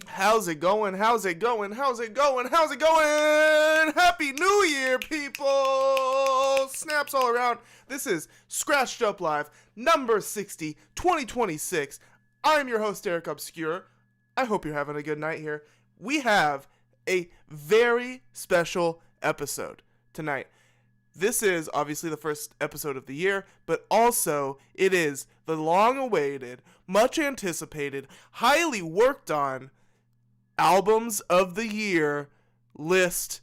How's it going? How's it going? How's it going? How's it going? Happy New Year, people! Snaps all around. This is Scratched Up Live, number 60, 2026. I'm your host, Eric Obscure. I hope you're having a good night here. We have a very special episode tonight. This is obviously the first episode of the year, but also it is the long-awaited, much-anticipated, highly worked on albums of the year list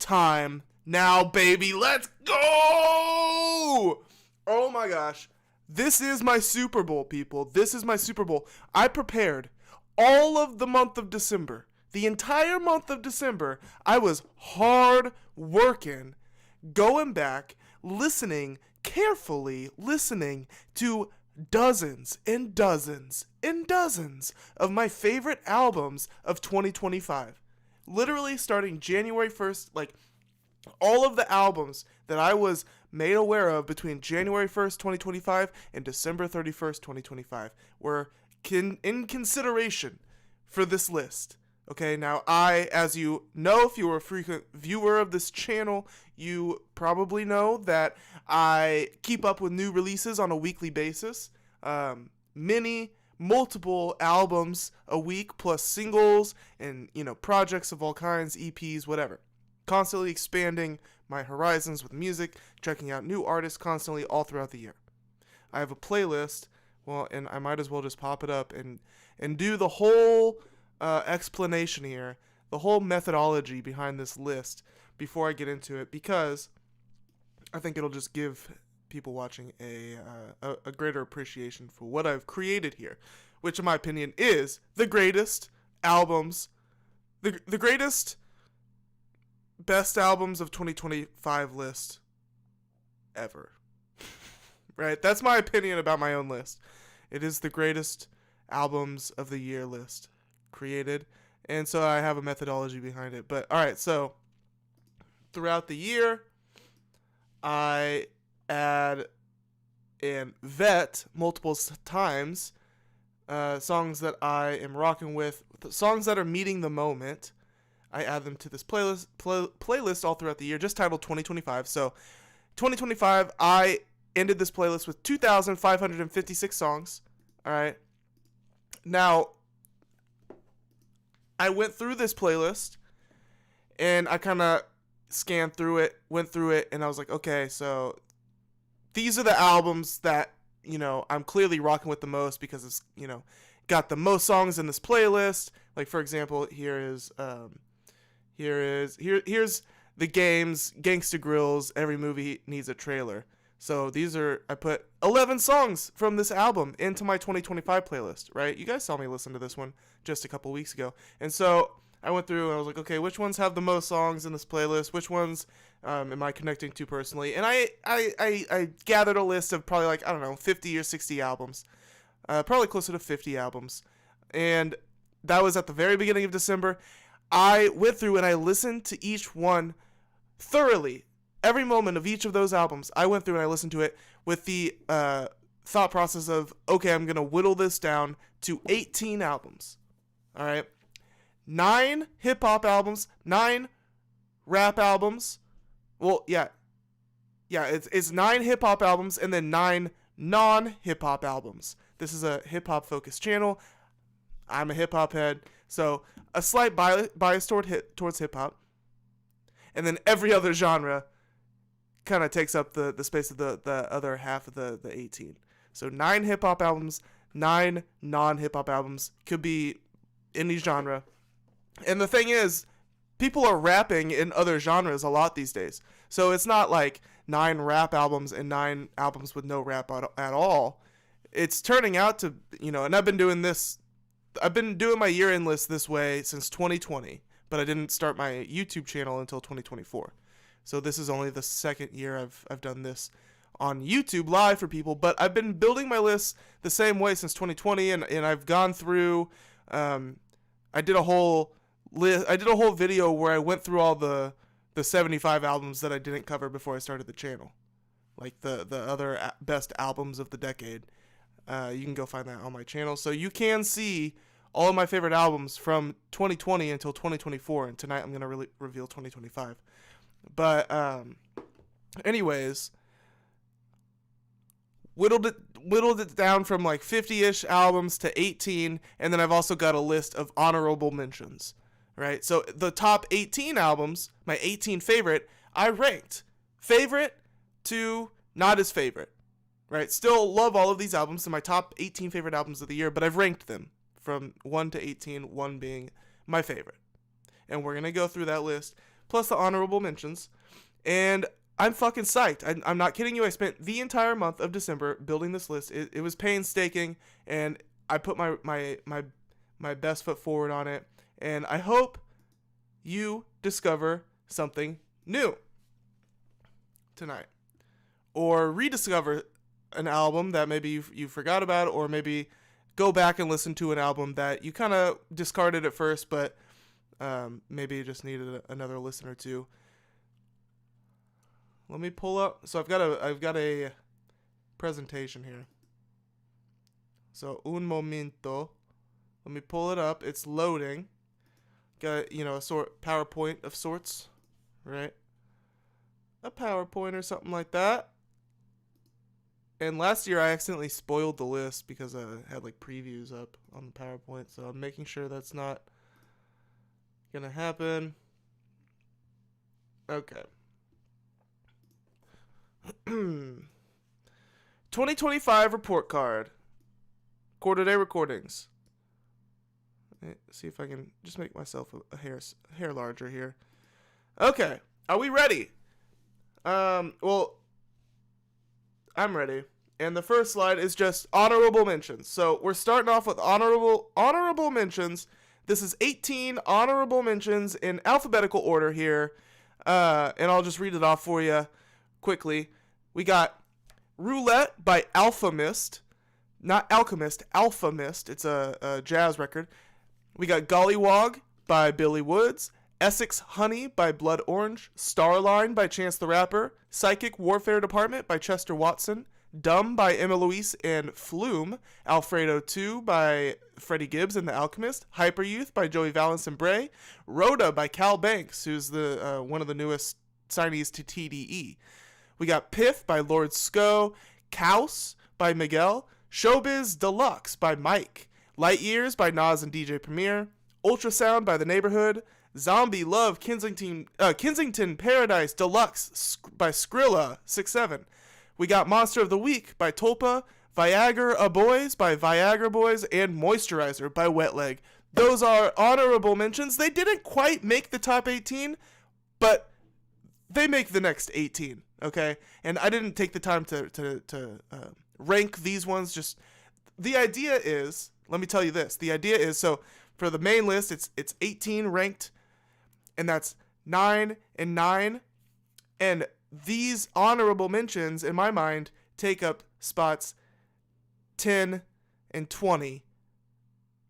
time. Now, baby, let's go! Oh my gosh. This is my Super Bowl, people. This is my Super Bowl. I prepared all of the month of December. The entire month of December, I was hard working, going back, carefully listening to dozens and dozens and dozens of my favorite albums of 2025. Literally starting January 1st, like all of the albums that I was made aware of between January 1st, 2025 and December 31st, 2025 were in consideration for this list. Okay, now as you know, if you were a frequent viewer of this channel, you probably know that I keep up with new releases on a weekly basis. Multiple albums a week, plus singles and, projects of all kinds, EPs, whatever. Constantly expanding my horizons with music, checking out new artists constantly all throughout the year. I have a playlist, and I might as well just pop it up and do the whole explanation here, the whole methodology behind this list before I get into it, because I think it'll just give people watching a greater appreciation for what I've created here, which in my opinion is the greatest albums, the greatest best albums of 2025 list ever. Right? That's my opinion about my own list. It is the greatest albums of the year list created, and so I have a methodology behind it. But all right, so throughout the year, I add and vet multiple times songs that I am rocking with, songs that are meeting the moment. I add them to this playlist all throughout the year, just titled 2025. So 2025, I ended this playlist with 2,556 songs. All right. Now, I went through this playlist, and I kind of scanned through it, went through it, and I was like, okay, so these are the albums that, I'm clearly rocking with the most because it's, got the most songs in this playlist. Like, for example, here's The Game's Gangsta Grill's Every Movie Needs a Trailer. So I put 11 songs from this album into my 2025 playlist, right? You guys saw me listen to this one just a couple weeks ago. And so I went through and I was like, okay, which ones have the most songs in this playlist? Which ones am I connecting to personally? And I gathered a list of probably 50 or 60 albums. Probably closer to 50 albums. And that was at the very beginning of December. I went through and I listened to each one thoroughly. Every moment of each of those albums, I went through and I listened to it with the thought process of, okay, I'm going to whittle this down to 18 albums. All right. 9 hip-hop albums, 9 rap albums. Well, yeah, it's 9 hip-hop albums and then 9 non-hip-hop albums. This is a hip-hop focused channel. I'm a hip hop head, so a slight bias towards hip hop, and then every other genre kind of takes up the space of the other half of the 18. So 9 hip hop albums, 9 non hip hop albums, could be any genre. And the thing is, people are rapping in other genres a lot these days. So it's not like 9 rap albums and 9 albums with no rap at all. It's turning out to, and I've been doing my year-end list this way since 2020, but I didn't start my YouTube channel until 2024. So this is only the second year I've done this on YouTube live for people, but I've been building my list the same way since 2020, and I've gone through, I did a whole video where I went through all the 75 albums that I didn't cover before I started the channel, like the other best albums of the decade. You can go find that on my channel, so you can see all of my favorite albums from 2020 until 2024, and tonight I'm going to reveal 2025. But anyways, whittled it down from like 50-ish albums to 18, and then I've also got a list of honorable mentions, right? So the top 18 albums, my 18 favorite, I ranked favorite to not as favorite, right? Still love all of these albums. They're my top 18 favorite albums of the year, but I've ranked them from 1 to 18, 1 being my favorite. And we're going to go through that list, plus the honorable mentions, and I'm fucking psyched. I'm not kidding you. I spent the entire month of December building this list. It was painstaking, and I put my best foot forward on it, and I hope you discover something new tonight, or rediscover an album that maybe you forgot about, or maybe go back and listen to an album that you kind of discarded at first, but maybe you just needed another listen or two. Let me pull up. So I've got a presentation here. So un momento. Let me pull it up. It's loading. Got a PowerPoint of sorts, right? A PowerPoint or something like that. And last year I accidentally spoiled the list because I had like previews up on the PowerPoint. So I'm making sure that's not gonna happen. Okay. 2025 report card. Quarter day recordings. Let's see if I can just make myself a hair larger here. Okay. Are we ready? Well, I'm ready. And the first slide is just honorable mentions. So we're starting off with honorable mentions. This is 18 honorable mentions in alphabetical order here. And I'll just read it off for you quickly. We got Roulette by Alchemist. Not Alchemist, Alphamist. It's a jazz record. We got Gollywog by Billy Woods. Essex Honey by Blood Orange. Starline by Chance the Rapper. Psychic Warfare Department by Chester Watson. Dumb by Emma Louise and Flume. Alfredo 2 by Freddie Gibbs and the Alchemist. Hyper Youth by Joey Valance and Bray. Rhoda by Cal Banks, who's the one of the newest signees to TDE. We got Piff by Lord Sco. Kaus by Miguel. Showbiz Deluxe by Mike. Light Years by Nas and DJ Premier. Ultrasound by The Neighborhood. Zombie Love Kensington Paradise Deluxe by Skrilla 6'7". We got Monster of the Week by Tulpa. Viagra Boys by Viagra Boys, and Moisturizer by Wet Leg. Those are honorable mentions. They didn't quite make the top 18, but they make the next 18, okay? And I didn't take the time to rank these ones. Just the idea is, let me tell you this. The idea is, so for the main list, it's 18 ranked, and that's 9 and 9. And these honorable mentions, in my mind, take up spots 10 and 20,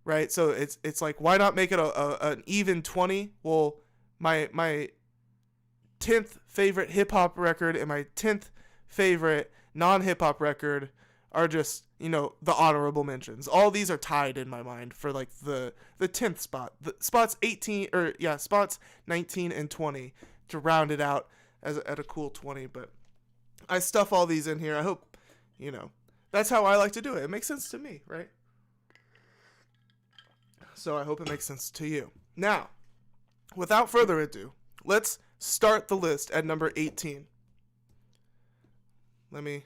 right? So it's like, why not make it an even 20? Well, my 10th favorite hip-hop record and my 10th favorite non-hip-hop record are just, the honorable mentions. All these are tied in my mind for like the 10th spot. The spots 19 and 20 to round it out at a cool 20. But I stuff all these in here. I hope, that's how I like to do it. It makes sense to me, right? So I hope it makes sense to you. Now, without further ado, let's start the list at number 18. Let me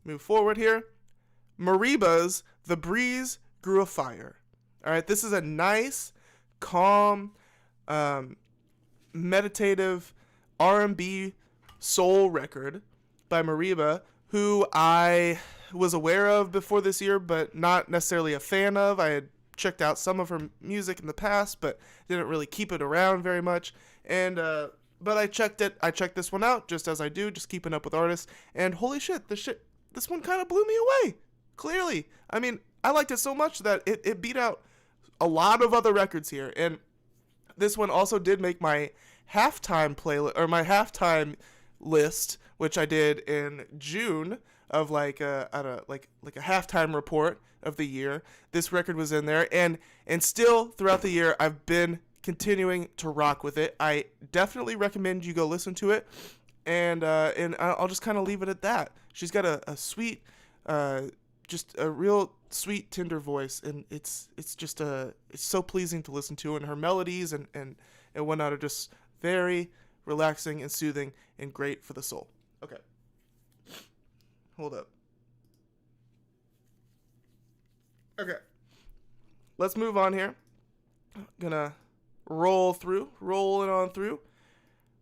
move forward here. Mariba's The Breeze Grew a Fire. All right, this is a nice, calm, meditative R&B soul record by Mariba, who I was aware of before this year, but not necessarily a fan of. I had checked out some of her music in the past, but didn't really keep it around very much. And but I checked this one out, just as I do, just keeping up with artists. And holy shit, this one kind of blew me away. Clearly, I mean, I liked it so much that it beat out a lot of other records here. And this one also did make my halftime playlist, or my halftime list, which I did in June of like a halftime report of the year. This record was in there, and still throughout the year I've been continuing to rock with it. I definitely recommend you go listen to it, and I'll just kind of leave it at that. She's got a sweet, just a real sweet, tender voice, and it's so pleasing to listen to, and her melodies and whatnot are just very relaxing and soothing and great for the soul. Okay. Hold up. Okay. Let's move on here. Gonna roll it on through.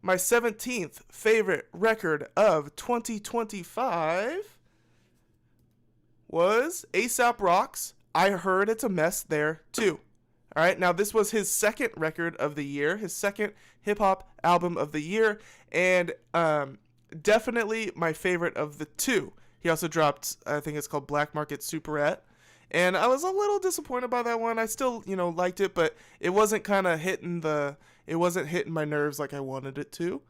My 17th favorite record of 2025 was A$AP Rock's I Heard It's a Mess There Too. All right, now this was his second record of the year, his second hip-hop album of the year, and definitely my favorite of the two. He also dropped, I think it's called Black Market Superette, and I was a little disappointed by that one. I still, liked it, but it wasn't kind of hitting my nerves like I wanted it to.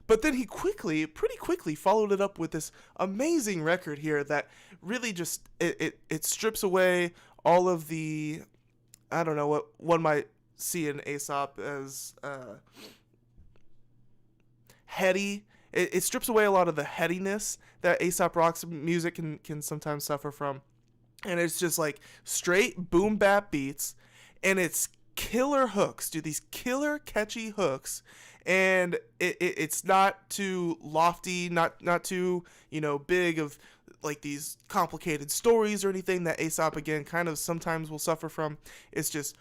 But then he pretty quickly followed it up with this amazing record here that really just, it strips away all of the, I don't know, what one might see in A$AP as heady. It strips away a lot of the headiness that A$AP Rock's music can sometimes suffer from. And it's just like straight boom bap beats, and it's killer hooks, dude. These killer catchy hooks, and it's not too lofty, not too big of like these complicated stories or anything that A$AP again kind of sometimes will suffer from. It's just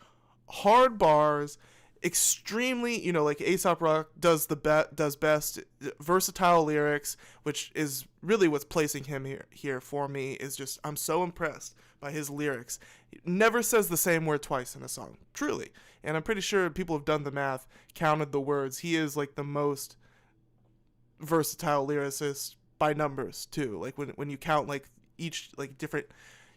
hard bars, extremely like A$AP Rock does best, versatile lyrics, which is really what's placing him here for me. Is just, I'm so impressed by his lyrics. He never says the same word twice in a song, truly, and I'm pretty sure people have done the math, counted the words. He is like the most versatile lyricist by numbers too. Like when you count like each like different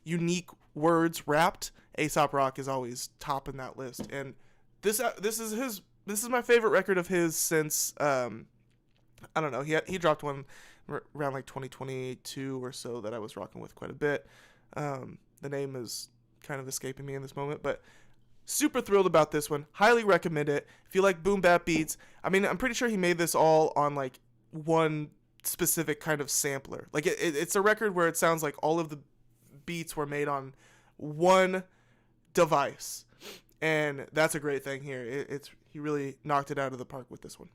unique words rapped, A$AP Rock is always top in that list. And this is my favorite record of his since I don't know, he dropped one around like 2022 or so that I was rocking with quite a bit. The name is kind of escaping me in this moment, but super thrilled about this one. Highly recommend it if you like boom bap beats. I mean, I'm pretty sure he made this all on like one specific kind of sampler. Like it's a record where it sounds like all of the beats were made on one device. And that's a great thing here. He really knocked it out of the park with this one.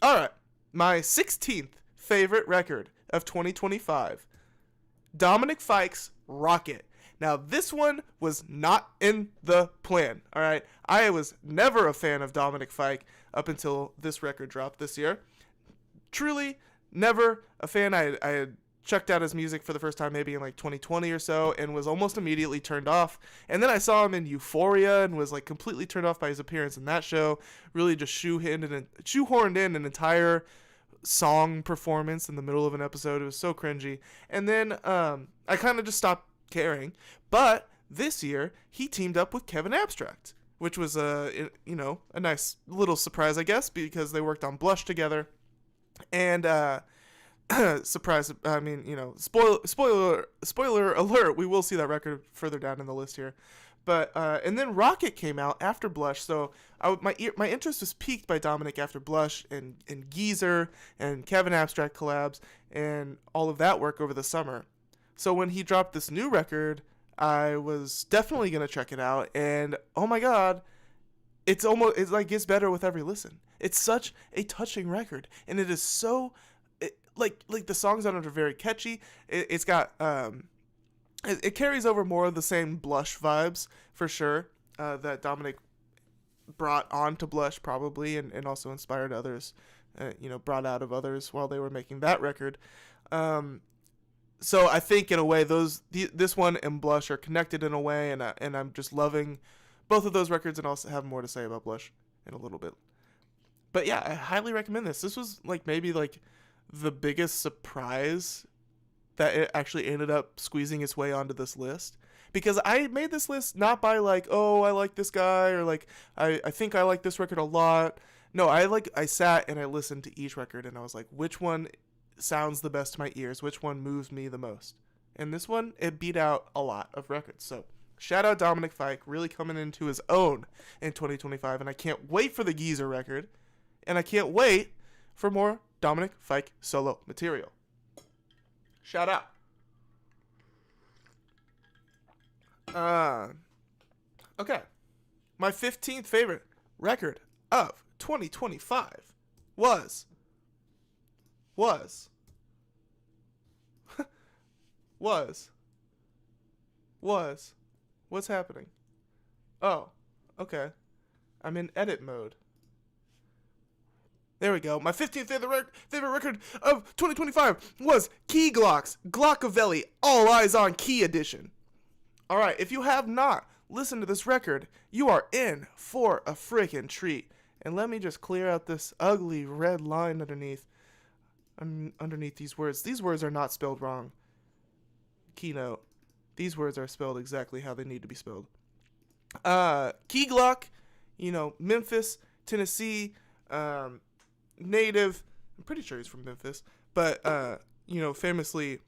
All right, my 16th favorite record of 2025, Dominic Fike's Rocket. Now, this one was not in the plan, all right? I was never a fan of Dominic Fike up until this record dropped this year. Truly, never a fan. I had checked out his music for the first time maybe in like 2020 or so and was almost immediately turned off. And then I saw him in Euphoria and was like completely turned off by his appearance in that show. Really just shoehorned in an entire song performance in the middle of an episode. It was so cringy. And then I kind of just stopped caring. But this year he teamed up with Kevin Abstract, which was a nice little surprise, I guess, because they worked on Blush together. And surprise, I mean, spoiler alert, we will see that record further down in the list here. But and then Rocket came out after Blush, so my interest was piqued by Dominic after Blush and Geezer and Kevin Abstract collabs and all of that work over the summer. So when he dropped this new record, I was definitely gonna check it out, and oh my god, it's like gets better with every listen. It's such a touching record, and it is so like the songs on it are very catchy. It's got it carries over more of the same Blush vibes for sure that Dominic brought on to Blush probably, and also inspired others, brought out of others while they were making that record. So I think in a way this one and Blush are connected in a way, and I'm just loving both of those records, and I'll have more to say about Blush in a little bit. But yeah, I highly recommend this. This was like maybe like the biggest surprise that it actually ended up squeezing its way onto this list. Because I made this list not by like, oh, I like this guy, or like, I think I like this record a lot. No, I sat and I listened to each record, and I was like, which one sounds the best to my ears? Which one moves me the most? And this one, it beat out a lot of records. So shout out Dominic Fike, really coming into his own in 2025. And I can't wait for the Geezer record. And I can't wait for more Dominic Fike solo material. Shout out. Okay. My 15th favorite record of 2025 was what's happening? Oh, okay. I'm in edit mode. There we go. My 15th favorite record of 2025 was Key Glock's Glockavelli All Eyes on Key Edition. Alright, if you have not listened to this record, you are in for a freaking treat. And let me just clear out this ugly red line underneath these words. These words are not spelled wrong. Keynote. These words are spelled exactly how they need to be spelled. Key Glock, Memphis, Tennessee, native. I'm pretty sure he's from Memphis, but famously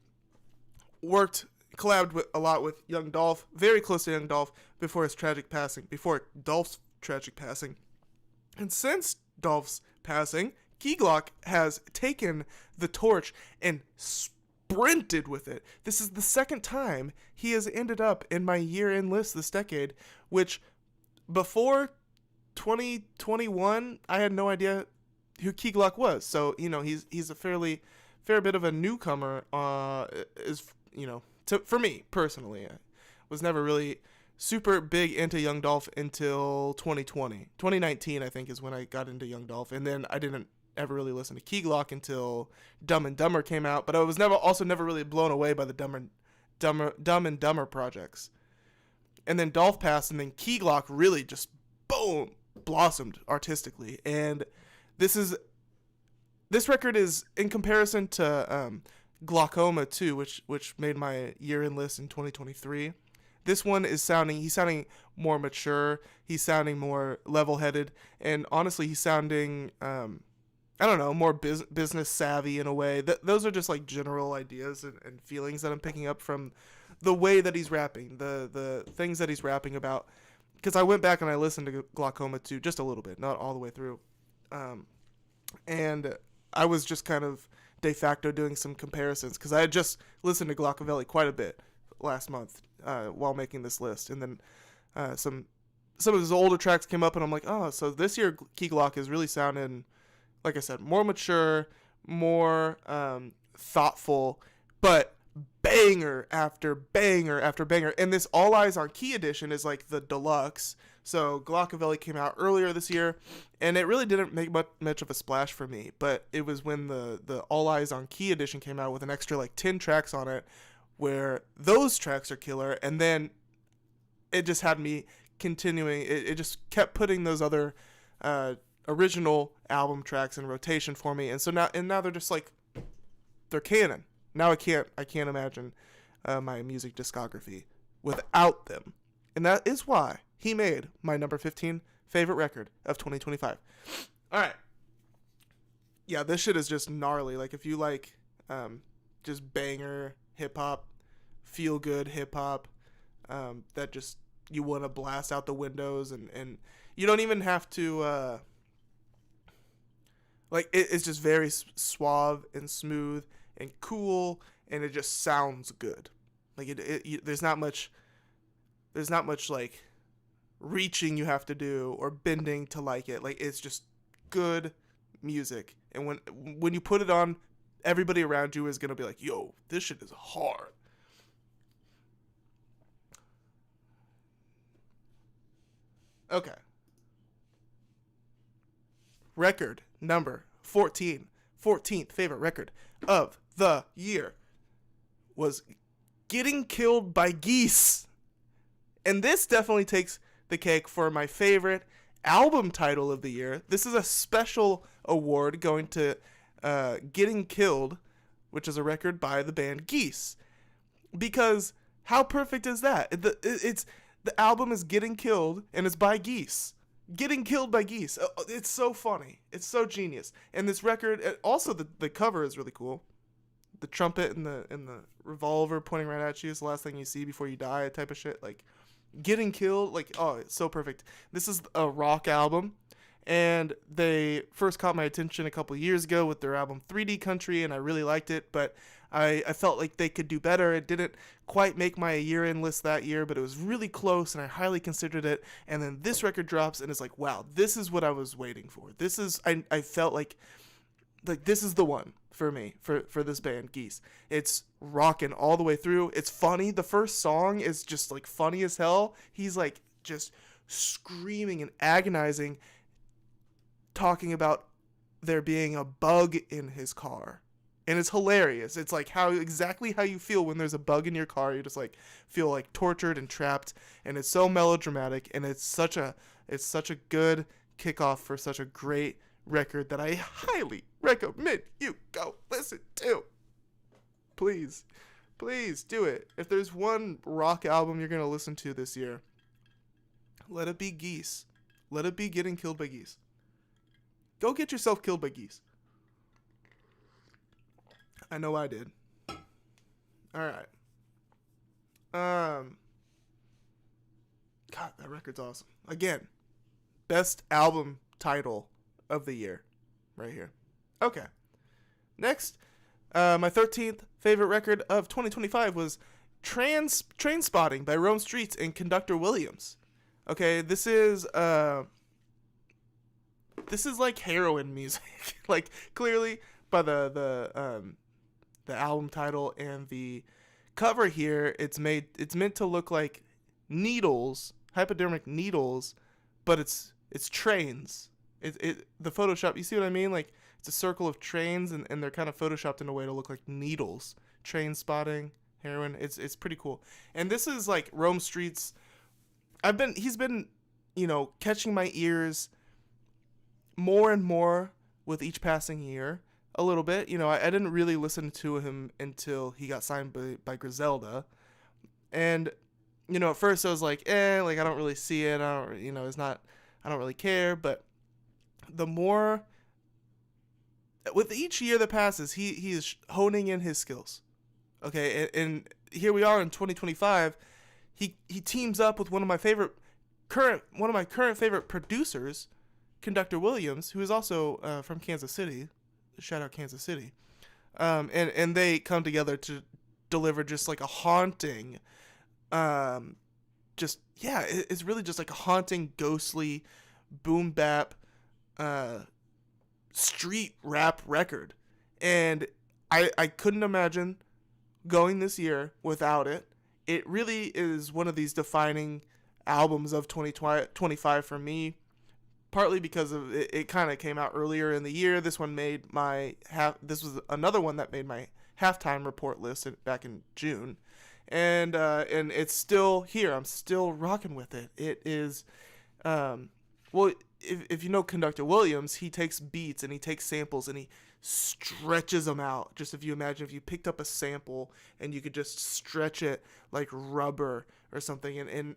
collabed a lot with Young Dolph, very close to Young Dolph before Dolph's tragic passing. And since Dolph's passing, Key Glock has taken the torch and sprinted with it. This is the second time he has ended up in my year-end list this decade, which before 2021, I had no idea who Key Glock was. So, he's a fair bit of a newcomer, for me personally. I was never really super big into Young Dolph until 2020. 2019, I think, is when I got into Young Dolph, and then I didn't ever really listen to Key Glock until Dumb and Dumber came out, but I was never really blown away by the Dumb and Dumber projects. And then Dolph passed, and then Key Glock really just, boom, blossomed artistically. And this record is, in comparison to Glaucoma 2, which made my year-end list in 2023, this one is sounding more mature, he's sounding more level-headed, and honestly, he's sounding, more business savvy in a way. Those are just like general ideas and feelings that I'm picking up from the way that he's rapping, the things that he's rapping about. Because I went back and I listened to Glaucoma 2 just a little bit, not all the way through. And I was just kind of de facto doing some comparisons because I had just listened to Glockavelli quite a bit last month while making this list. And then some of his older tracks came up, and I'm like, oh, so this year Key Glock is really sounding, like I said, more mature, more thoughtful, but banger after banger after banger. And this All Eyes on Key edition is like the deluxe. So Glockavelli came out earlier this year, and it really didn't make much of a splash for me. But it was when the All Eyes on Key edition came out with an extra like 10 tracks on it, where those tracks are killer. And then it just had me continuing. It just kept putting those other original album tracks in rotation for me. And so now they're just like, they're canon. Now I can't imagine my music discography without them. And that is why he made my number 15 favorite record of 2025. All right. Yeah, this shit is just gnarly. Like, if you like just banger hip-hop, feel-good hip-hop, that just you want to blast out the windows, and you don't even have to... it's just very suave and smooth and cool, and it just sounds good. Like, there's not much there's not much like reaching you have to do or bending to like it. Like, it's just good music. And when you put it on, everybody around you is going to be like, yo, this shit is hard. Okay. Record number 14. 14th favorite record of the year was Getting Killed by Geese. And this definitely takes the cake for my favorite album title of the year. This is a special award going to Getting Killed, which is a record by the band Geese. Because how perfect is that? The album is Getting Killed, and it's by Geese. Getting Killed by Geese. It's so funny. It's so genius. And this record, also the cover is really cool. The trumpet and the revolver pointing right at you is the last thing you see before you die, type of shit. Like, Getting Killed, like, oh, it's so perfect. This is a rock album, and they first caught my attention a couple years ago with their album 3D Country, and I really liked it, but I felt like they could do better. It didn't quite make my year-end list that year, but it was really close, and I highly considered it. And then this record drops, and it's like, wow, this is what I was waiting for. This is, I felt like this is the one for me, for this band, Geese. It's rocking all the way through. It's funny. The first song is just, like, funny as hell. He's, like, just screaming and agonizing, talking about there being a bug in his car. And it's hilarious. It's like exactly how you feel when there's a bug in your car. You just like feel like tortured and trapped, and it's so melodramatic, and it's such a good kickoff for such a great record that I highly recommend you go listen to. Please do it. If there's one rock album you're gonna listen to this year, let it be Geese. Let it be Getting Killed by Geese. Go get yourself killed by geese. I know I did. Alright. God, that record's awesome. Again, best album title of the year. Right here. Okay. Next, my 13th favorite record of 2025 was Trainspotting by Rome Streetz and Conductor Williams. Okay, this is like heroin music. Like, clearly by the album title and the cover here, it's meant to look like needles, hypodermic needles, but it's trains. The Photoshop, you see what I mean? Like, it's a circle of trains, and they're kind of photoshopped in a way to look like needles. Train spotting, heroin. It's pretty cool. And this is like Rome Streetz. He's been, catching my ears more and more with each passing year. A little bit, I didn't really listen to him until he got signed by Griselda, and at first I was like, I don't really see it. I don't really care. But the more with each year that passes, he is honing in his skills. Okay, and here we are in 2025. He teams up with one of my current favorite producers, Conductor Williams, who is also from Kansas City. Shout out Kansas City. And they come together to deliver just like a haunting, it's really just like a haunting, ghostly, boom bap, street rap record. And I couldn't imagine going this year without it. It really is one of these defining albums of 2025 for me. Partly because of it kind of came out earlier in the year. This one made this was another one that made my halftime report list back in June, and it's still here. I'm still rocking with it. It is, if you know Conductor Williams, he takes beats and he takes samples and he stretches them out. Just if you imagine if you picked up a sample and you could just stretch it like rubber or something, and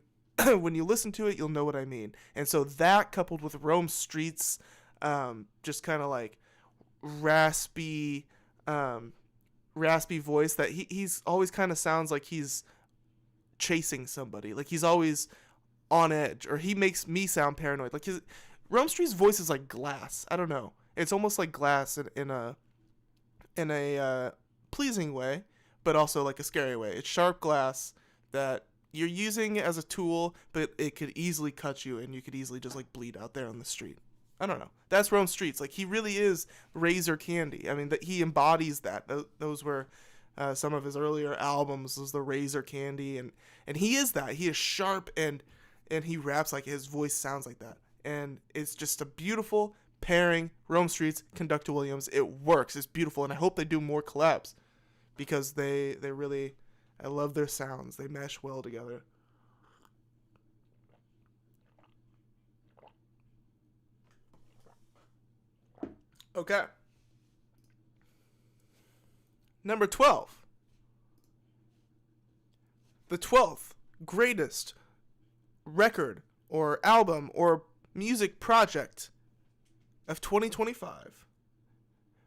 when you listen to it, you'll know what I mean. And so that, coupled with Rome Streetz, just kind of like raspy voice that he's always kind of sounds like he's chasing somebody, like he's always on edge, or he makes me sound paranoid. Like Rome Street's voice is like glass. I don't know. It's almost like glass in a pleasing way, but also like a scary way. It's sharp glass that you're using it as a tool, but it could easily cut you, and you could easily just like bleed out there on the street. I don't know. That's Rome Streetz. Like, he really is razor candy. I mean, that he embodies that. Those were some of his earlier albums. Was the razor candy, and he is that. He is sharp, and he raps like his voice sounds like that, and it's just a beautiful pairing. Rome Streetz, Conductor Williams. It works. It's beautiful, and I hope they do more collabs because they really. I love their sounds. They mesh well together. Okay. Number 12. The 12th greatest record or album or music project of 2025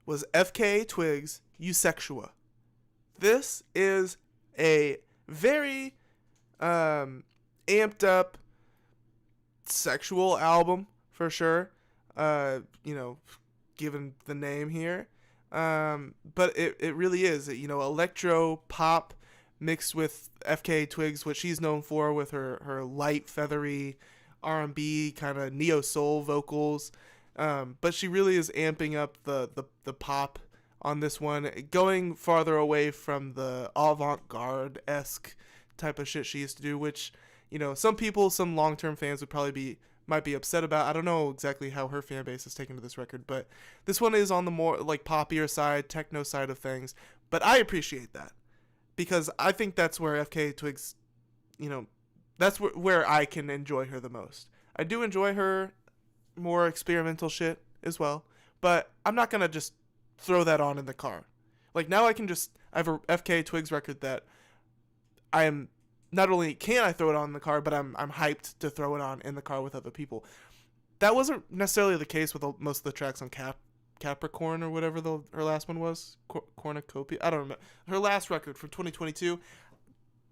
was FKA Twigs' Eusexua. This is a very amped up sexual album for sure. Given the name here. But it really is, electro pop mixed with FKA Twigs, what she's known for with her light, feathery R&B kind of neo-soul vocals. But she really is amping up the pop on this one, going farther away from the avant-garde-esque type of shit she used to do, which, some long-term fans would probably might be upset about. I don't know exactly how her fan base is taken to this record, but this one is on the more like poppier side, techno side of things. But I appreciate that because I think that's where FKA Twigs, that's where I can enjoy her the most. I do enjoy her more experimental shit as well, but I'm not gonna just throw that on in the car. Like, now I have a FKA Twigs record that I am. Not only can I throw it on in the car, but I'm hyped to throw it on in the car with other people. That wasn't necessarily the case with most of the tracks on Capricorn or whatever her last one was. Cornucopia. I don't remember. Her last record from 2022.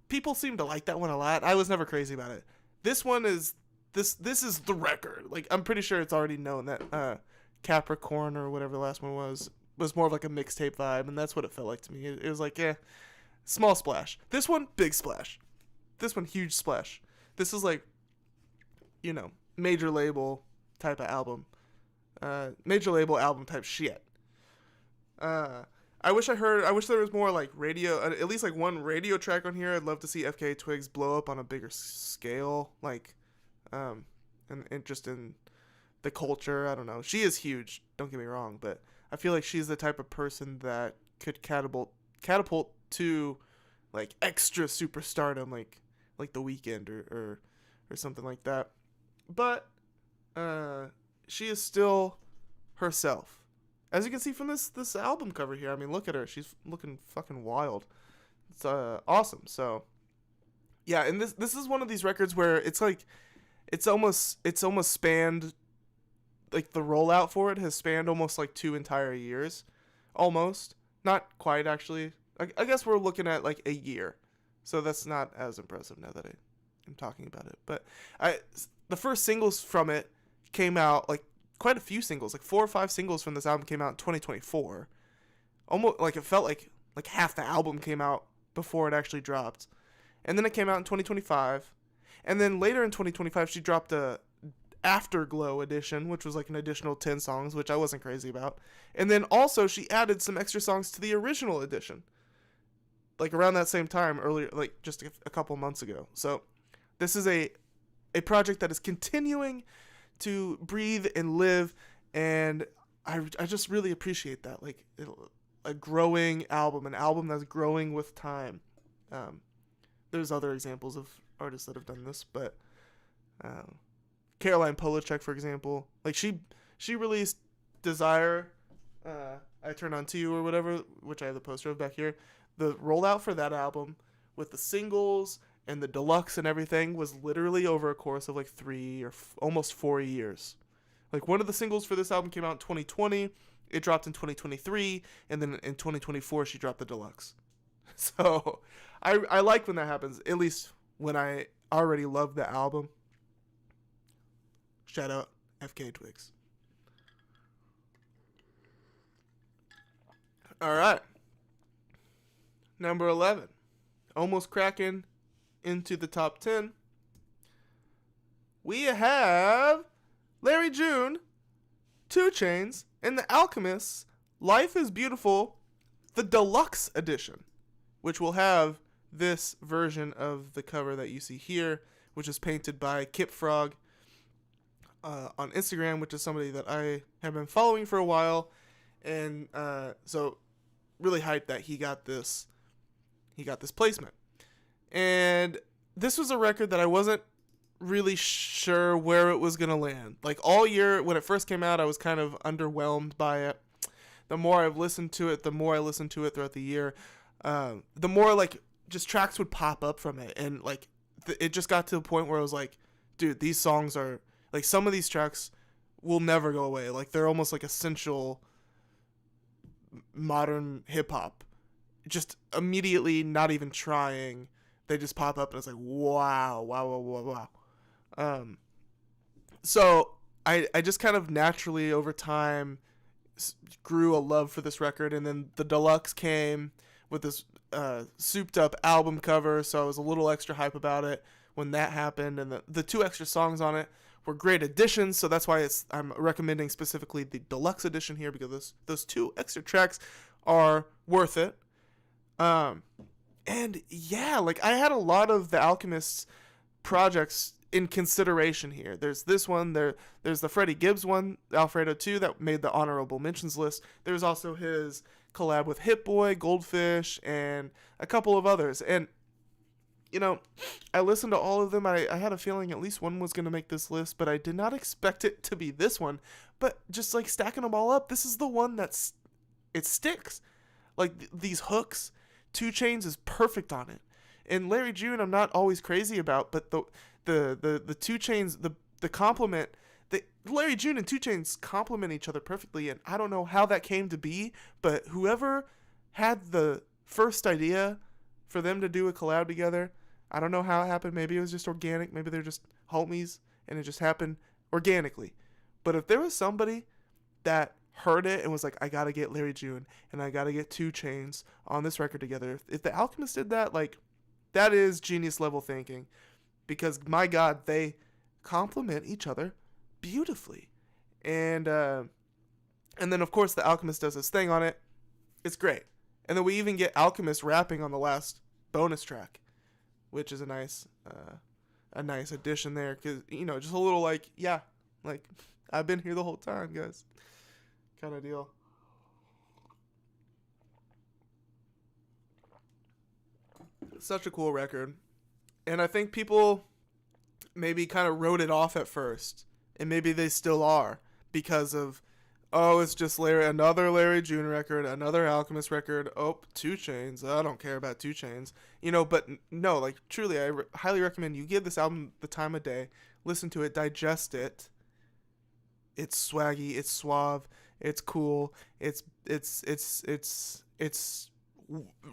People seem to like that one a lot. I was never crazy about it. This one is this is the record. Like, I'm pretty sure it's already known that Capricorn or whatever the last one was more of like a mixtape vibe, and that's what it felt like to me. It was like, small splash. This one, big splash. This one, huge splash. This is like, major label type of album. Major label album type shit. I wish there was more like radio, at least like one radio track on here. I'd love to see FKA Twigs blow up on a bigger scale. Like, and just in the culture. I don't know. She is huge. Don't get me wrong. But I feel like she's the type of person that could catapult to like extra superstardom, like The Weeknd or something like that. But she is still herself. As you can see from this album cover here, I mean, look at her. She's looking fucking wild. It's awesome. So yeah, and this is one of these records where it's like it's almost spanned, like the rollout for it has spanned almost like 2 entire years. Almost. Not quite, actually. I guess we're looking at like a year. So that's not as impressive now that I'm talking about it. But the first singles from it came out, like quite a few singles, like 4 or 5 singles from this album came out in 2024. Almost like it felt like half the album came out before it actually dropped. And then it came out in 2025. And then later in 2025, she dropped a Afterglow edition, which was like an additional 10 songs, which I wasn't crazy about. And then also she added some extra songs to the original edition, like around that same time, earlier, like just a couple months ago. So this is a project that is continuing to breathe and live, and I just really appreciate that. Like a growing album, an album that's growing with time. There's other examples of artists that have done this, but Caroline Polachek, for example, like she released Desire, I Turn On To You or whatever, which I have the poster of back here. The rollout for that album with the singles and the deluxe and everything was literally over a course of like 3 or almost 4 years. Like, one of the singles for this album came out in 2020, it dropped in 2023, and then in 2024 she dropped the deluxe. So I like when that happens, at least when I already love the album. Shout out FKA Twigs. All right. Number 11. Almost Cracking into the top 10, we have Larry June, 2 Chainz, and The Alchemist's Life is Beautiful, the deluxe edition, which will have this version of the cover that you see here, which is painted by Kip Frog on Instagram, which is somebody that I have been following for a while, and so really hyped that he got this placement. And this was a record that I wasn't really sure where it was gonna land. Like, all year when it first came out, I was kind of underwhelmed by it. The more I've listened to it, the more I listened to it throughout the year, the more like just tracks would pop up from it, and like it just got to a point where I was like, dude, these songs are like, some of these tracks will never go away. Like, they're almost like essential modern hip hop. Just immediately, not even trying, they just pop up, and it's like, wow. So I just kind of naturally over time grew a love for this record, and then the deluxe came with this souped up album cover, so I was a little extra hype about it when that happened, and the 2 extra songs on it were great additions, so that's why I'm recommending specifically the deluxe edition here, because those 2 extra tracks are worth it. And yeah, like, I had a lot of the Alchemist's projects in consideration here. There's this one, there's the Freddie Gibbs one, Alfredo 2, that made the honorable mentions list. There's also his collab with Hit Boy, Goldfish, and a couple of others. And, you know, I listened to all of them. I had a feeling at least one was going to make this list, but I did not expect it to be this one. But just, like, stacking them all up, this is the one it sticks. Like, these hooks, 2 Chainz is perfect on it. And Larry June, I'm not always crazy about, but the 2 Chainz, the compliment, Larry June and 2 Chainz complement each other perfectly, and I don't know how that came to be, but whoever had the first idea for them to do a collab together, I don't know how it happened. Maybe it was just organic. Maybe they're just homies, and it just happened organically. But if there was somebody that heard it and was like, I gotta get Larry June and I gotta get 2 Chainz on this record together, if the Alchemist did that, like, that is genius level thinking, because my God, they complement each other beautifully. And then of course the Alchemist does his thing on it. It's great. And then we even get Alchemist rapping on the last bonus track, which is a nice addition there, because, you know, just a little like, yeah, like, I've been here the whole time, guys, kind of deal. Such a cool record. And I think people maybe kind of wrote it off at first, and maybe they still are, because of, oh, it's just another Larry June record, another Alchemist record, 2 Chainz, I don't care about 2 Chainz, you know. But no, like, truly, I highly recommend you give this album the time of day, listen to it, digest it. It's swaggy, it's suave, it's cool, it's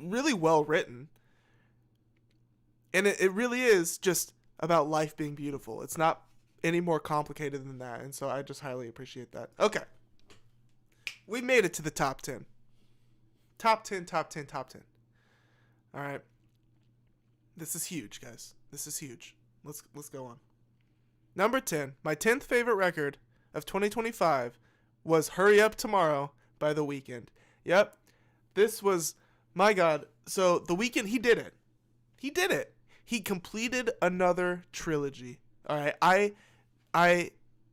really well written. And it really is just about life being beautiful. It's not any more complicated than that. And so I just highly appreciate that. Okay. We made it to the top 10. Top 10. All right. This is huge, guys. This is huge. Let's go on. Number 10. My 10th favorite record of 2025 was Hurry Up Tomorrow by The Weeknd. Yep. This was, my God. So The Weeknd, he did it. He completed another trilogy. All right, I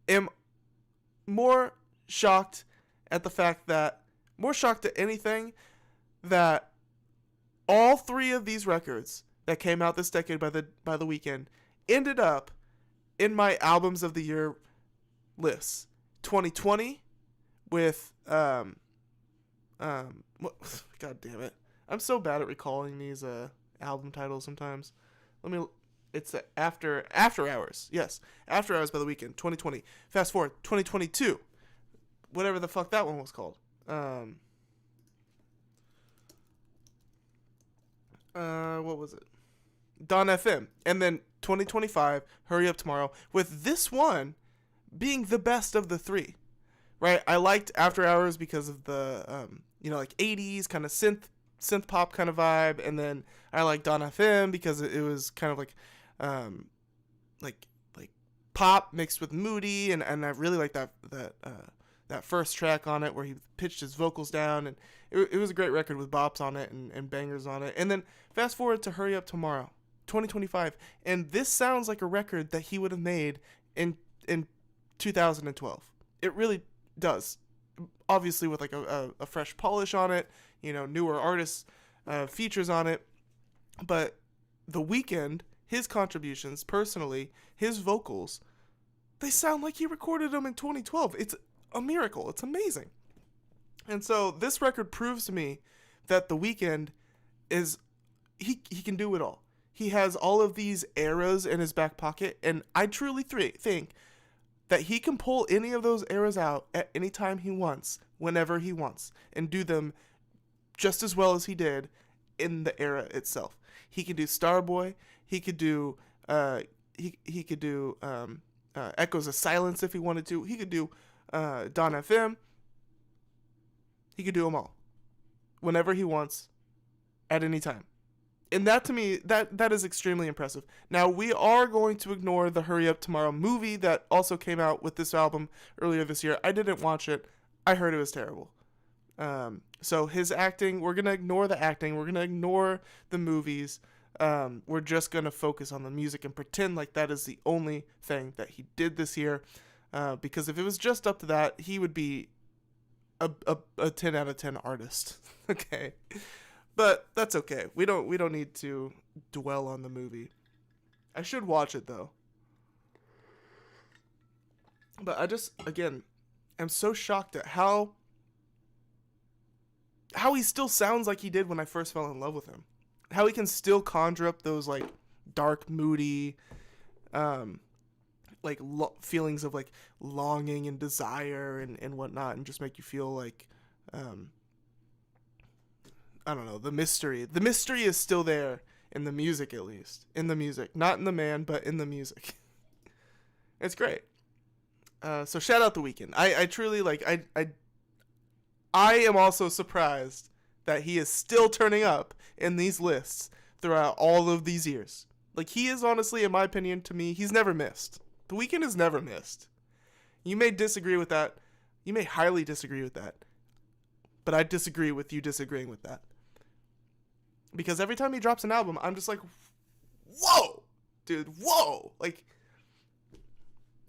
am more shocked at anything that all 3 of these records that came out this decade by the Weeknd ended up in my albums of the year lists. 2020 with God damn it, I'm so bad at recalling these album titles sometimes. It's After Hours. Yes, After Hours by The Weeknd, 2020. Fast forward, 2022. Whatever the fuck that one was called. What was it? Dawn FM. And then 2025, Hurry Up Tomorrow, with this one being the best of the 3. Right? I liked After Hours because of the, like 80s kind of synth synth pop kind of vibe, and then I like Don FM because it was kind of um, like pop mixed with moody, and I really like that first track on it where he pitched his vocals down, and it was a great record with bops on it and bangers on it. And then fast forward to Hurry Up Tomorrow, 2025, and this sounds like a record that he would have made in 2012. It really does. Obviously with like a fresh polish on it, newer artists features on it, but The Weeknd, his contributions personally, his vocals, they sound like he recorded them in 2012. It's a miracle. It's amazing. And so this record proves to me that The Weeknd is he can do it all. He has all of these eras in his back pocket, and I truly think that he can pull any of those eras out at any time he wants, whenever he wants, and do them just as well as he did in the era itself. He could do Starboy. He could do he could do Echoes of Silence if he wanted to. He could do Don FM. He could do them all, whenever he wants, at any time. And that, to me, that is extremely impressive. Now, we are going to ignore the Hurry Up Tomorrow movie that also came out with this album earlier this year. I didn't watch it. I heard it was terrible. So his acting, we're going to ignore the acting. We're going to ignore the movies. We're just going to focus on the music and pretend like that is the only thing that he did this year. Because if it was just up to that, he would be a 10 out of 10 artist. Okay. But that's okay. We don't need to dwell on the movie. I should watch it though. But I just, again, am so shocked at how he still sounds like he did when I first fell in love with him. How he can still conjure up those like dark, moody, feelings of like longing and desire and whatnot, and just make you feel like I don't know, the mystery. The mystery is still there in the music, at least. In the music. Not in the man, but in the music. It's great. So shout out The Weeknd. I truly, I am also surprised that he is still turning up in these lists throughout all of these years. Like, he is honestly, in my opinion, to me, he's never missed. The Weeknd has never missed. You may disagree with that. You may highly disagree with that. But I disagree with you disagreeing with that. Because every time he drops an album, I'm just like, whoa, dude, whoa. Like,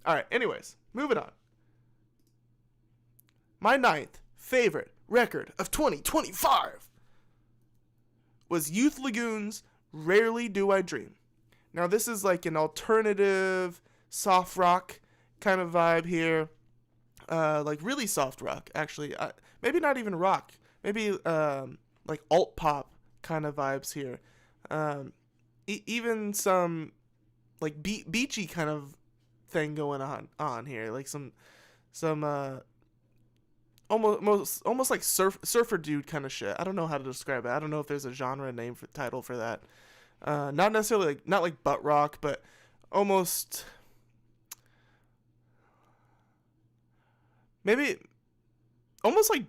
all right, anyways, moving on. My 9th favorite record of 2025 was Youth Lagoon's Rarely Do I Dream. Now, this is like an alternative soft rock kind of vibe here. Like really soft rock, actually. Maybe not even rock. Maybe like alt pop kind of vibes here. Even some like beachy kind of thing going on here. Like some almost like surfer dude kind of shit. I don't know how to describe it. I don't know if there's a genre name title for that. Not necessarily not like butt rock, but almost maybe almost like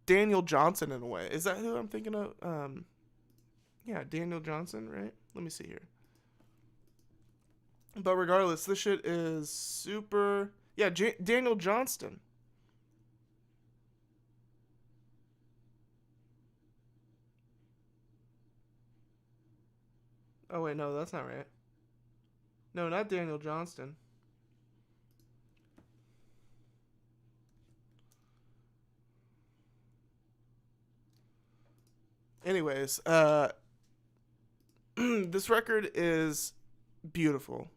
Daniel Johnson in a way. Is that who I'm thinking of? Yeah, Daniel Johnson, right? Let me see here. But regardless, this shit is super... Yeah, Daniel Johnston. Oh, wait, no, that's not right. No, not Daniel Johnston. Anyways, this record is beautiful.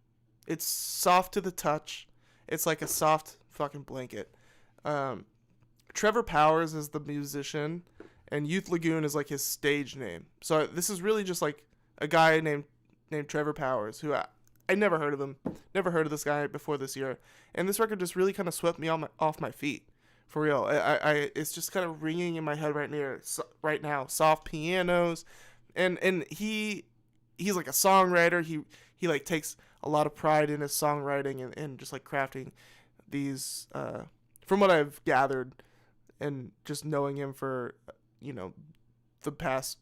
It's soft to the touch. It's like a soft fucking blanket. Trevor Powers is the musician, and Youth Lagoon is like his stage name. So this is really just like a guy named Trevor Powers, who I never heard of him. Never heard of this guy before this year. And this record just really kind of swept me off my feet. For real. It's just kind of ringing in my head right now. Soft pianos. And he's like a songwriter. He like takes a lot of pride in his songwriting and just like crafting these, from what I've gathered and just knowing him for, the past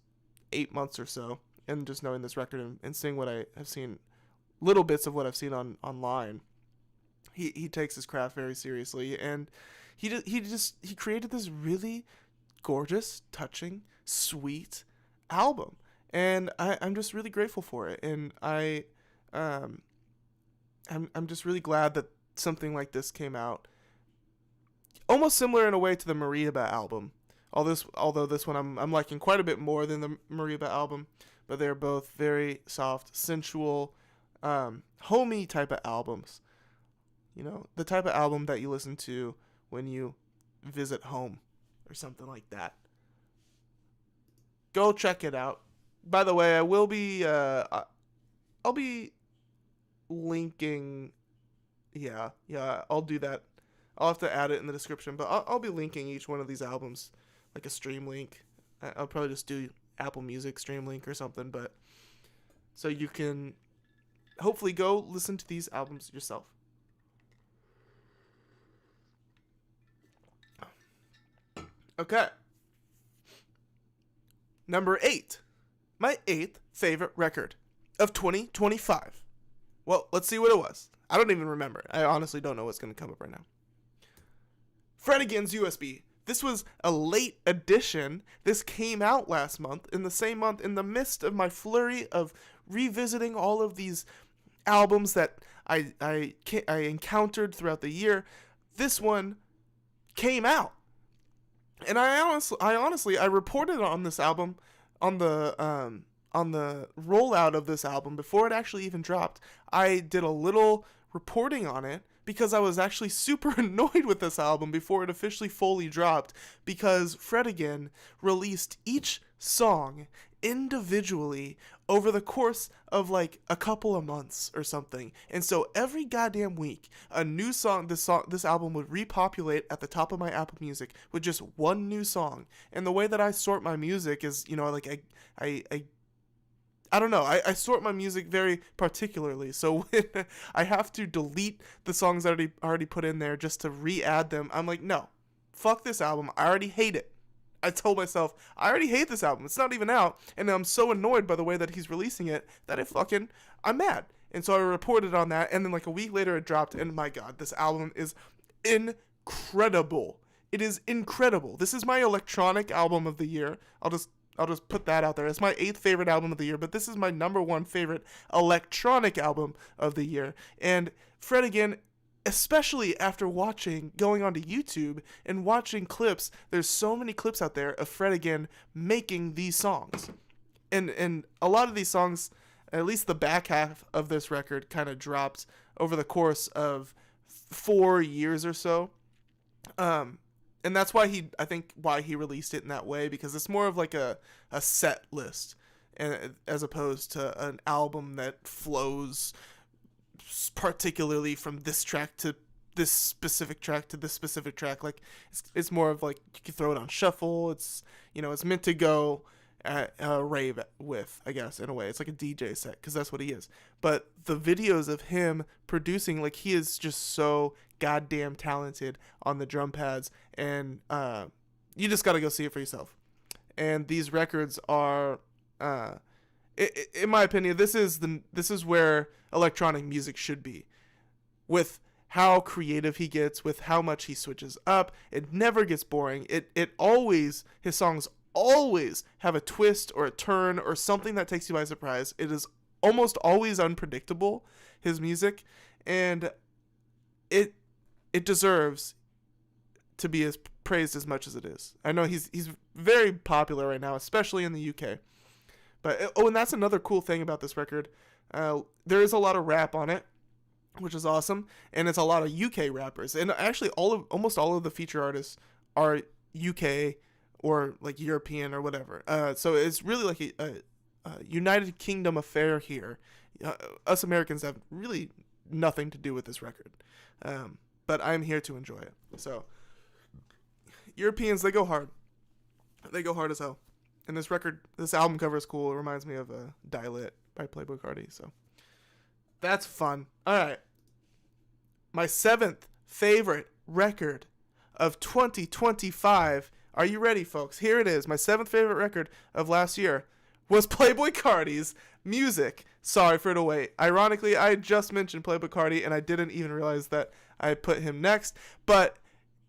8 months or so, and just knowing this record and seeing what I have seen, little bits of what I've seen online, he takes his craft very seriously, and he created this really gorgeous, touching, sweet album, and I'm just really grateful for it, and I'm just really glad that something like this came out, almost similar in a way to the Mariba album. Although this one I'm liking quite a bit more than the Mariba album, but they're both very soft, sensual, homey type of albums. You know, the type of album that you listen to when you visit home or something like that. Go check it out. By the way, I'll be linking. Yeah, I'll do that. I'll have to add it in the description, but I'll be linking each one of these albums, like a stream link. I'll probably just do Apple Music stream link or something, but so you can hopefully go listen to these albums yourself. Okay. Number 8. My 8th favorite record of 2025. Well, let's see what it was. I don't even remember. I honestly don't know what's going to come up right now. Fred Again's USB. This was a late edition. This came out last month, in the same month, in the midst of my flurry of revisiting all of these albums that I encountered throughout the year. This one came out. And I honestly reported on this album, on the rollout of this album before it actually even dropped. I did a little reporting on it because I was actually super annoyed with this album before it officially fully dropped, because Fred Again released each song individually over the course of like a couple of months or something. And so every goddamn week, a new song, this album would repopulate at the top of my Apple Music with just one new song. And the way that I sort my music is, you know, like I don't know. I sort my music very particularly. So when I have to delete the songs that I already put in there just to re-add them, I'm like, no, fuck this album. I already hate it. I told myself, I already hate this album. It's not even out. And I'm so annoyed by the way that he's releasing it that I'm mad. And so I reported on that. And then like a week later it dropped. And my God, this album is incredible. It is incredible. This is my electronic album of the year. I'll just put that out there. It's my 8th favorite album of the year, but this is my number 1 favorite electronic album of the year. And Fred Again, especially after going onto YouTube and watching clips, there's so many clips out there of Fred Again making these songs. And a lot of these songs, at least the back half of this record, kind of dropped over the course of 4 years or so. And that's why he released it in that way, because it's more of like a set list, and as opposed to an album that flows particularly from this track to this specific track to this specific track. Like it's more of like you can throw it on shuffle. It's, you know, it's meant to go at a rave with, I guess, in a way. It's like a DJ set, because that's what he is. But the videos of him producing, like, he is just so goddamn talented on the drum pads, and you just got to go see it for yourself. And these records are, in my opinion, this is where electronic music should be, with how creative he gets, with how much he switches up. It never gets boring. It always, his songs always have a twist or a turn or something that takes you by surprise. It is almost always unpredictable, his music, and it deserves to be as praised as much as it is. I know he's very popular right now, especially in the UK. But and that's another cool thing about this record. There is a lot of rap on it, which is awesome, and it's a lot of UK rappers. And actually, almost all of the feature artists are UK or like European or whatever. So it's really like a United Kingdom affair here. Us Americans have really nothing to do with this record, but I'm here to enjoy it. So Europeans, they go hard. They go hard as hell. And this album cover is cool. It reminds me of Dial It by Playboi Carti. So that's fun. All right. My 7th favorite record of 2025. Are you ready, folks? Here it is. My 7th favorite record of last year was Playboi Carti's Music, Sorry for the Wait. Ironically, I just mentioned Playboi Carti, and I didn't even realize that I put him next, but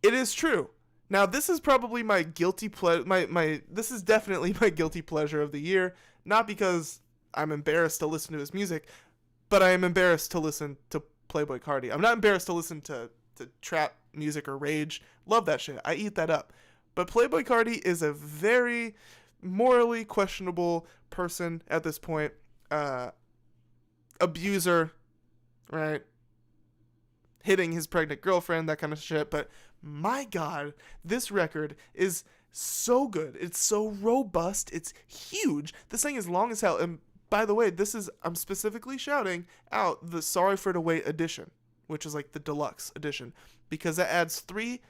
it is true. Now, this is probably my guilty this is definitely my guilty pleasure of the year, not because I'm embarrassed to listen to his music, but I am embarrassed to listen to Playboi Carti. I'm not embarrassed to listen to trap music or rage. Love that shit. I eat that up. But Playboi Carti is a very morally questionable person at this point. Abuser, right? Hitting his pregnant girlfriend, that kind of shit. But my God, this record is so good. It's so robust. It's huge. This thing is long as hell. And by the way, I'm specifically shouting out the Sorry for the Wait edition, which is like the deluxe edition, because that adds 3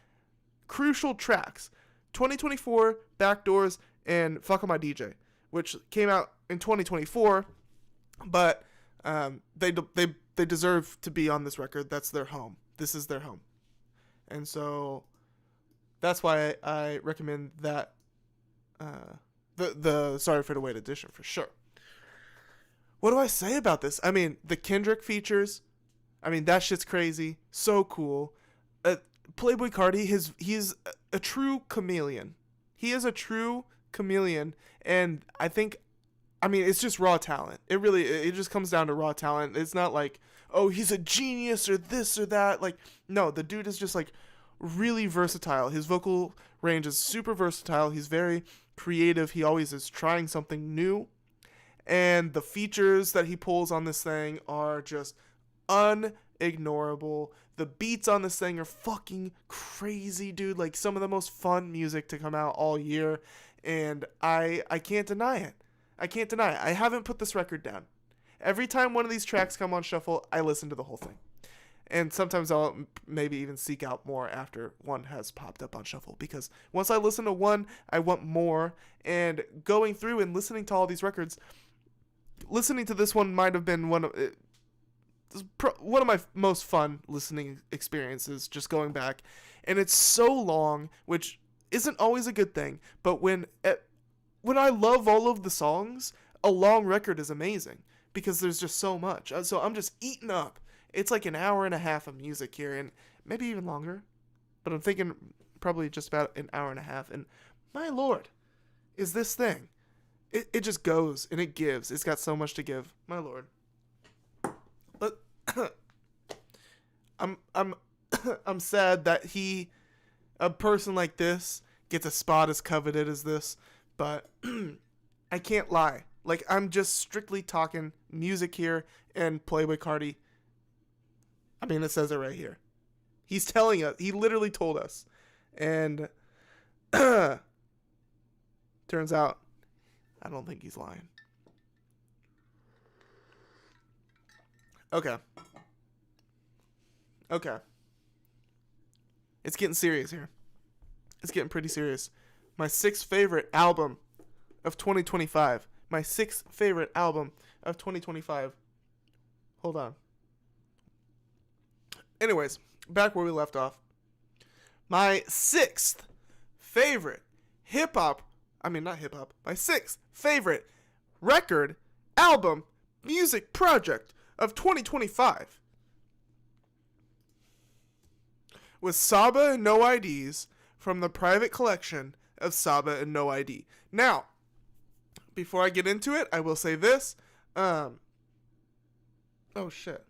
crucial tracks: 2024, Backdoors, and Fuck On My DJ, which came out in 2024, but they deserve to be on this record. That's their home. This is their home. And so that's why I recommend that the Sorry for the Wait edition for sure. What do I say about this? I mean, the Kendrick features, I mean, that shit's crazy. So cool. Playboi Carti, he's a true chameleon. He is a true chameleon, and I mean, it's just raw talent. It just comes down to raw talent. It's not like, oh, he's a genius or this or that. Like, no, the dude is just like really versatile. His vocal range is super versatile. He's very creative. He always is trying something new. And the features that he pulls on this thing are just unignorable. The beats on this thing are fucking crazy, dude. Like, some of the most fun music to come out all year. And I can't deny it. I can't deny it. I haven't put this record down. Every time one of these tracks come on shuffle, I listen to the whole thing. And sometimes I'll maybe even seek out more after one has popped up on shuffle. Because once I listen to one, I want more. And going through and listening to all these records, listening to this one might have been one of my most fun listening experiences, just going back. And it's so long, which isn't always a good thing. But when I love all of the songs, a long record is amazing because there's just so much. So I'm just eating up. It's like an hour and a half of music here, and maybe even longer. But I'm thinking probably just about an hour and a half. And my Lord, is this thing. It just goes and it gives. It's got so much to give. My Lord. But I'm sad that a person like this gets a spot as coveted as this. But I can't lie. Like, I'm just strictly talking music here and Playboi Carti. I mean, it says it right here. He's telling us. He literally told us. And turns out, I don't think he's lying. Okay. It's getting serious here. It's getting pretty serious. My 6th favorite album of 2025. My 6th favorite album of 2025. Hold on. Anyways, back where we left off. My 6th favorite my 6th favorite record, album, music project of 2025 was Saba and No IDs from the private collection of Saba and No ID. Now, before I get into it, I will say this. Oh, shit.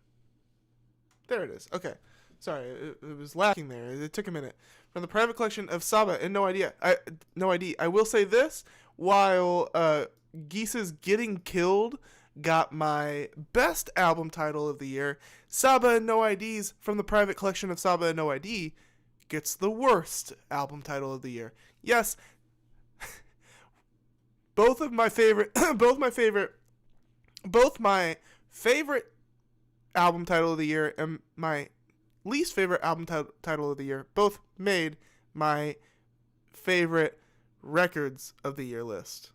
There it is. Okay. Sorry, it was lacking there. It took a minute. From the private collection of Saba and No ID. I will say this. While Geese's Getting Killed got my best album title of the year, Saba and No IDs from the private collection of Saba and No ID gets the worst album title of the year. Yes, both my favorite album title of the year and my least favorite album title of the year both made my favorite records of the year list.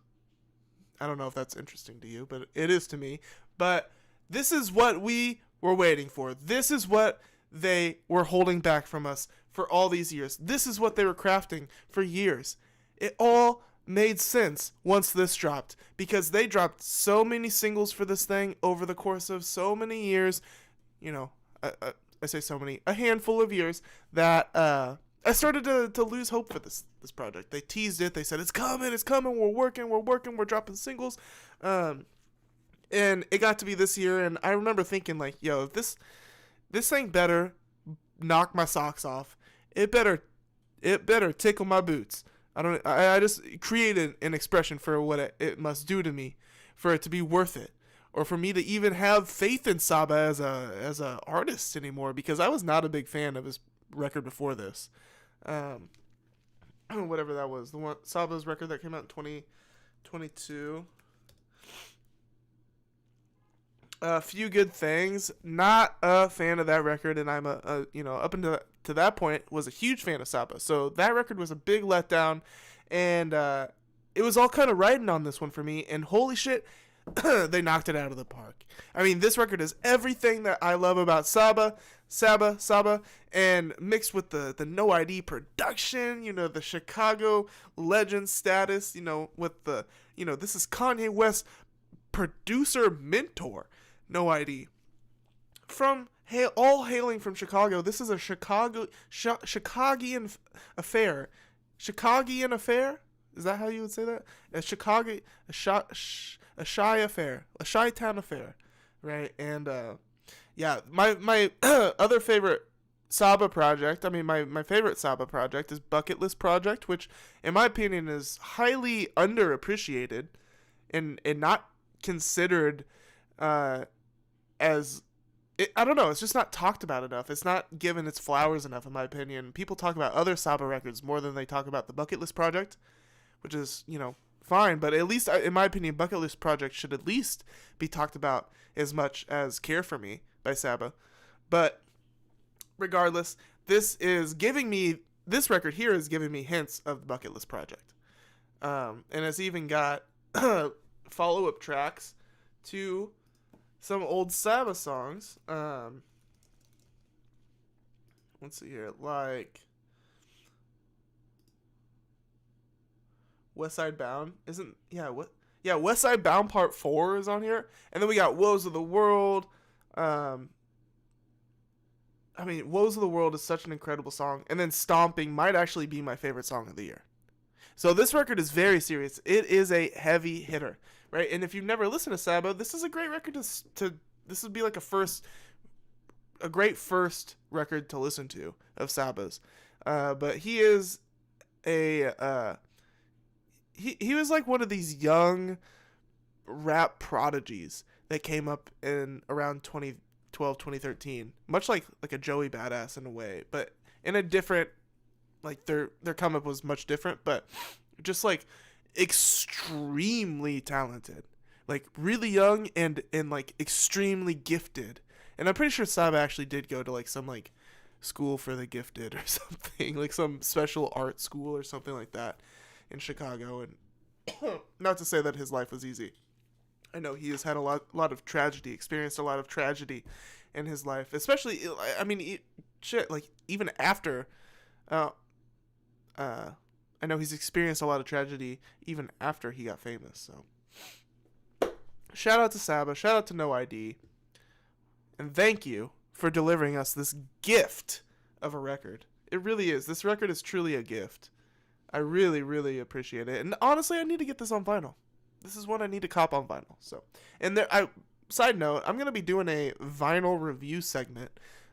I don't know if that's interesting to you, but it is to me. But this is what we were waiting for. This is what they were holding back from us for all these years. This is what they were crafting for years. It all made sense once this dropped, because they dropped so many singles for this thing over the course of so many years. You know, I say so many, a handful of years, that I started to lose hope for this project. They teased it. They said, it's coming, we're working, we're dropping singles. And it got to be this year, and I remember thinking, like, yo, this thing better knock my socks off. It better tickle my boots. I just created an expression for what it must do to me for it to be worth it, or for me to even have faith in Saba as a artist anymore, because I was not a big fan of his record before this. Whatever that was, the one Saba's record that came out in 2022. A Few Good Things. Not a fan of that record, and I'm up until to that point was a huge fan of Saba. So that record was a big letdown, and it was all kind of riding on this one for me. And holy shit, they knocked it out of the park. I mean, this record is everything that I love about Saba, and mixed with the No ID production, the Chicago legend status, with the, this is Kanye West's producer mentor, No ID. All hailing from Chicago, this is a Chicagoan affair. Chicagoan affair? Is that how you would say that? A shy affair, a Chi-town affair, right? And my other favorite Saba project, my favorite Saba project is Bucket List Project, which in my opinion is highly underappreciated and not considered as, I don't know, it's just not talked about enough. It's not given its flowers enough, in my opinion. People talk about other Saba records more than they talk about the Bucket List Project, which is, fine, but at least, in my opinion, Bucket List Project should at least be talked about as much as Care For Me by Saba. But regardless, this record here is giving me hints of the Bucket List Project. And it's even got follow-up tracks to some old Saba songs. Let's see here, like West Side Bound West Side Bound Part 4 is on here, and then we got Woes of the World. Woes of the World is such an incredible song, and then Stomping might actually be my favorite song of the year. So this record is very serious. It is a heavy hitter, right? And if you've never listened to Saba, this is a great record to this would be like a great first record to listen to of Saba's. But he is he was like one of these young rap prodigies that came up in around 2012, 2013, much like a Joey Badass in a way, but in a different, like their come up was much different, but just like extremely talented, like really young and like extremely gifted. And I'm pretty sure Saba actually did go to like some like school for the gifted or something, like some special art school or something like that in Chicago. And not to say that his life was easy. I know he has had a lot of tragedy, experienced a lot of tragedy in his life, especially, like even after, I know he's experienced a lot of tragedy even after he got famous. So shout out to Saba, shout out to No ID, and thank you for delivering us this gift of a record. It really is. This record is truly a gift. I really, really appreciate it. And honestly, I need to get this on vinyl. This is one I need to cop on vinyl. So, and side note, I'm going to be doing a vinyl review segment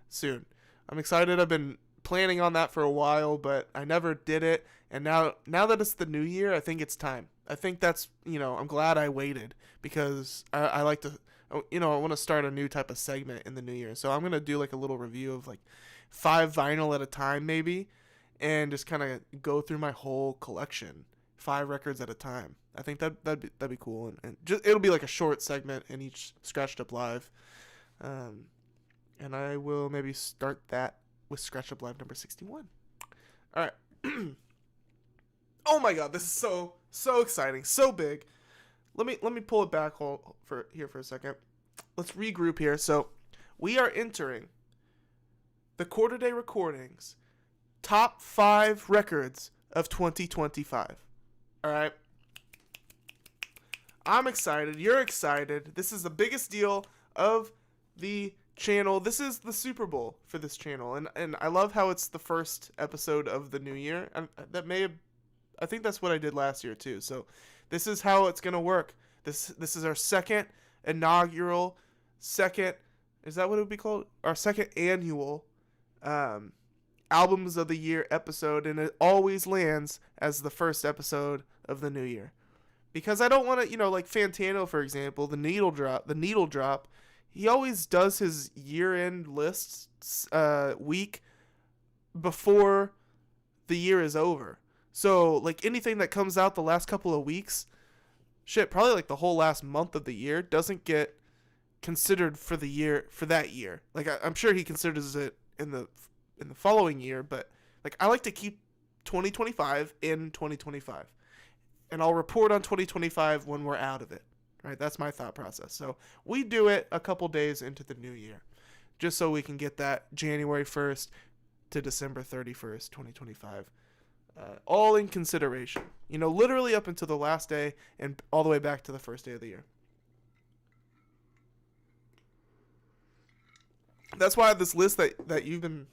soon. I'm excited. I've been planning on that for a while, but I never did it. And now that it's the new year, I think it's time. I think that's, I'm glad I waited, because I like to, I want to start a new type of segment in the new year. So I'm going to do like a little review of like 5 vinyl at a time, maybe, and just kind of go through my whole collection, 5 records at a time. I think that'd be cool, and just it'll be like a short segment in each Scratched Up Live, and I will maybe start that with Scratched Up Live number 61. All right. Oh my God, this is so exciting, so big. Let me pull it back for a second. Let's regroup here. So we are entering the Quarter Day Recordings Top 5 Records of 2025. All right. I'm excited. You're excited. This is the biggest deal of the channel. This is the Super Bowl for this channel, and I love how it's the first episode of the new year. And I think that's what I did last year too. So this is how it's gonna work. This is our second inaugural, is that what it would be called? Our second annual albums of the year episode, and it always lands as the first episode of the new year. Because I don't want to, like Fantano, for example, the needle drop, he always does his year-end lists week before the year is over. So, like, anything that comes out the last couple of weeks, probably like the whole last month of the year, doesn't get considered for that year. Like, I'm sure he considers it in the following year, but, like, I like to keep 2025 in 2025. And I'll report on 2025 when we're out of it, right? That's my thought process. So we do it a couple days into the new year, just so we can get that January 1st to December 31st, 2025, all in consideration. Literally up until the last day and all the way back to the first day of the year. That's why this list that you've been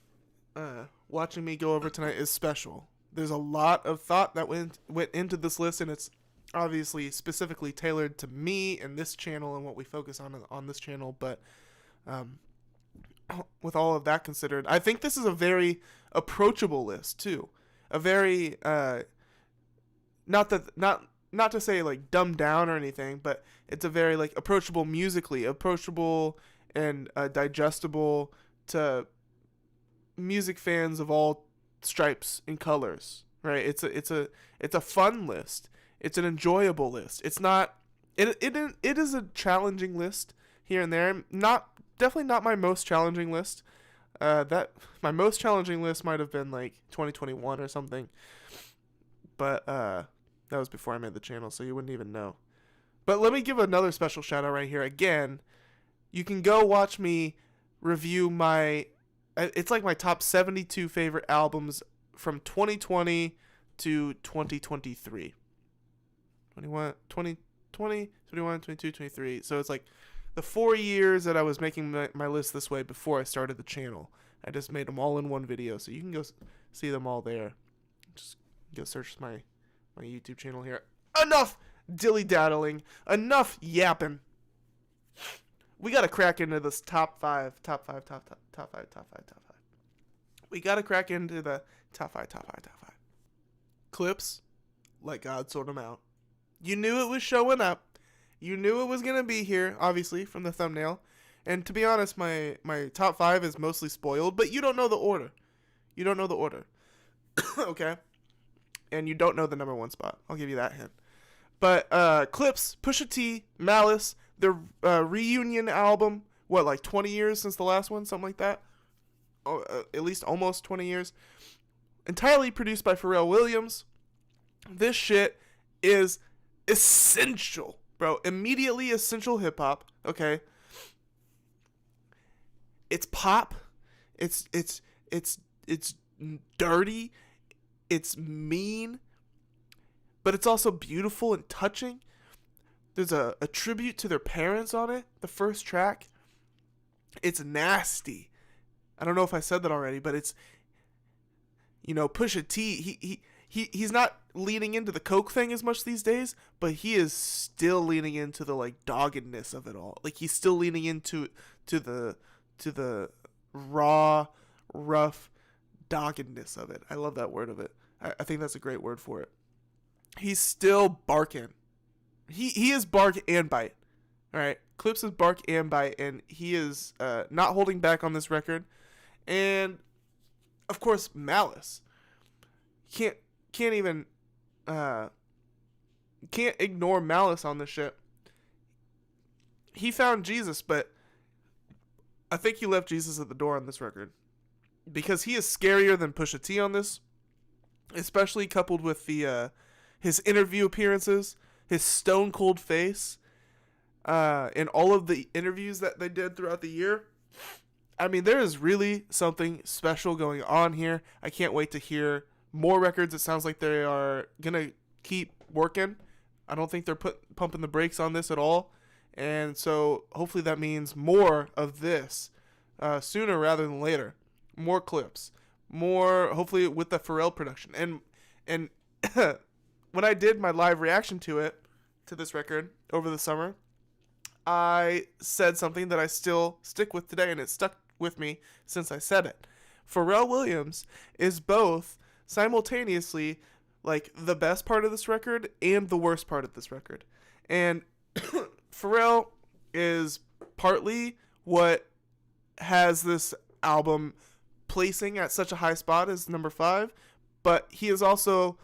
watching me go over tonight is special. There's a lot of thought that went into this list, and it's obviously specifically tailored to me and this channel and what we focus on this channel. But with all of that considered, I think this is a very approachable list too. A very not to say like dumbed down or anything, but it's a very like approachable musically, approachable and digestible to music fans of all stripes and colors, right? It's a fun list. It's an enjoyable list. It's not. It is a challenging list here and there. Definitely not my most challenging list. That my most challenging list might have been like 2021 or something, but that was before I made the channel, so you wouldn't even know. But let me give another special shout out right here. Again, you can go watch me review it's like my top 72 favorite albums from 2020 to 2023. 2020, 21, 22, 23. So it's like the 4 years that I was making my list this way before I started the channel. I just made them all in one video, so you can go see them all there. Just go search my YouTube channel here. Enough dilly-daddling. Enough yapping. We got to crack into this top five. We got to crack into the top five. Clips, like God sort them out. You knew it was showing up. You knew it was going to be here, obviously, from the thumbnail. And to be honest, my top five is mostly spoiled, but you don't know the order. Okay? And you don't know the number one spot. I'll give you that hint. But Clips, Pusha T, Malice, the reunion album, like 20 years since the last one? Something like that? At least almost 20 years. Entirely produced by Pharrell Williams. This shit is essential, bro. Immediately essential hip-hop, okay? It's pop. It's dirty. It's mean. But it's also beautiful and touching. There's a tribute to their parents on it, the first track. It's nasty. I don't know if I said that already, but it's, Pusha T, he's not leaning into the coke thing as much these days, but he is still leaning into the, like, doggedness of it all. Like, he's still leaning into the raw, rough doggedness of it. I love that word of it. I think that's a great word for it. He's still barking. He is bark and bite. All right, Clips is bark and bite, and he is not holding back on this record. And of course, Malice. Can't ignore Malice on this shit. He found Jesus, but I think he left Jesus at the door on this record, because he is scarier than Pusha T on this, especially coupled with the his interview appearances, his stone cold face, and all of the interviews that they did throughout the year. I mean, there is really something special going on here. I can't wait to hear more records. It sounds like they are gonna keep working. I don't think they're pumping the brakes on this at all. And so hopefully that means more of this sooner rather than later. More clips. More, hopefully, with the Pharrell production. And when I did my live reaction to this record over the summer, I said something that I still stick with today, and it stuck with me since I said it. Pharrell Williams is both simultaneously like the best part of this record and the worst part of this record. And Pharrell is partly what has this album placing at such a high spot as number 5, but he is also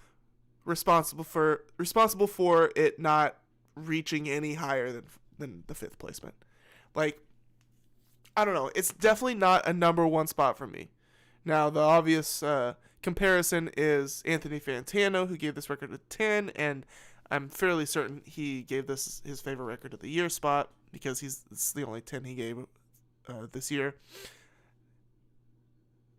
responsible for it not reaching any higher than the 5th placement. Like, I don't know. It's definitely not a number 1 spot for me. Now, the obvious comparison is Anthony Fantano, who gave this record a 10, and I'm fairly certain he gave this his favorite record of the year spot because it's the only 10 he gave this year.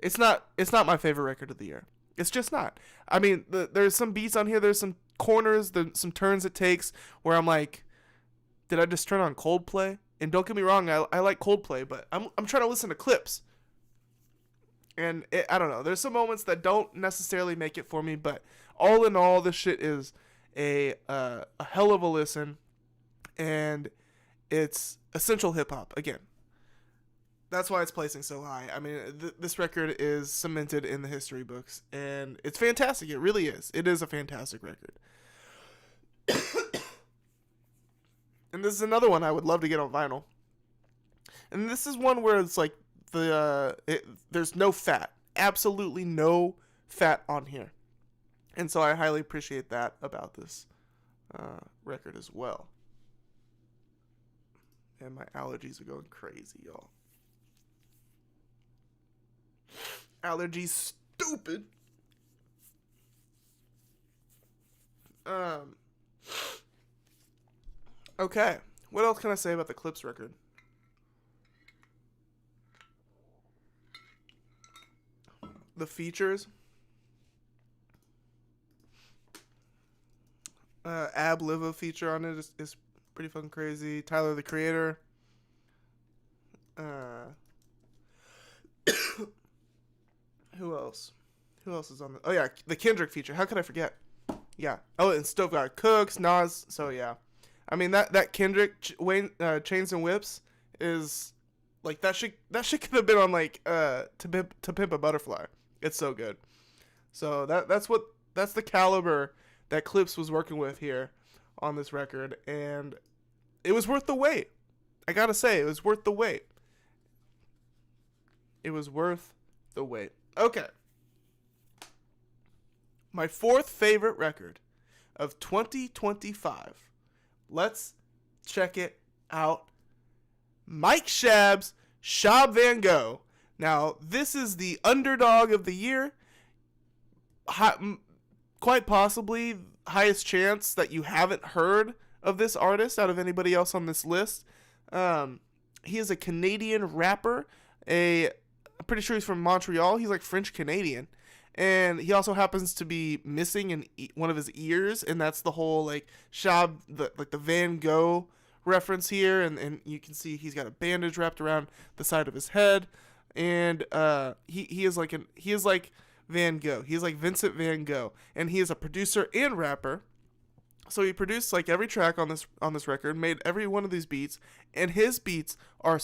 It's not my favorite record of the year. It's just not. I mean, there's some beats on here. There's some corners, some turns it takes where I'm like, did I just turn on Coldplay? And don't get me wrong, I like Coldplay, but I'm trying to listen to clips. And I don't know. There's some moments that don't necessarily make it for me, but all in all, this shit is a hell of a listen, and it's essential hip hop again. That's why it's placing so high. I mean, this record is cemented in the history books, and it's fantastic. It really is. It is a fantastic record. And this is another one I would love to get on vinyl. And this is one where it's like there's no fat. Absolutely no fat on here. And so I highly appreciate that about this record as well. And my allergies are going crazy, y'all. Allergies stupid. Okay. What else can I say about the Clips record? The features. Ab Liva feature on it is pretty fucking crazy. Tyler the Creator. Who else? Who else is on the? Oh yeah, the Kendrick feature. How could I forget? Yeah. Oh, and Stove got Cooks, Nas. So yeah, I mean that Kendrick Chains and Whips is like that shit could have been on like to Pimp a Butterfly. It's so good. So that's the caliber that Clips was working with here on this record, and it was worth the wait. I gotta say, it was worth the wait. It was worth the wait. Okay. My 4th favorite record of 2025. Let's check it out. Mike Shab's Shab Van Gogh. Now, this is the underdog of the year. Quite possibly highest chance that you haven't heard of this artist out of anybody else on this list. He is a Canadian rapper. I'm pretty sure he's from Montreal. He's like French Canadian, and he also happens to be missing one of his ears, and that's the whole like Shab, the Van Gogh reference here, and you can see he's got a bandage wrapped around the side of his head, and he is like Van Gogh. He's like Vincent Van Gogh, and he is a producer and rapper. So he produced like every track on this record, made every one of these beats, and his beats are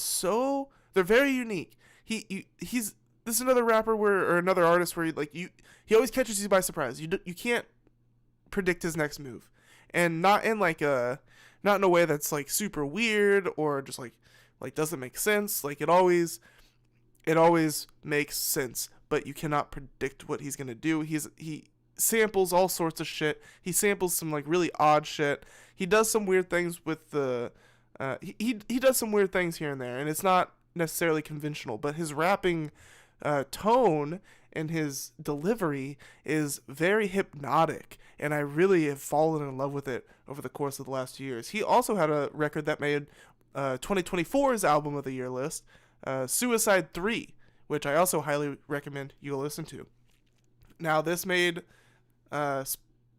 they're very unique. This is another rapper or another artist where he always catches you by surprise. You can't predict his next move, and not in a way that's like super weird or just like doesn't make sense. Like it always makes sense, but you cannot predict what he's gonna do. He samples all sorts of shit. He samples some like really odd shit. He does some weird things with the he does some weird things here and there, and it's not necessarily conventional, but his rapping tone and his delivery is very hypnotic, and I really have fallen in love with it over the course of the last 2 years. He also had a record that made 2024's album of the year list, Suicide 3, which I also highly recommend you listen to. Now, this made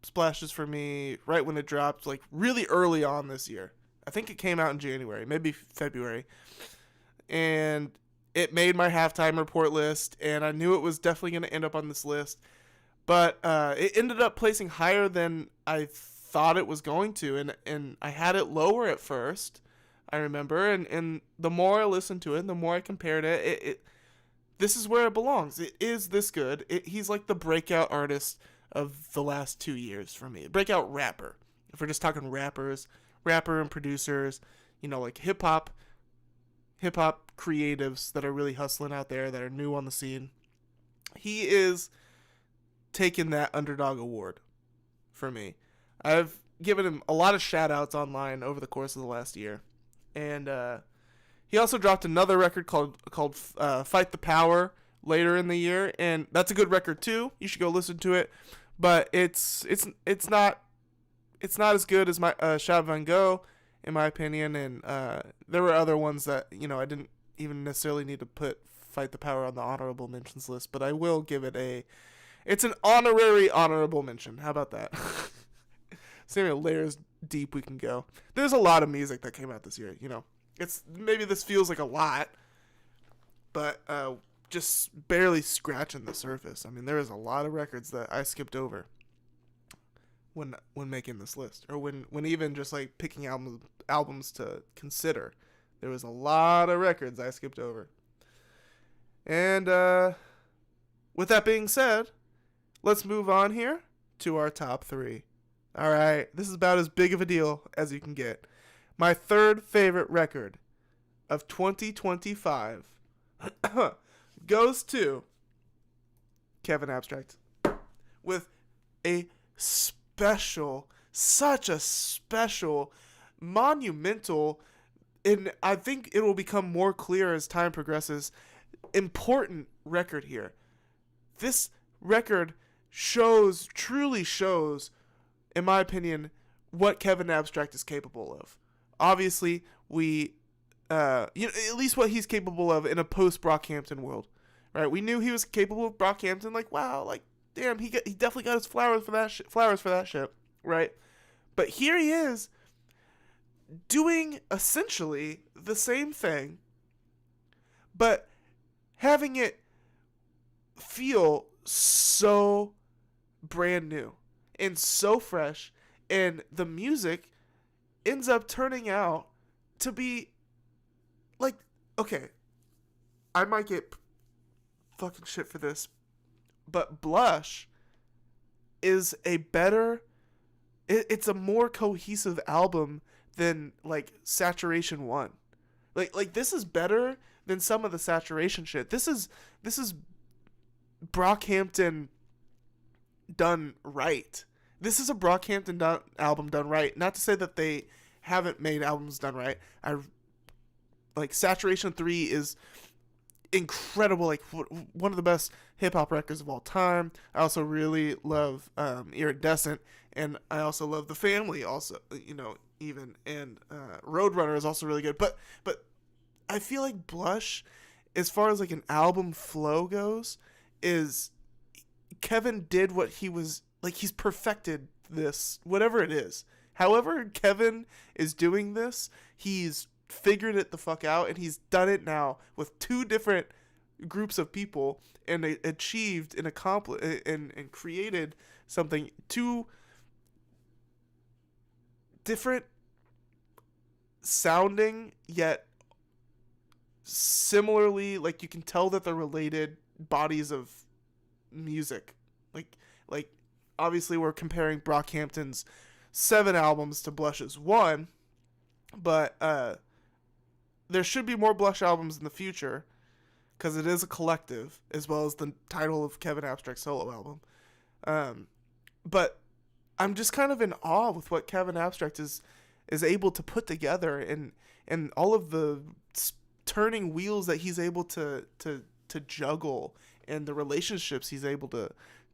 splashes for me right when it dropped, like really early on this year. I think it came out in January, maybe February. And it made my halftime report list, and I knew it was definitely going to end up on this list. But it ended up placing higher than I thought it was going to, and I had it lower at first, I remember, and the more I listened to it, the more I compared it, this is where it belongs. It is this good. He's like the breakout artist of the last 2 years for me. Breakout rapper. If we're just talking rapper and producers, like hip-hop creatives that are really hustling out there, that are new on the scene. He is taking that underdog award for me. I've given him a lot of shout-outs online over the course of the last year. And he also dropped another record called Fight the Power later in the year, and that's a good record too. You should go listen to it. But it's not as good as my Shab Van Gogh, in my opinion, and there were other ones that I didn't even necessarily need to put Fight the Power on the honorable mentions list, but I will give it it's an honorary honorable mention. How about that? See how many layers deep we can go. There's a lot of music that came out this year. It's maybe this feels like a lot, but just barely scratching the surface. I mean, there is a lot of records that I skipped over when making this list, or when even just like picking albums to consider. There was a lot of records I skipped over. And with that being said, let's move on here to our top 3. All right, this is about as big of a deal as you can get. My third favorite record of 2025 goes to Kevin Abstract with such a special, monumental, and I think it will become more clear as time progresses, important record here. This record truly shows, in my opinion, what Kevin Abstract is capable of. Obviously, at least what he's capable of in a post-Brockhampton world, right? We knew he was capable of Brockhampton. Like, wow, like, damn, he definitely got his flowers for that shit, right? But here he is doing essentially the same thing, but having it feel so brand new and so fresh, and the music ends up turning out to be like, okay, I might get fucking shit for this, but Blush is it's a more cohesive album than like Saturation 1. Like this is better than some of the Saturation shit. This is Brockhampton done right. This is a Brockhampton album done right. Not to say that they haven't made albums done right. Saturation 3 is incredible, like one of the best hip-hop records of all time. I also really love Iridescent, and I also love The Family also, even, and Roadrunner is also really good. But I feel like Blush, as far as like an album flow goes, is Kevin did what he was, like, he's perfected this, whatever it is. However Kevin is doing this, he's figured it the fuck out, and he's done it now with 2 different groups of people, and achieved and accomplished and created something, 2 different sounding yet similarly, like, you can tell that they're related bodies of music. Like obviously we're comparing Brockhampton's 7 albums to Blush's 1, but there should be more Blush albums in the future, because it is a collective, as well as the title of Kevin Abstract's solo album. But I'm just kind of in awe with what Kevin Abstract is able to put together, and all of the turning wheels that he's able to juggle, and the relationships he's able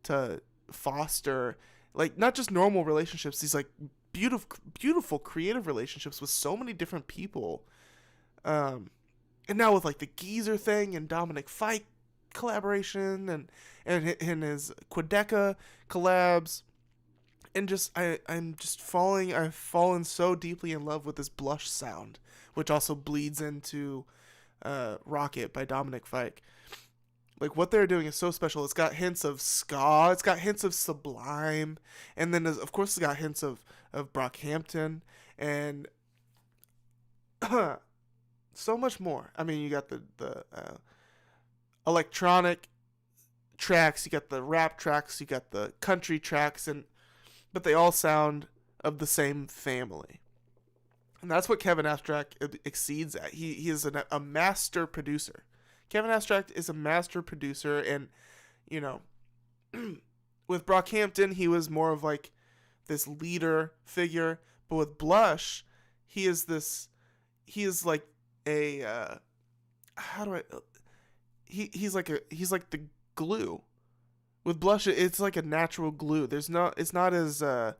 to foster, like not just normal relationships, these like beautiful creative relationships with so many different people. And now with like the Geezer thing and Dominic Fike collaboration and his Quedeca collabs, and just I've fallen so deeply in love with this Blush sound, which also bleeds into Rocket by Dominic Fike. Like, what they're doing is so special. It's got hints of ska, it's got hints of Sublime, and then of course it's got hints of Brockhampton, and so much more. I mean, you got the electronic tracks, you got the rap tracks, you got the country tracks, but they all sound of the same family. And that's what Kevin Abstract exceeds at. He is a master producer. Kevin Abstract is a master producer, and, you know, with Brockhampton, he was more of like this leader figure, but with Blush, he is like a, he's like the glue. With Blush, it's like a natural glue. It's not as, it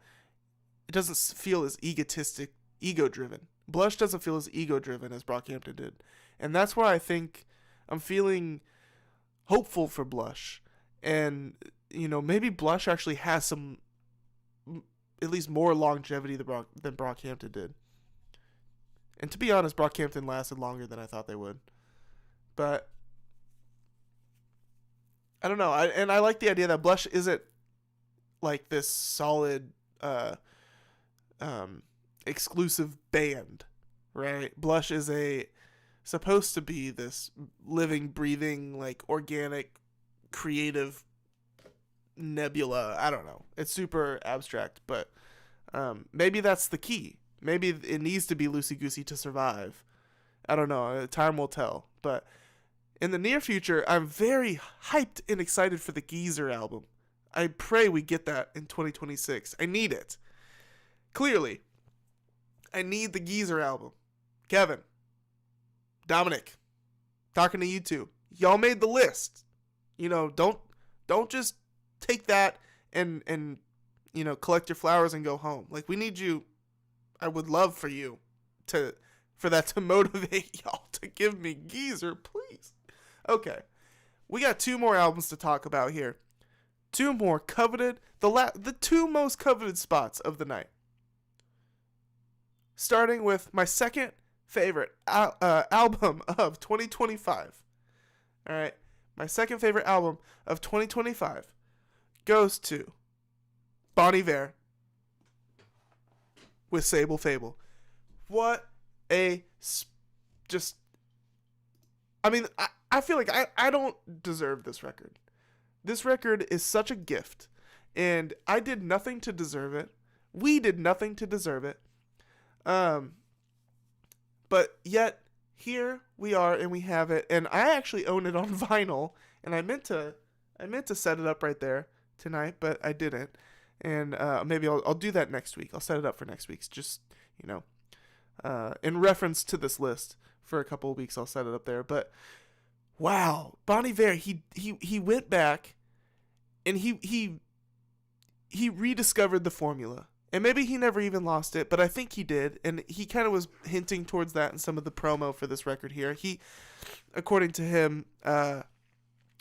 doesn't feel as ego-driven. Blush doesn't feel as ego-driven as Brockhampton did. And that's why I think I'm feeling hopeful for Blush. And, you know, maybe Blush actually has some, at least more longevity than Brockhampton did. And to be honest, Brockhampton lasted longer than I thought they would. But I don't know. I like the idea that Blush isn't like this solid exclusive band, right? Blush is supposed to be this living, breathing, like organic, creative nebula. I don't know. It's super abstract, but maybe that's the key. Maybe it needs to be loosey-goosey to survive. I don't know. Time will tell. But in the near future, I'm very hyped and excited for the Geezer album. I pray we get that in 2026. I need it. Clearly, I need the Geezer album. Kevin, Dominic, talking to you two. Y'all made the list. You know, don't just take that and you know, collect your flowers and go home. Like, we need you. I would love for that to motivate y'all to give me Geezer, please. Okay, we got 2 more albums to talk about here. 2 more coveted, the 2 most coveted spots of the night. Starting with my second favorite album of 2025. All right, my second favorite album of 2025 goes to Bon Iver with Sable Fable. What a just... I mean, I feel like I don't deserve this record. This record is such a gift, and I did nothing to deserve it. We did nothing to deserve it. But yet, here we are, and we have it, and I actually own it on vinyl, and I meant to set it up right there tonight, but I didn't. And maybe I'll do that next week. I'll set it up for next week's. Just, you know, in reference to this list for a couple of weeks, I'll set it up there. But wow, Bon Iver, he went back and he rediscovered the formula. And maybe he never even lost it, but I think he did. And he kind of was hinting towards that in some of the promo for this record here. He, according to him,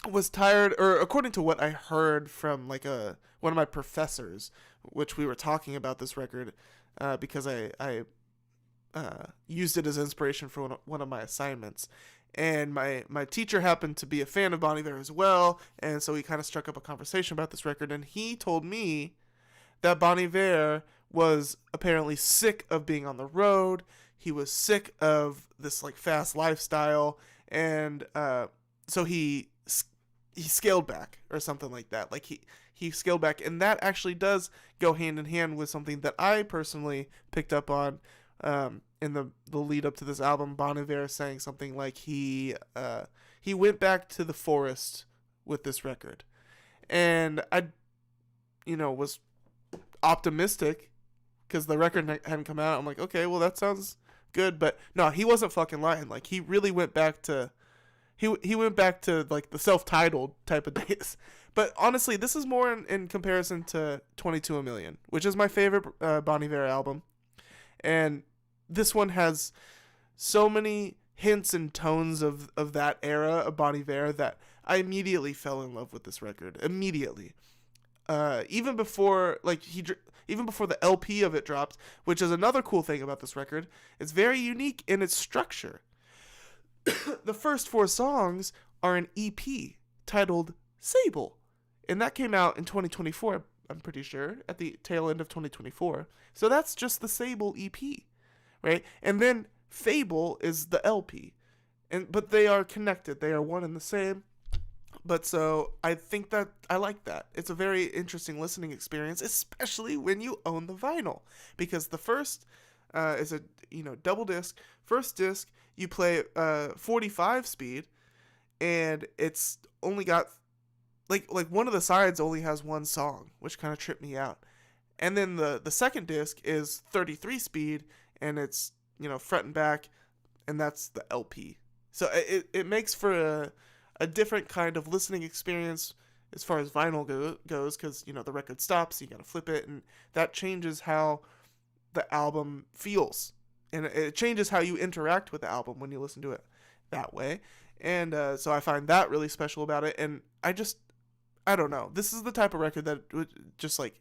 was tired, or according to what I heard from like one of my professors, which we were talking about this record because I used it as inspiration for one of my assignments. And my teacher happened to be a fan of Bon Iver as well, and so we kind of struck up a conversation about this record, and he told me that Bon Iver was apparently sick of being on the road. He was sick of this like fast lifestyle, and so he scaled back or something like that. Like he scaled back, and that actually does go hand in hand with something that I personally picked up on in the lead up to this album. Bon Iver saying something like he went back to the forest with this record, and I, was optimistic because the record hadn't come out. I'm like, okay, well that sounds good, but no, he wasn't fucking lying. Like he really went back to he went back to like the self-titled type of days. But honestly, this is more in comparison to 22 A Million, which is my favorite Bon Iver album. And this one has so many hints and tones of that era of Bon Iver that I immediately fell in love with this record. Immediately. Even before, like, even before the LP of it dropped, which is another cool thing about this record. It's very unique in its structure. The first 4 songs are an EP titled Sable, and that came out in 2024, I'm pretty sure, at the tail end of 2024. So that's just the Sable EP, right? And then Fable is the LP, but they are connected. They are one and the same. But so I think that I like that. It's a very interesting listening experience, especially when you own the vinyl, because the first is a double disc. First disc you play 45 speed, and it's only got like one of the sides only has one song, which kind of tripped me out. And then the second disc is 33 speed, and it's front and back, and that's the LP. So it makes for a different kind of listening experience as far as vinyl goes, because the record stops, you gotta flip it, and that changes how the album feels, and it changes how you interact with the album when you listen to it that way. And so I find that really special about it. And I don't know, this is the type of record that would just like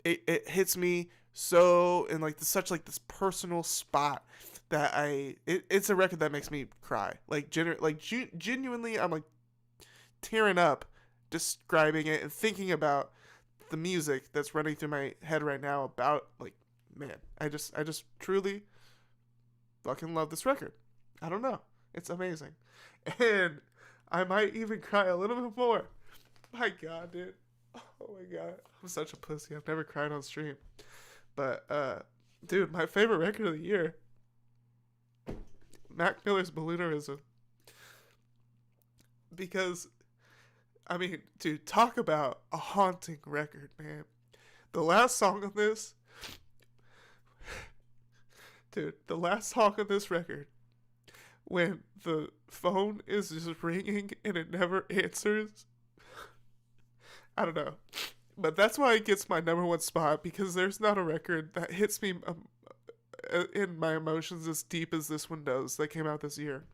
it hits me so in like such like this personal spot that it's a record that makes me cry. Genuinely, I'm like tearing up describing it and thinking about the music that's running through my head right now about, like, man, I just truly fucking love this record. I don't know. It's amazing. And I might even cry a little bit more. My God, dude. Oh my God. I'm such a pussy. I've never cried on stream. But, dude, my favorite record of the year, Mac Miller's Balloonerism. Because, I mean, dude, talk about a haunting record, man. The last song on this, dude, the last song on this record, when the phone is just ringing and it never answers, I don't know. But that's why it gets my number one spot, because there's not a record that hits me in my emotions as deep as this one does that came out this year.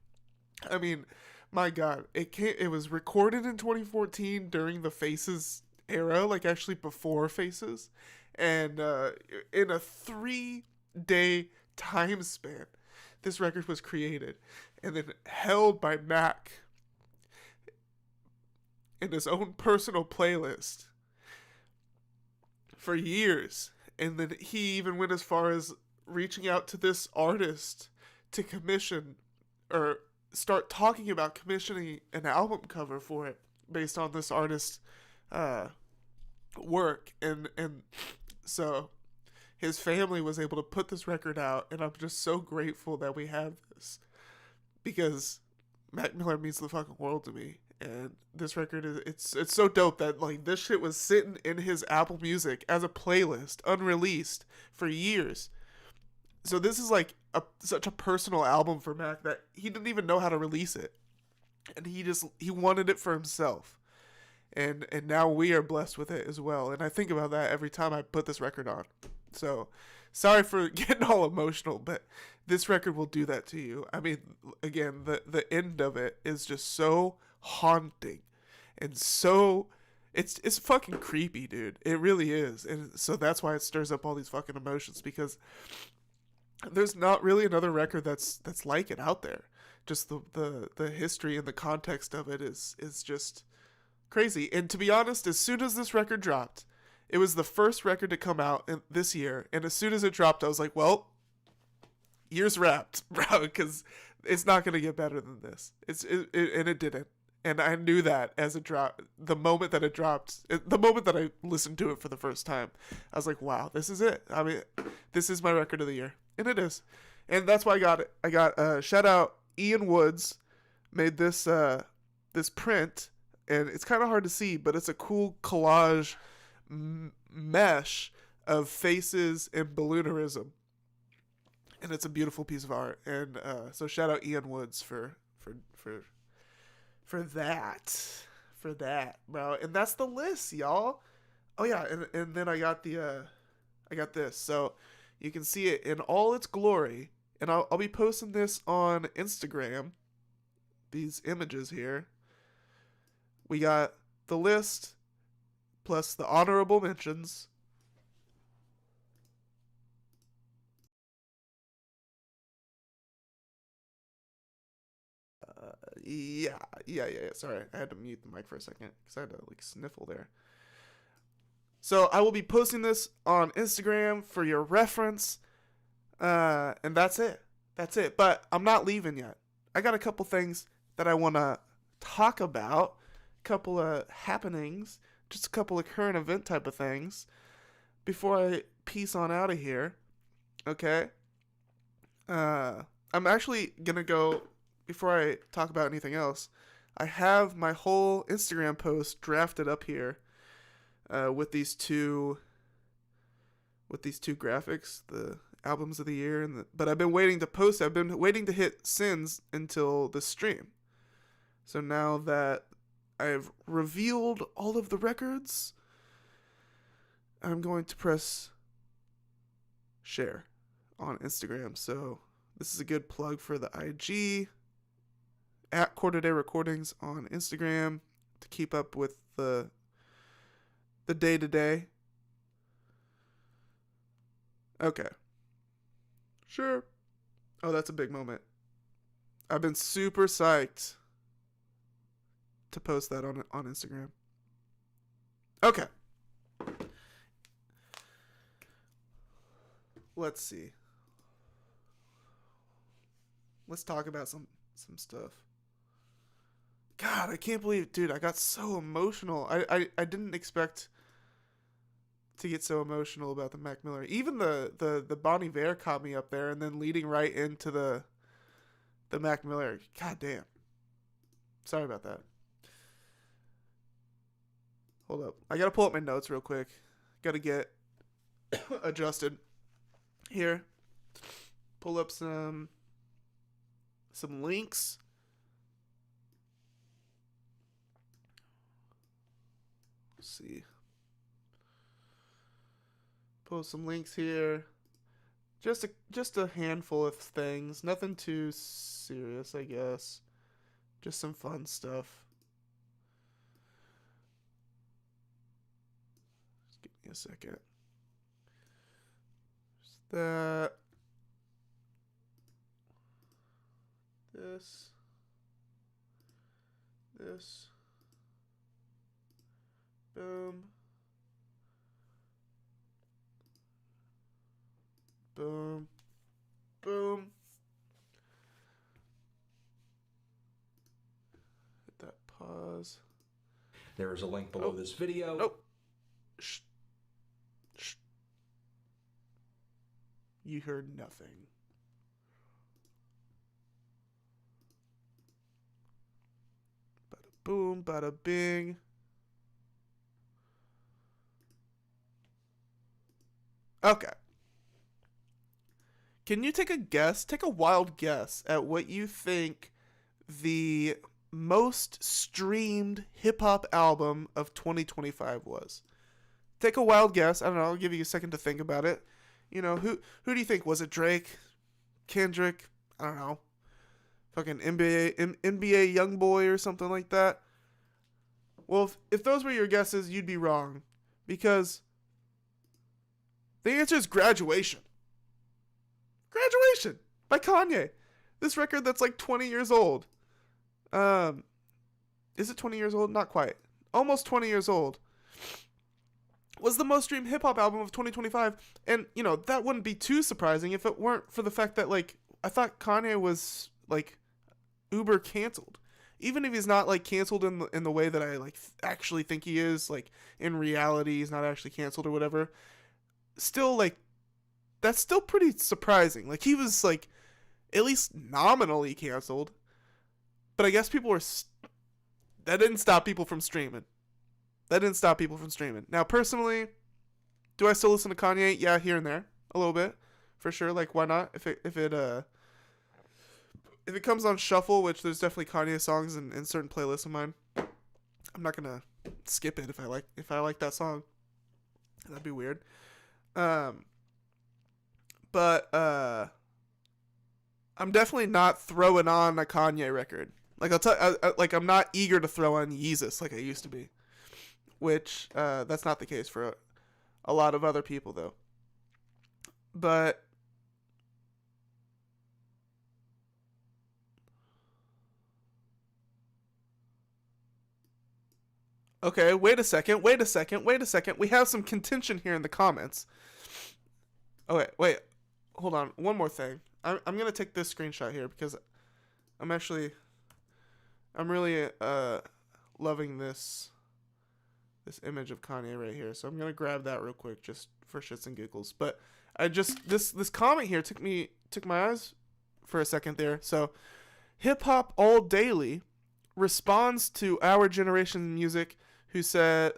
I mean, my God, it was recorded in 2014 during the Faces era, like actually before Faces, and in a 3-day time span, this record was created and then held by Mac in his own personal playlist for years. And then he even went as far as reaching out to this artist to commission or start talking about commissioning an album cover for it based on this artist's work. And so his family was able to put this record out, and I'm just so grateful that we have this, because Mac Miller means the fucking world to me. And this record it's so dope that like this shit was sitting in his Apple Music as a playlist, unreleased, for years. So this is like such a personal album for Mac that he didn't even know how to release it, and he wanted it for himself. And now we are blessed with it as well. And I think about that every time I put this record on. So sorry for getting all emotional, but this record will do that to you. I mean, again, the end of it is just so haunting, and so it's fucking creepy, dude. It really is. And so that's why it stirs up all these fucking emotions, because there's not really another record that's like it out there. Just the history and the context of it is just crazy. And to be honest, as soon as this record dropped, it was the first record to come out this year, and as soon as it dropped, I was like, well, year's wrapped, bro, because it's not going to get better than this. And it didn't. And I knew that as it dropped, the moment that it dropped, the moment that I listened to it for the first time, I was like, wow, this is it. I mean, this is my record of the year. And it is. And that's why I got it. I got, shout out, Ian Woods made this print, and it's kind of hard to see, but it's a cool collage mesh of faces and balloonerism. And it's a beautiful piece of art. And so shout out Ian Woods for that, bro. And that's the list, y'all. Oh yeah, and then I got this. So you can see it in all its glory. And I'll be posting this on Instagram. These images here. We got the list plus the honorable mentions. Yeah. Sorry, I had to mute the mic for a second because I had to like sniffle there. So I will be posting this on Instagram for your reference, and that's it. That's it. But I'm not leaving yet. I got a couple things that I want to talk about, a couple of happenings, just a couple of current event type of things before I peace on out of here. Okay? I'm actually going to go, before I talk about anything else, I have my whole Instagram post drafted up here with these two graphics, the albums of the year, but I've been waiting to post. I've been waiting to hit sends until this stream. So now that I've revealed all of the records, I'm going to press share on Instagram. So this is a good plug for the IG at Quarter Day Recordings on Instagram to keep up with the day-to-day. Okay. Sure. Oh, that's a big moment. I've been super psyched to post that on Instagram. Okay. Let's see. Let's talk about some stuff. God, I can't believe, dude, I got so emotional. I didn't expect to get so emotional about the Mac Miller. Even the Bon Iver caught me up there, and then leading right into the Mac Miller. God damn. Sorry about that. Hold up. I gotta pull up my notes real quick. Gotta get adjusted here. Pull up some links. Let's see. Pull some links here. Just a handful of things. Nothing too serious, I guess. Just some fun stuff. Just give me a second. Just that. This. Boom. Boom. Boom. Hit that pause. There is a link below this video. Nope. Shh. Shh. You heard nothing. Bada boom, bada bing. Okay. Can you take a wild guess at what you think the most streamed hip-hop album of 2025 was? Take a wild guess. I don't know. I'll give you a second to think about it. You know, who do you think? Was it Drake? Kendrick? I don't know. Fucking NBA Youngboy or something like that? Well, if those were your guesses, you'd be wrong. Because the answer is Graduation. Graduation by Kanye. This record that's like 20 years old. Is it 20 years old? Not quite. Almost 20 years old. Was the most streamed hip hop album of 2025. And, you know, that wouldn't be too surprising if it weren't for the fact that, like, I thought Kanye was, like, uber canceled. Even if he's not, like, canceled in the way that I, like, actually think he is, like, in reality he's not actually canceled or whatever. Still, like, that's still pretty surprising. Like, he was, like, at least nominally canceled. But I guess people were... that didn't stop people from streaming. Now, personally, do I still listen to Kanye? Yeah, here and there. A little bit. For sure. Like, why not? If it comes on shuffle, which there's definitely Kanye songs in certain playlists of mine, I'm not gonna skip it if I like that song. That'd be weird. But I'm definitely not throwing on a Kanye record. Like I'm not eager to throw on Yeezus like I used to be, which that's not the case for a lot of other people though. But Okay, wait a second. We have some contention here in the comments. Oh, wait. Hold on. One more thing. I'm going to take this screenshot here because I'm really loving this image of Kanye right here. So I'm going to grab that real quick just for shits and giggles. But this comment here took my eyes for a second there. So Hip Hop All Daily responds to Our Generation Music, who said,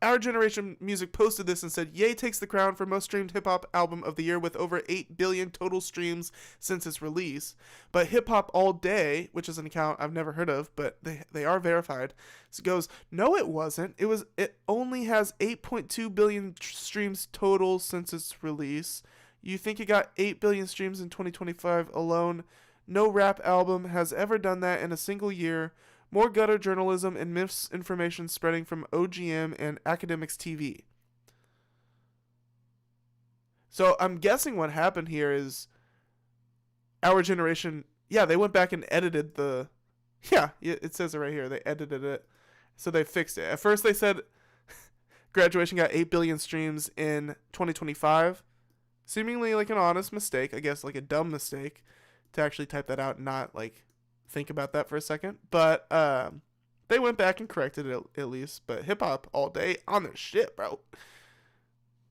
Our Generation Music posted this and said, Ye takes the crown for most streamed hip hop album of the year with over 8 billion total streams since its release. But Hip Hop All Day, which is an account I've never heard of, but they are verified, so goes, no, it wasn't. It only has 8.2 billion streams total since its release. You think it got 8 billion streams in 2025 alone? No rap album has ever done that in a single year. More gutter journalism and misinformation spreading from OGM and Academics TV. So I'm guessing what happened here is Our Generation, they went back and edited it says it right here. They edited it. So they fixed it. At first they said Graduation got 8 billion streams in 2025. Seemingly like an honest mistake, I guess like a dumb mistake to actually type that out and not like think about that for a second. But they went back and corrected it at least. But Hip Hop All Day on their shit, bro.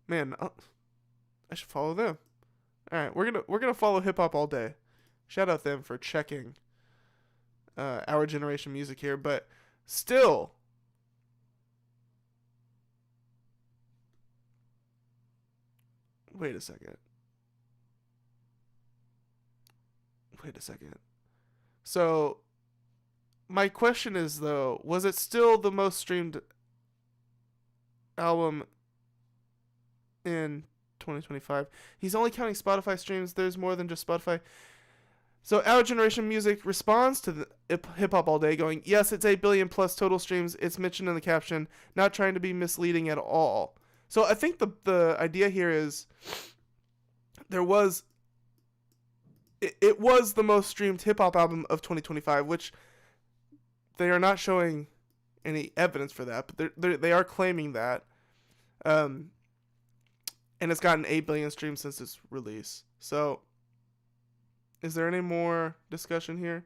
Man, I should follow them. All right, we're gonna follow Hip Hop All Day. Shout out them for checking Our Generation Music here, but still. Wait a second. So, my question is, though, was it still the most streamed album in 2025? He's only counting Spotify streams. There's more than just Spotify. So, Our Generation Music responds to the Hip Hop All Day going, yes, it's 8 billion plus total streams. It's mentioned in the caption. Not trying to be misleading at all. So, I think the idea here is it was the most streamed hip-hop album of 2025, which they are not showing any evidence for that, but they are claiming that. And it's gotten 8 billion streams since its release. So, is there any more discussion here?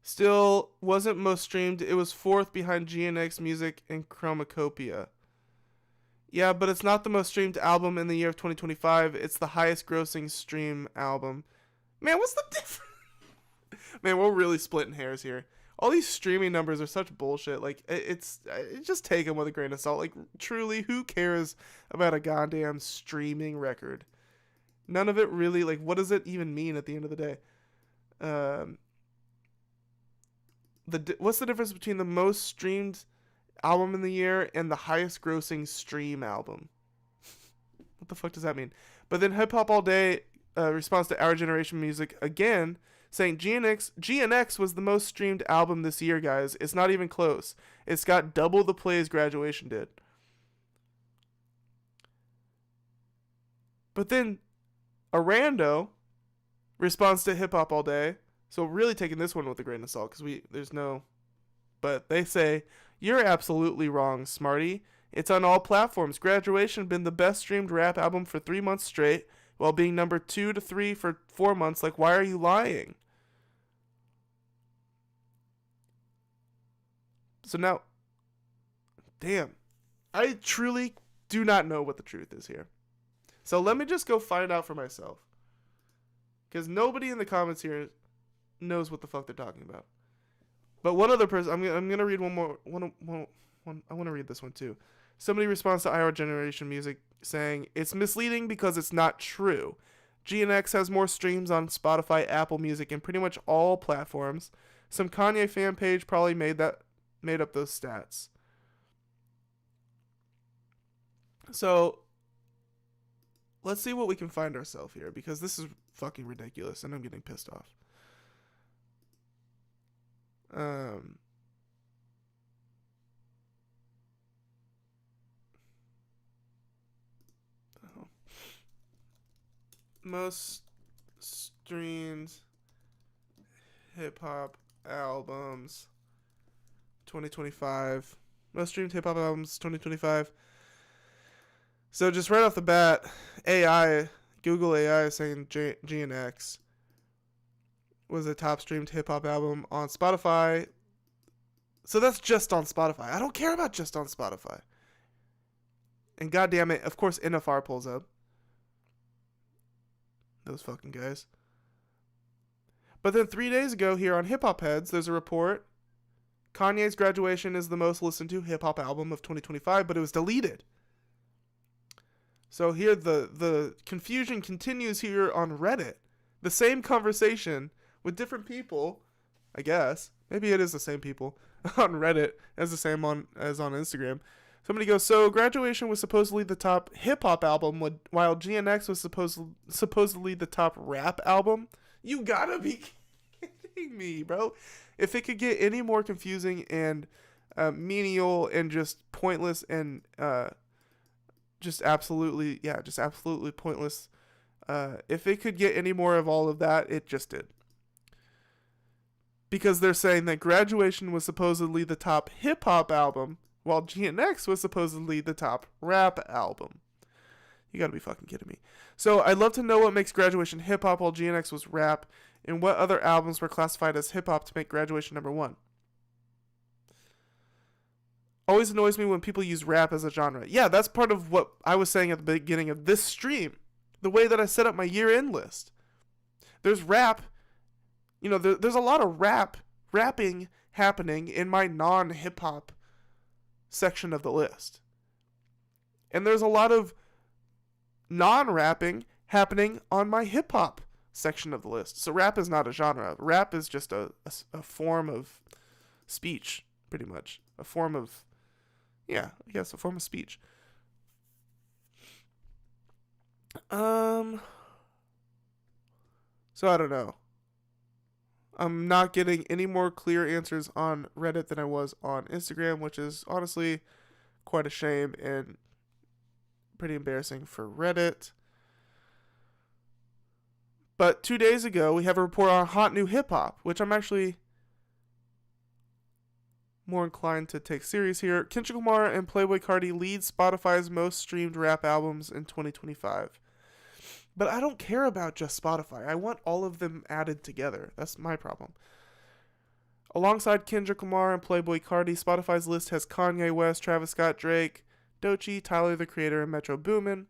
Still wasn't most streamed. It was fourth behind GNX Music and Chromacopia. Yeah, but it's not the most streamed album in the year of 2025. It's the highest grossing stream album. Man, what's the difference? Man, we're really splitting hairs here. All these streaming numbers are such bullshit. Like, just take them with a grain of salt. Like, truly, who cares about a goddamn streaming record? None of it really, like, what does it even mean at the end of the day? What's the difference between the most streamed album in the year and the highest grossing stream album? What the fuck does that mean? But then Hip Hop All Day responds to Our Generation Music again, saying GNX was the most streamed album this year, guys. It's not even close. It's got double the plays Graduation did. But then Arando responds to Hip Hop All Day. So really taking this one with a grain of salt because but they say, you're absolutely wrong, Smarty. It's on all platforms. Graduation been the best streamed rap album for 3 months straight, while being number 2 to 3 for 4 months. Like, why are you lying? So now, damn, I truly do not know what the truth is here. So let me just go find out for myself. Because nobody in the comments here knows what the fuck they're talking about. But one other person, I'm gonna read one more. I want to read this one too. Somebody responds to Our Generation Music saying, it's misleading because it's not true. GNX has more streams on Spotify, Apple Music, and pretty much all platforms. Some Kanye fan page probably made up those stats. So, let's see what we can find ourselves here, because this is fucking ridiculous, and I'm getting pissed off. Most streamed hip hop albums 2025. Most streamed hip hop albums 2025. So just right off the bat, Google AI is saying GNX was the top streamed hip hop album on Spotify. So that's just on Spotify. I don't care about just on Spotify. And goddamn it, of course NFR pulls up. Those fucking guys. But then 3 days ago here on Hip Hop Heads, there's a report. Kanye's Graduation is the most listened to hip hop album of 2025, but it was deleted. So here the confusion continues here on Reddit. The same conversation with different people, I guess. Maybe it is the same people on Reddit as as on Instagram. Somebody goes, so Graduation was supposedly the top hip hop album, while GNX was supposedly the top rap album. You gotta be kidding me, bro. If it could get any more confusing and menial and just pointless and just absolutely pointless. If it could get any more of all of that, it just did. Because they're saying that Graduation was supposedly the top hip-hop album, while GNX was supposedly the top rap album. You gotta be fucking kidding me. So I'd love to know what makes Graduation hip-hop while GNX was rap, and what other albums were classified as hip-hop to make Graduation number one. Always annoys me when people use rap as a genre. Yeah, that's part of what I was saying at the beginning of this stream. The way that I set up my year-end list. There's rap. There's a lot of rapping happening in my non-hip-hop section of the list. And there's a lot of non-rapping happening on my hip-hop section of the list. So rap is not a genre. Rap is just a form of speech, pretty much. A form of... Yeah, I guess a form of speech. So I don't know. I'm not getting any more clear answers on Reddit than I was on Instagram, which is honestly quite a shame and pretty embarrassing for Reddit. But 2 days ago, we have a report on hot new hip hop, which I'm actually more inclined to take serious here. Kendrick Lamar and Playboi Carti lead Spotify's most streamed rap albums in 2025. But I don't care about just Spotify. I want all of them added together. That's my problem. Alongside Kendrick Lamar and Playboi Carti, Spotify's list has Kanye West, Travis Scott, Drake, Doechii, Tyler, the Creator, and Metro Boomin.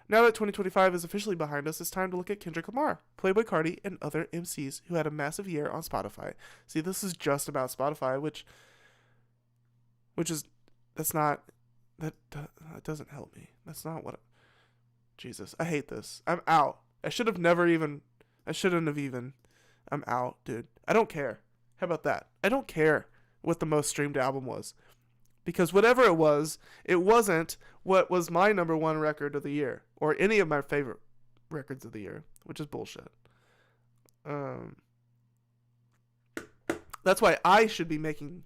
Now that 2025 is officially behind us, it's time to look at Kendrick Lamar, Playboi Carti, and other MCs who had a massive year on Spotify. See, this is just about Spotify, which is, that doesn't help me. That's not what, Jesus, I hate this. I'm out. I'm out, dude. I don't care. How about that? I don't care what the most streamed album was. Because whatever it wasn't what was my number one record of the year. Or any of my favorite records of the year. Which is bullshit. That's why I should be making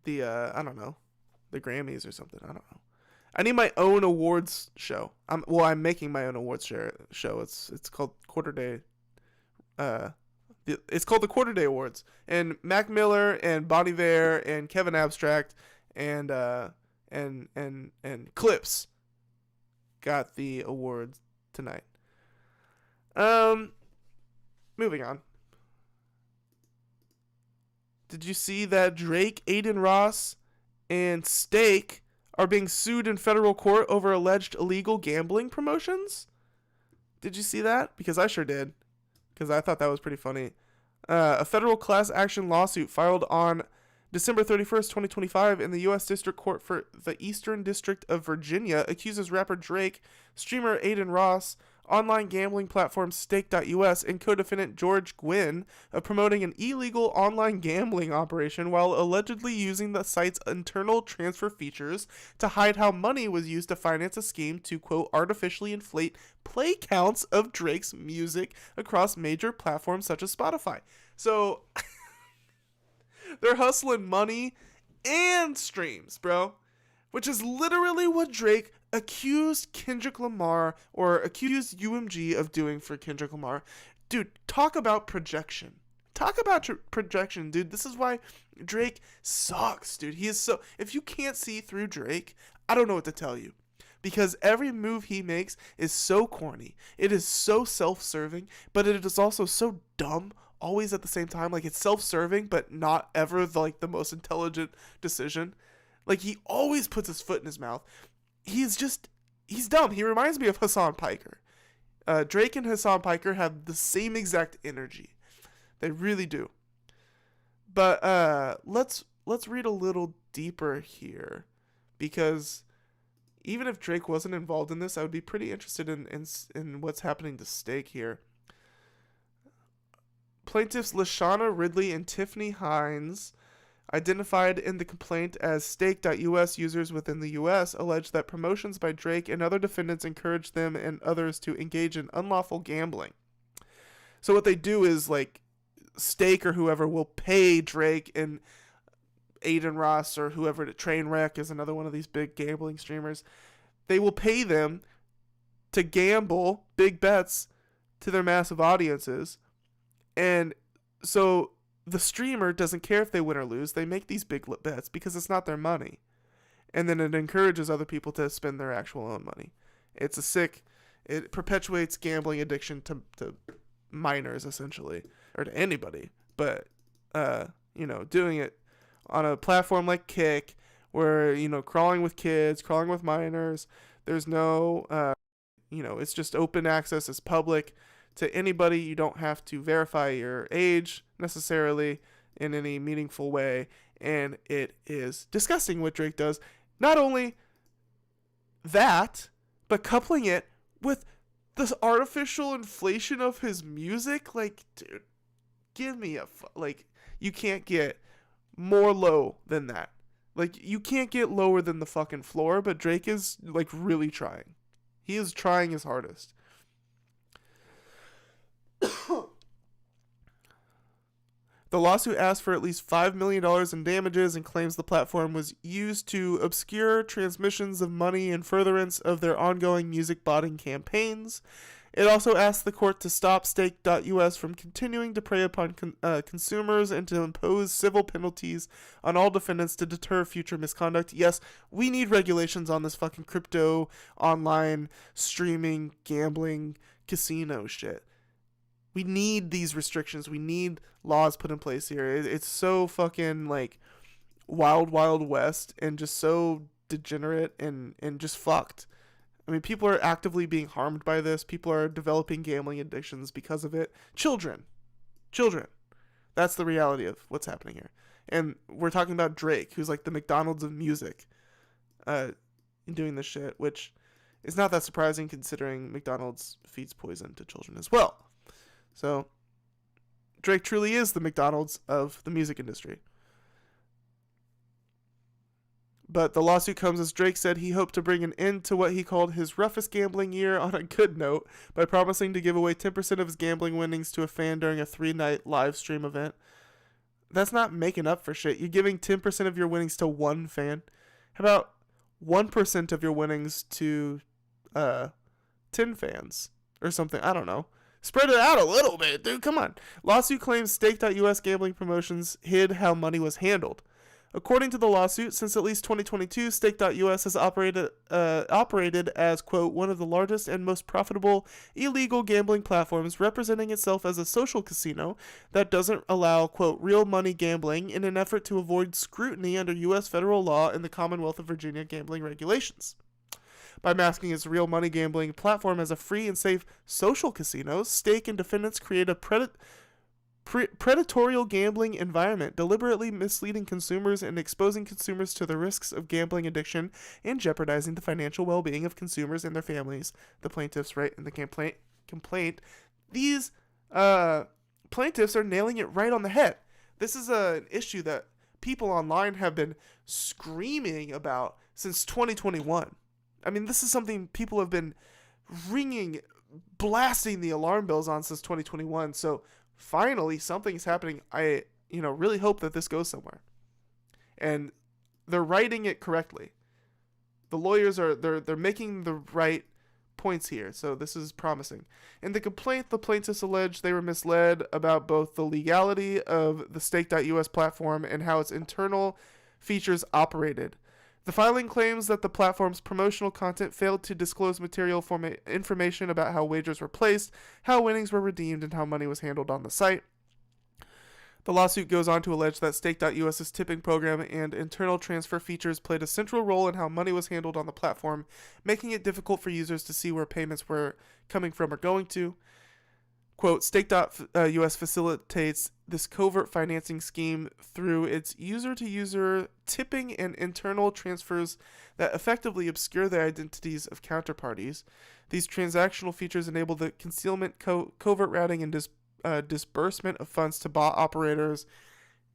the, the Grammys or something. I don't know. I need my own awards show. I'm making my own awards show. It's called Quarter Day. It's called the Quarter Day Awards, and Mac Miller and Bon Iver and Kevin Abstract and Clips got the awards tonight. Moving on. Did you see that Drake, Adin Ross, and Stake are being sued in federal court over alleged illegal gambling promotions? Did you see that? Because I sure did. Because I thought that was pretty funny. A federal class action lawsuit filed on December 31st, 2025 in the U.S. District Court for the Eastern District of Virginia accuses rapper Drake, streamer Adin Ross, online gambling platform Stake.us, and co-defendant George Gwynn of promoting an illegal online gambling operation while allegedly using the site's internal transfer features to hide how money was used to finance a scheme to, quote, artificially inflate play counts of Drake's music across major platforms such as Spotify. So, they're hustling money and streams, bro. Which is literally what Drake accused Kendrick Lamar, or accused UMG of doing for Kendrick Lamar. Dude, talk about projection. Talk about projection, dude. This is why Drake sucks, dude. He is so... If you can't see through Drake, I don't know what to tell you. Because every move he makes is so corny. It is so self-serving, but it is also so dumb always at the same time. Like, it's self-serving, but not ever the most intelligent decision. Like, he always puts his foot in his mouth. He's dumb. He reminds me of Hassan Piker. Drake and Hassan Piker have the same exact energy. They really do. But let's read a little deeper here, because even if Drake wasn't involved in this, I would be pretty interested in what's happening to Stake here. Plaintiffs Lashana Ridley and Tiffany Hines, identified in the complaint as Stake.us users within the U.S., allege that promotions by Drake and other defendants encourage them and others to engage in unlawful gambling. So what they do is, like, Stake or whoever will pay Drake and Adin Ross or whoever, Trainwreck is another one of these big gambling streamers. They will pay them to gamble big bets to their massive audiences. And so the streamer doesn't care if they win or lose. They make these big bets because it's not their money. And then it encourages other people to spend their actual own money. It perpetuates gambling addiction to minors, essentially, or to anybody. But, doing it on a platform like Kick, where, crawling with kids, crawling with minors, there's no, it's just open access, it's public to anybody. You don't have to verify your age necessarily in any meaningful way, and it is disgusting what Drake does. Not only that, but coupling it with this artificial inflation of his music. Like, dude, give me you can't get more low than that. Like, you can't get lower than the fucking floor, but Drake is, really trying. He is trying his hardest. The lawsuit asks for at least $5 million in damages and claims the platform was used to obscure transmissions of money in furtherance of their ongoing music botting campaigns. It also asks the court to stop Stake.us from continuing to prey upon consumers and to impose civil penalties on all defendants to deter future misconduct. Yes, we need regulations on this fucking crypto, online, streaming, gambling, casino shit. We need these restrictions. We need laws put in place here. It's so fucking, wild, wild west and just so degenerate and just fucked. I mean, people are actively being harmed by this. People are developing gambling addictions because of it. Children. That's the reality of what's happening here. And we're talking about Drake, who's like the McDonald's of music, doing this shit, which is not that surprising considering McDonald's feeds poison to children as well. So, Drake truly is the McDonald's of the music industry. But the lawsuit comes as Drake said he hoped to bring an end to what he called his roughest gambling year on a good note by promising to give away 10% of his gambling winnings to a fan during a 3-night live stream event. That's not making up for shit. You're giving 10% of your winnings to one fan. How about 1% of your winnings to 10 fans or something? I don't know. Spread it out a little bit, dude. Come on. Lawsuit claims Stake.us gambling promotions hid how money was handled. According to the lawsuit, since at least 2022, Stake.us has operated as, quote, one of the largest and most profitable illegal gambling platforms, representing itself as a social casino that doesn't allow, quote, real money gambling in an effort to avoid scrutiny under U.S. federal law and the Commonwealth of Virginia gambling regulations. By masking its real money gambling platform as a free and safe social casino, Stake and defendants create a predatorial gambling environment, deliberately misleading consumers and exposing consumers to the risks of gambling addiction and jeopardizing the financial well-being of consumers and their families. The plaintiffs write in the complaint. These plaintiffs are nailing it right on the head. This is an issue that people online have been screaming about since 2021. I mean, this is something people have been blasting the alarm bells on since 2021. So finally, something's happening. I, really hope that this goes somewhere. And they're writing it correctly. The lawyers they're making the right points here, so this is promising. In the complaint, the plaintiffs allege they were misled about both the legality of the Stake.us platform and how its internal features operated. The filing claims that the platform's promotional content failed to disclose material information about how wagers were placed, how winnings were redeemed, and how money was handled on the site. The lawsuit goes on to allege that Stake.us's tipping program and internal transfer features played a central role in how money was handled on the platform, making it difficult for users to see where payments were coming from or going to. Quote, Stake.us facilitates this covert financing scheme through its user-to-user tipping and internal transfers that effectively obscure the identities of counterparties. These transactional features enable the concealment, covert routing, and disbursement of funds to bot operators,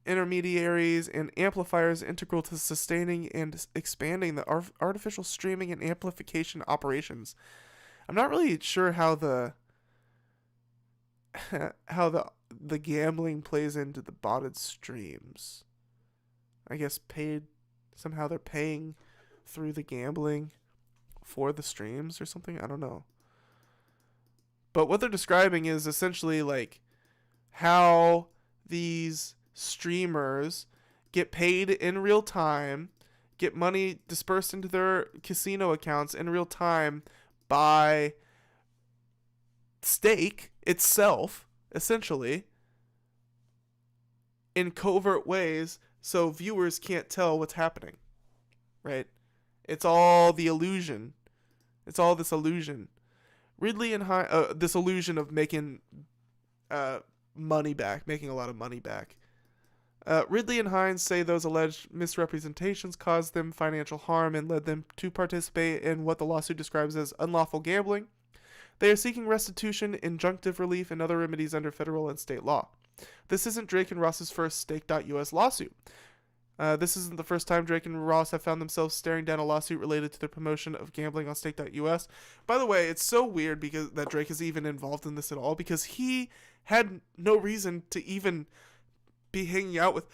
intermediaries, and amplifiers integral to sustaining and expanding the artificial streaming and amplification operations. I'm not really sure how the gambling plays into the botted streams. I guess somehow they're paying through the gambling for the streams or something. I don't know. But what they're describing is essentially like how these streamers get paid in real time, get money dispersed into their casino accounts in real time by Stake itself, essentially, in covert ways so viewers can't tell what's happening, right? It's all the illusion. It's all this illusion. Ridley and this illusion of making money back, making a lot of money back. Ridley and Hines say those alleged misrepresentations caused them financial harm and led them to participate in what the lawsuit describes as unlawful gambling. They are seeking restitution, injunctive relief, and other remedies under federal and state law. This isn't Drake and Ross's first Stake.us lawsuit. This isn't the first time Drake and Ross have found themselves staring down a lawsuit related to the promotion of gambling on Stake.us. By the way, it's so weird that Drake is even involved in this at all, because he had no reason to even be hanging out with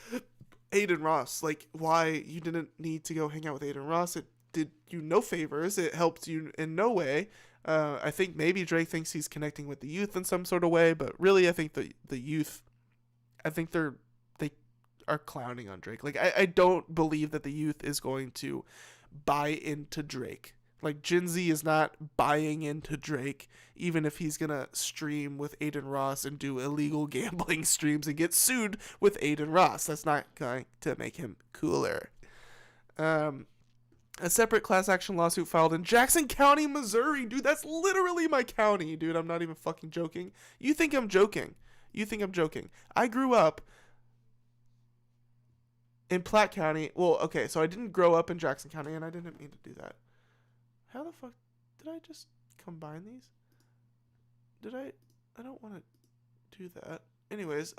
Adin Ross. Like, why? You didn't need to go hang out with Adin Ross. It did you no favors. It helped you in no way. I think maybe Drake thinks he's connecting with the youth in some sort of way, but really I think the youth, I think they are clowning on Drake. Like, I don't believe that the youth is going to buy into Drake. Like, Gen Z is not buying into Drake, even if he's going to stream with Adin Ross and do illegal gambling streams and get sued with Adin Ross. That's not going to make him cooler. A separate class action lawsuit filed in Jackson County, Missouri. Dude, that's literally my county, dude. I'm not even fucking joking. You think I'm joking. I grew up in Platte County. Well, okay, so I didn't grow up in Jackson County, and I didn't mean to do that. How the fuck did I just combine these? I don't want to do that. Anyways,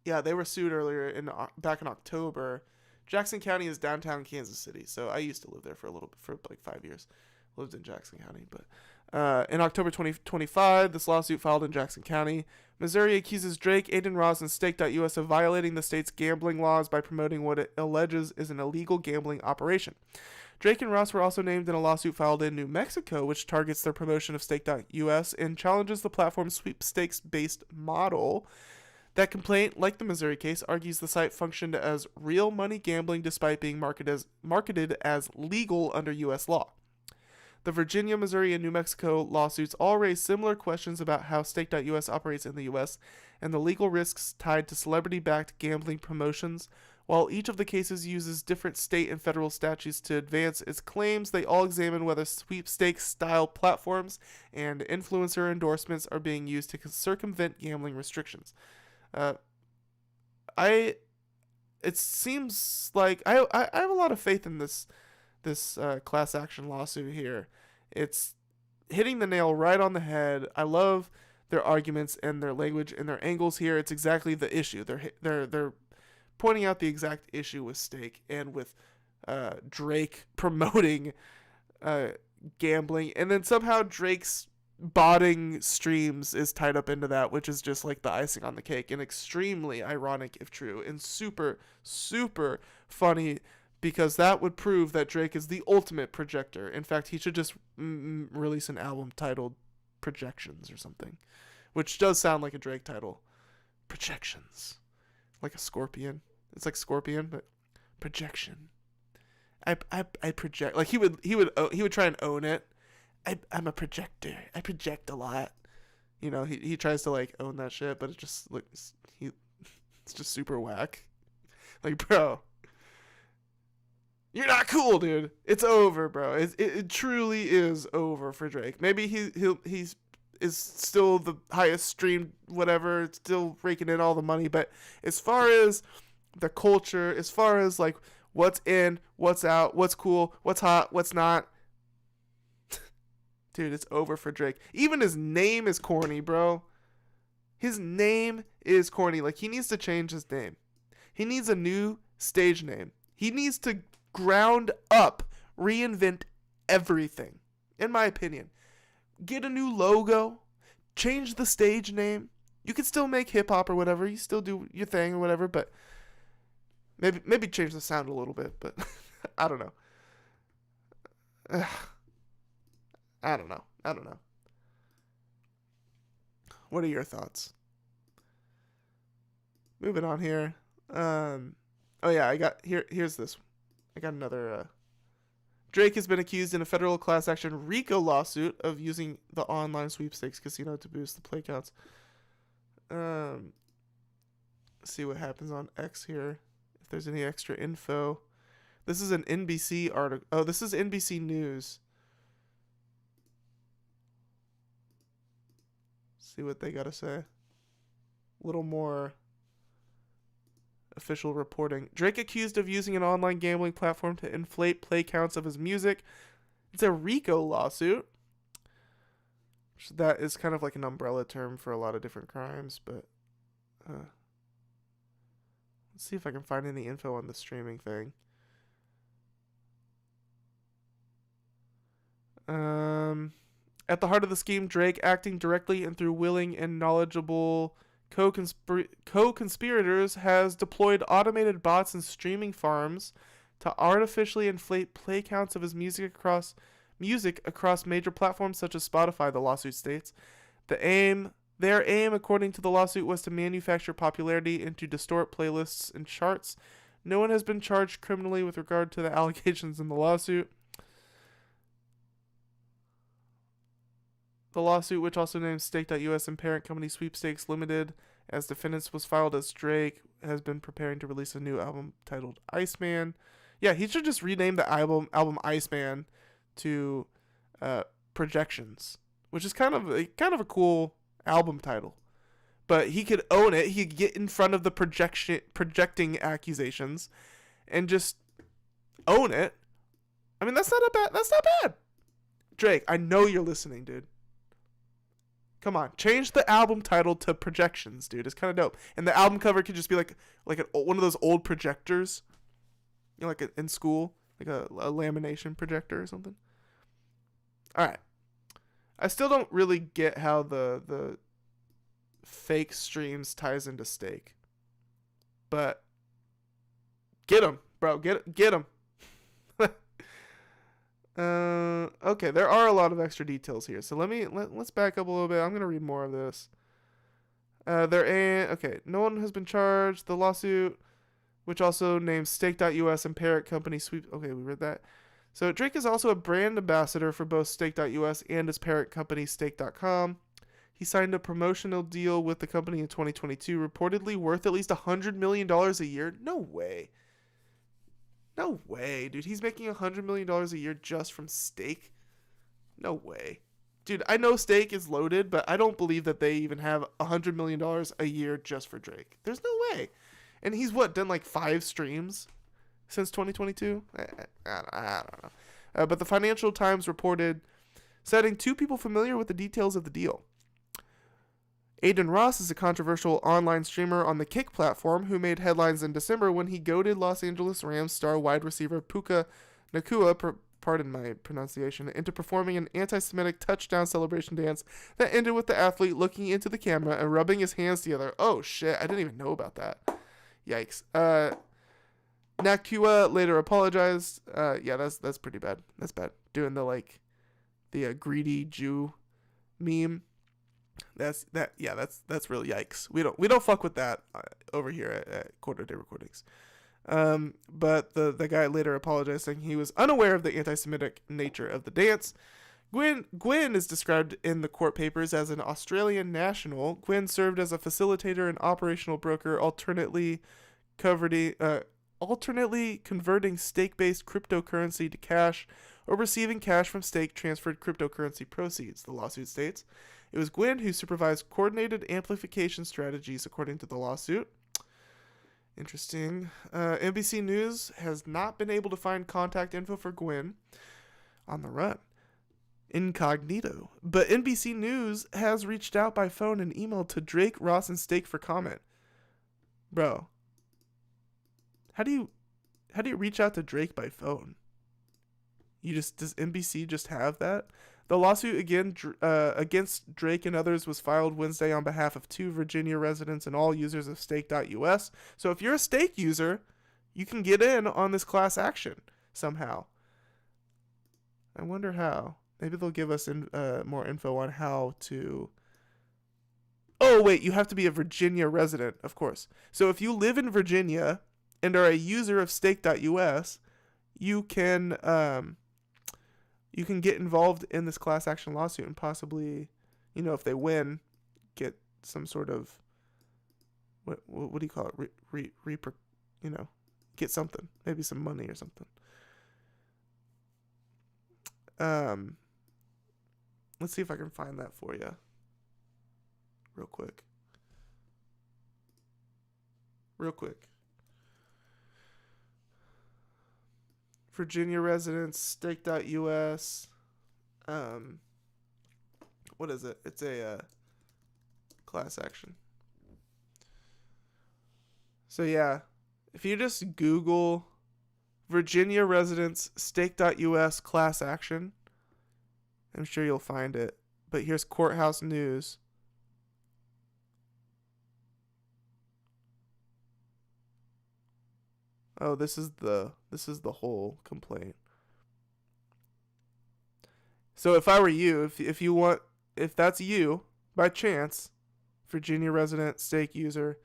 yeah, they were sued earlier back in October. Jackson County is downtown Kansas City, so I used to live there for like 5 years. Lived in Jackson County, but in October 2025, this lawsuit filed in Jackson County, Missouri accuses Drake, Adin Ross, and Stake.us of violating the state's gambling laws by promoting what it alleges is an illegal gambling operation. Drake and Ross were also named in a lawsuit filed in New Mexico, which targets their promotion of Stake.us and challenges the platform's sweepstakes-based model. That complaint, like the Missouri case, argues the site functioned as real money gambling despite being marketed as legal under U.S. law. The Virginia, Missouri, and New Mexico lawsuits all raise similar questions about how Stake.us operates in the U.S. and the legal risks tied to celebrity-backed gambling promotions. While each of the cases uses different state and federal statutes to advance its claims, they all examine whether sweepstakes-style platforms and influencer endorsements are being used to circumvent gambling restrictions. It seems like I have a lot of faith in this class action lawsuit here. It's hitting the nail right on the head. I love their arguments and their language and their angles here. It's exactly the issue. They're pointing out the exact issue with Stake and with Drake promoting gambling, and then somehow Drake's botting streams is tied up into that, which is just like the icing on the cake and extremely ironic if true, and super, super funny because that would prove that Drake is the ultimate projector. In fact, he should just release an album titled Projections or something, which does sound like a Drake title. Projections, like a scorpion. It's like Scorpion, but projection. I project. Like he would try and own it. I'm a projector. I project a lot. You know, he tries to like own that shit, but it just looks it's just super whack. Like, bro, you're not cool, dude. It's over, bro. It truly is over for Drake. Maybe he's still the highest streamed whatever, still raking in all the money, but as far as the culture, as far as like what's in, what's out, what's cool, what's hot, what's not, dude, it's over for Drake. Even his name is corny, bro. His name is corny. Like, he needs to change his name. He needs a new stage name. He needs to ground up, reinvent everything, in my opinion. Get a new logo. Change the stage name. You can still make hip-hop or whatever. You still do your thing or whatever, but maybe change the sound a little bit, but I don't know. I don't know. What are your thoughts? Moving on here. Oh yeah, here's this. I got another. Drake has been accused in a federal class action RICO lawsuit of using the online sweepstakes casino to boost the play counts. See what happens on X here. If there's any extra info. This is an NBC article. Oh, this is NBC News. See what they got to say. A little more official reporting. Drake accused of using an online gambling platform to inflate play counts of his music. It's a RICO lawsuit. So that is kind of like an umbrella term for a lot of different crimes, but let's see if I can find any info on the streaming thing. At the heart of the scheme, Drake, acting directly and through willing and knowledgeable co-conspirators, has deployed automated bots and streaming farms to artificially inflate play counts of his music across major platforms such as Spotify, the lawsuit states. Their aim, according to the lawsuit, was to manufacture popularity and to distort playlists and charts. No one has been charged criminally with regard to the allegations in the lawsuit. The lawsuit, which also names Stake.us and parent company Sweepstakes Limited as defendants, was filed as Drake has been preparing to release a new album titled Iceman. Yeah, he should just rename the album Iceman to Projections, which is kind of a cool album title. But he could own it. He could get in front of the projecting accusations and just own it. I mean, that's not bad. Drake, I know you're listening, dude. Come on, change the album title to Projections, dude. It's kind of dope. And the album cover could just be like one of those old projectors, you know, like in school, like a lamination projector or something. All right. I still don't really get how the fake streams ties into Stake. But get him, bro. Get him. Okay, there are a lot of extra details here. So let's back up a little bit. I'm going to read more of this. No one has been charged. The lawsuit, which also names Stake.us and parent company Sweep. Okay, we read that. So Drake is also a brand ambassador for both Stake.us and his parent company Stake.com. He signed a promotional deal with the company in 2022, reportedly worth at least $100 million a year. No way. No way, dude. He's making $100 million a year just from Stake? No way. Dude, I know Stake is loaded, but I don't believe that they even have $100 million a year just for Drake. There's no way. And he's, done like 5 streams since 2022? I don't know. But the Financial Times reported, citing 2 people familiar with the details of the deal. Adin Ross is a controversial online streamer on the Kick platform who made headlines in December when he goaded Los Angeles Rams star wide receiver Puka Nacua, pardon my pronunciation, into performing an anti-Semitic touchdown celebration dance that ended with the athlete looking into the camera and rubbing his hands together. Oh shit, I didn't even know about that. Yikes. Nakua later apologized. Yeah, that's pretty bad. That's bad. Doing the greedy Jew meme. That's real yikes. We don't fuck with that over here at Quarter Day Recordings. But the guy later apologized, saying he was unaware of the anti-Semitic nature of the dance. Gwyn is described in the court papers as an Australian national. Gwyn served as a facilitator and operational broker, alternately converting stake-based cryptocurrency to cash or receiving cash from stake transferred cryptocurrency proceeds, the lawsuit states. It was Gwyn who supervised coordinated amplification strategies, according to the lawsuit. Interesting. NBC News has not been able to find contact info for Gwyn on the run. Incognito. But NBC News has reached out by phone and email to Drake, Ross, and Stake for comment. Bro. How do you reach out to Drake by phone? Does NBC just have that? The lawsuit against Drake and others was filed Wednesday on behalf of 2 Virginia residents and all users of stake.us. So if you're a Stake user, you can get in on this class action somehow. I wonder how. Maybe they'll give us more info on how to... Oh, wait, you have to be a Virginia resident, of course. So if you live in Virginia and are a user of stake.us, you can get involved in this class action lawsuit and possibly, if they win, get some sort of, what do you call it? Get something, maybe some money or something. Let's see if I can find that for you real quick. Virginia residents, stake.us. What is it? It's a class action. So yeah, if you just Google Virginia residents, stake.us class action, I'm sure you'll find it. But here's Courthouse News. Oh, this is the whole complaint. So if I were you, if that's you, by chance, Virginia resident, stake user,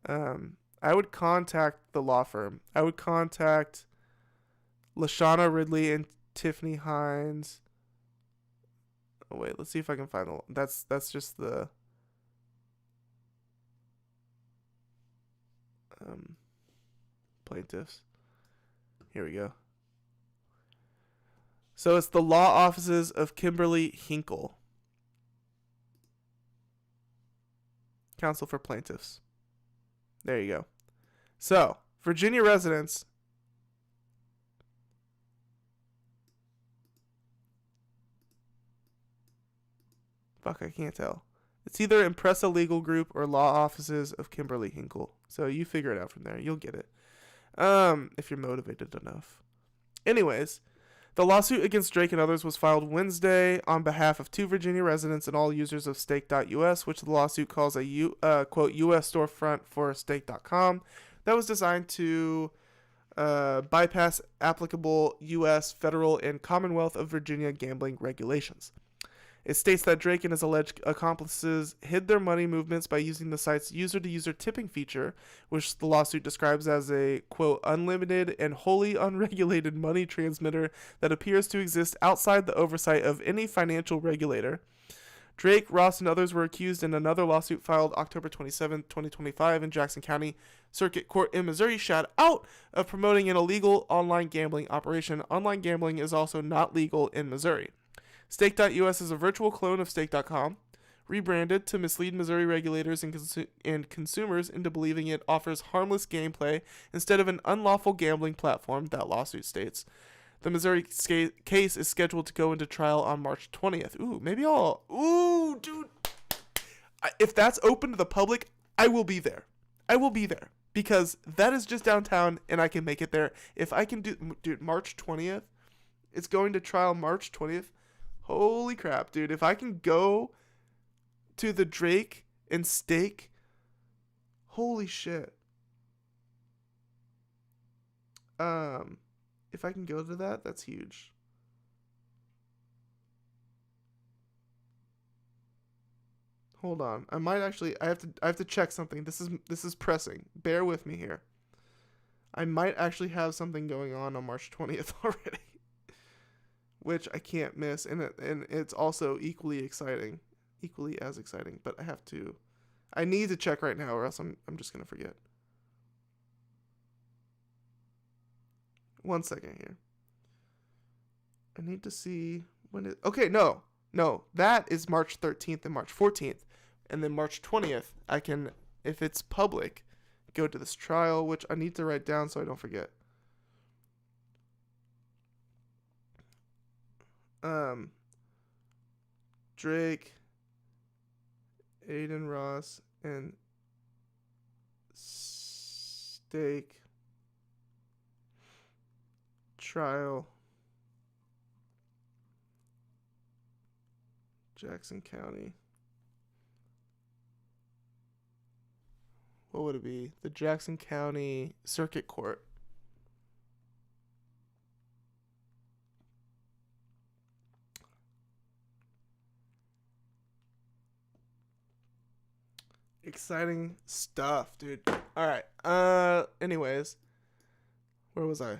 I would contact the law firm. I would contact Lashana Ridley and Tiffany Hines. Oh, wait, let's see if I can find that's just the plaintiffs. Here we go. So it's the law offices of Kimberly Hinkle, counsel for plaintiffs. There you go. So Virginia residents. Fuck, I can't tell. It's either Impressa Legal Group or Law Offices of Kimberly Hinkle. So you figure it out from there. You'll get it. If you're motivated enough. Anyways, the lawsuit against Drake and others was filed Wednesday on behalf of 2 Virginia residents and all users of stake.us, which the lawsuit calls a quote, U.S. storefront for stake.com that was designed to bypass applicable U.S., federal, and Commonwealth of Virginia gambling regulations. It states that Drake and his alleged accomplices hid their money movements by using the site's user-to-user tipping feature, which the lawsuit describes as a, quote, unlimited and wholly unregulated money transmitter that appears to exist outside the oversight of any financial regulator. Drake, Ross, and others were accused in another lawsuit filed October 27, 2025 in Jackson County Circuit Court in Missouri, shout out, of promoting an illegal online gambling operation. Online gambling is also not legal in Missouri. Stake.us is a virtual clone of Stake.com, rebranded to mislead Missouri regulators and consumers into believing it offers harmless gameplay instead of an unlawful gambling platform, that lawsuit states. The Missouri case is scheduled to go into trial on March 20th. Ooh, dude. If that's open to the public, I will be there. Because that is just downtown and I can make it there. If I can dude, March 20th, it's going to trial March 20th. Holy crap, dude. If I can go to the Drake and Stake, holy shit. If I can go to that, that's huge. Hold on. I might actually I have to check something. This is pressing. Bear with me here. I might actually have something going on March 20th already, which I can't miss, and it's also equally as exciting, but I need to check right now or else I'm just going to forget. 1 second here. I need to see when it. Okay, no, that is March 13th and March 14th, and then March 20th. I can, if it's public, go to this trial, which I need to write down so I don't forget. Drake, Adin Ross, and Stake trial, Jackson County. What would it be? The Jackson County Circuit Court. Exciting stuff, dude. All right. Anyways, where was I?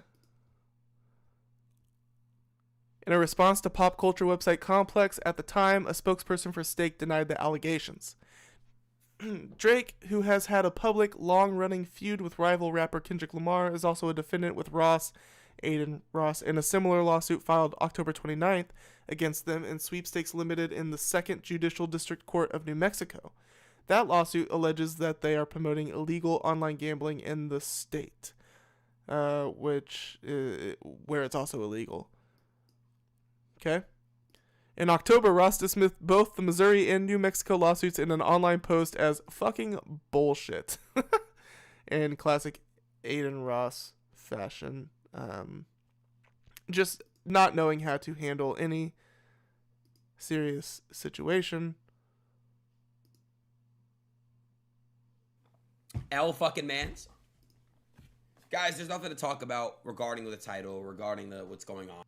In a response to pop culture website Complex, at the time, a spokesperson for Stake denied the allegations. Drake, who has had a public, long-running feud with rival rapper Kendrick Lamar, is also a defendant with Adin Ross, in a similar lawsuit filed October 29th against them in Sweepstakes Limited in the 2nd Judicial District Court of New Mexico. That lawsuit alleges that they are promoting illegal online gambling in the state, where it's also illegal. Okay? In October, Ross dismissed both the Missouri and New Mexico lawsuits in an online post as fucking bullshit. In classic Adin Ross fashion. Just not knowing how to handle any serious situation. L fucking mans. Guys, there's nothing to talk about regarding the title, regarding what's going on.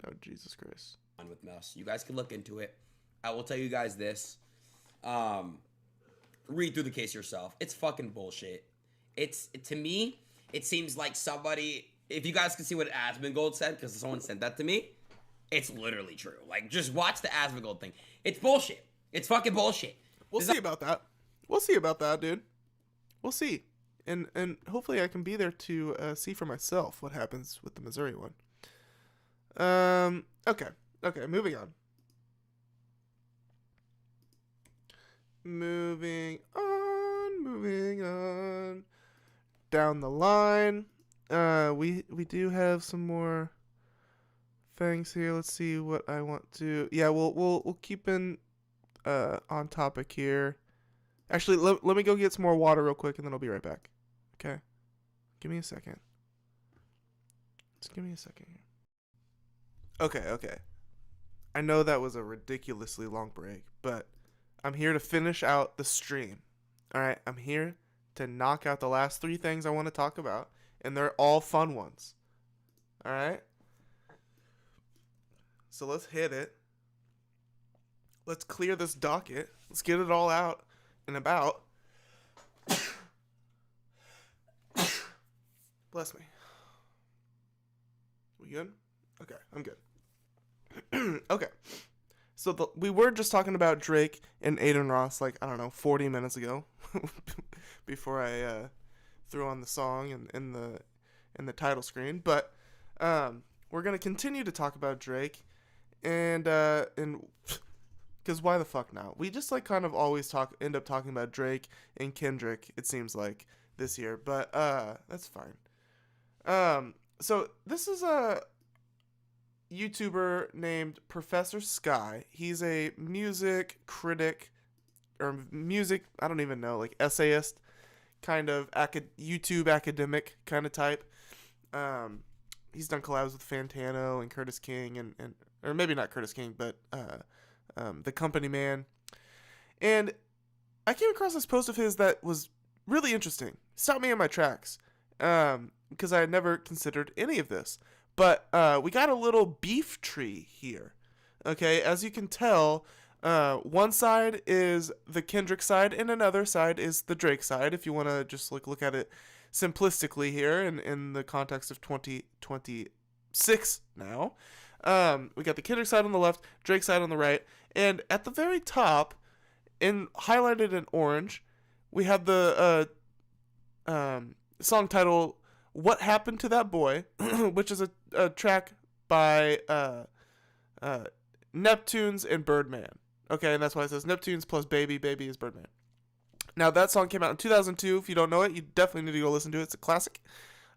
Oh, Jesus Christ. With us. You guys can look into it. I will tell you guys this. Read through the case yourself. It's fucking bullshit. To me, it seems like somebody, if you guys can see what Asmongold said, because someone sent that to me, it's literally true. Like, just watch the Asmongold thing. It's bullshit. It's fucking bullshit. We'll see about that. We'll see about that, dude. We'll see. And hopefully I can be there to see for myself what happens with the Missouri one. Okay, moving on. Moving on. Down the line. We do have some more things here. Let's see what I want to. Yeah, we'll keep on topic here. Actually, let me go get some more water real quick, and then I'll be right back. Okay? Give me a second. Just give me a second here. Okay. I know that was a ridiculously long break, but I'm here to finish out the stream. All right? I'm here to knock out the last 3 things I want to talk about, and they're all fun ones. All right? So let's hit it. Let's clear this docket. Let's get it all out and about. Bless me. We good? Okay, I'm good. Okay. So we were just talking about Drake and Adin Ross, 40 minutes ago, before I threw on the song and the title screen. But we're gonna continue to talk about Drake, and because why the fuck not? We just kind of always end up talking about Drake and Kendrick. It seems like this year, but that's fine. So this is a YouTuber named Professor Sky. He's a music critic, or I don't even know, essayist, kind of YouTube academic kind of type. He's done collabs with Fantano and Curtis King, and or maybe not Curtis King, but the Company Man. And I came across this post of his that was really interesting. Stopped me in my tracks because I had never considered any of this. But we got a little beef tree here. Okay, as you can tell, one side is the Kendrick side and another side is the Drake side, if you want to just look at it simplistically here in the context of 2026 now. We got the Kendrick side on the left, Drake side on the right, and at the very top, highlighted in orange, we have the song title "What Happened to That Boy," which is a track by Neptunes and Birdman. Okay, and that's why it says Neptunes plus Baby. Baby is Birdman. Now, that song came out in 2002. If you don't know it, you definitely need to go listen to it. It's a classic.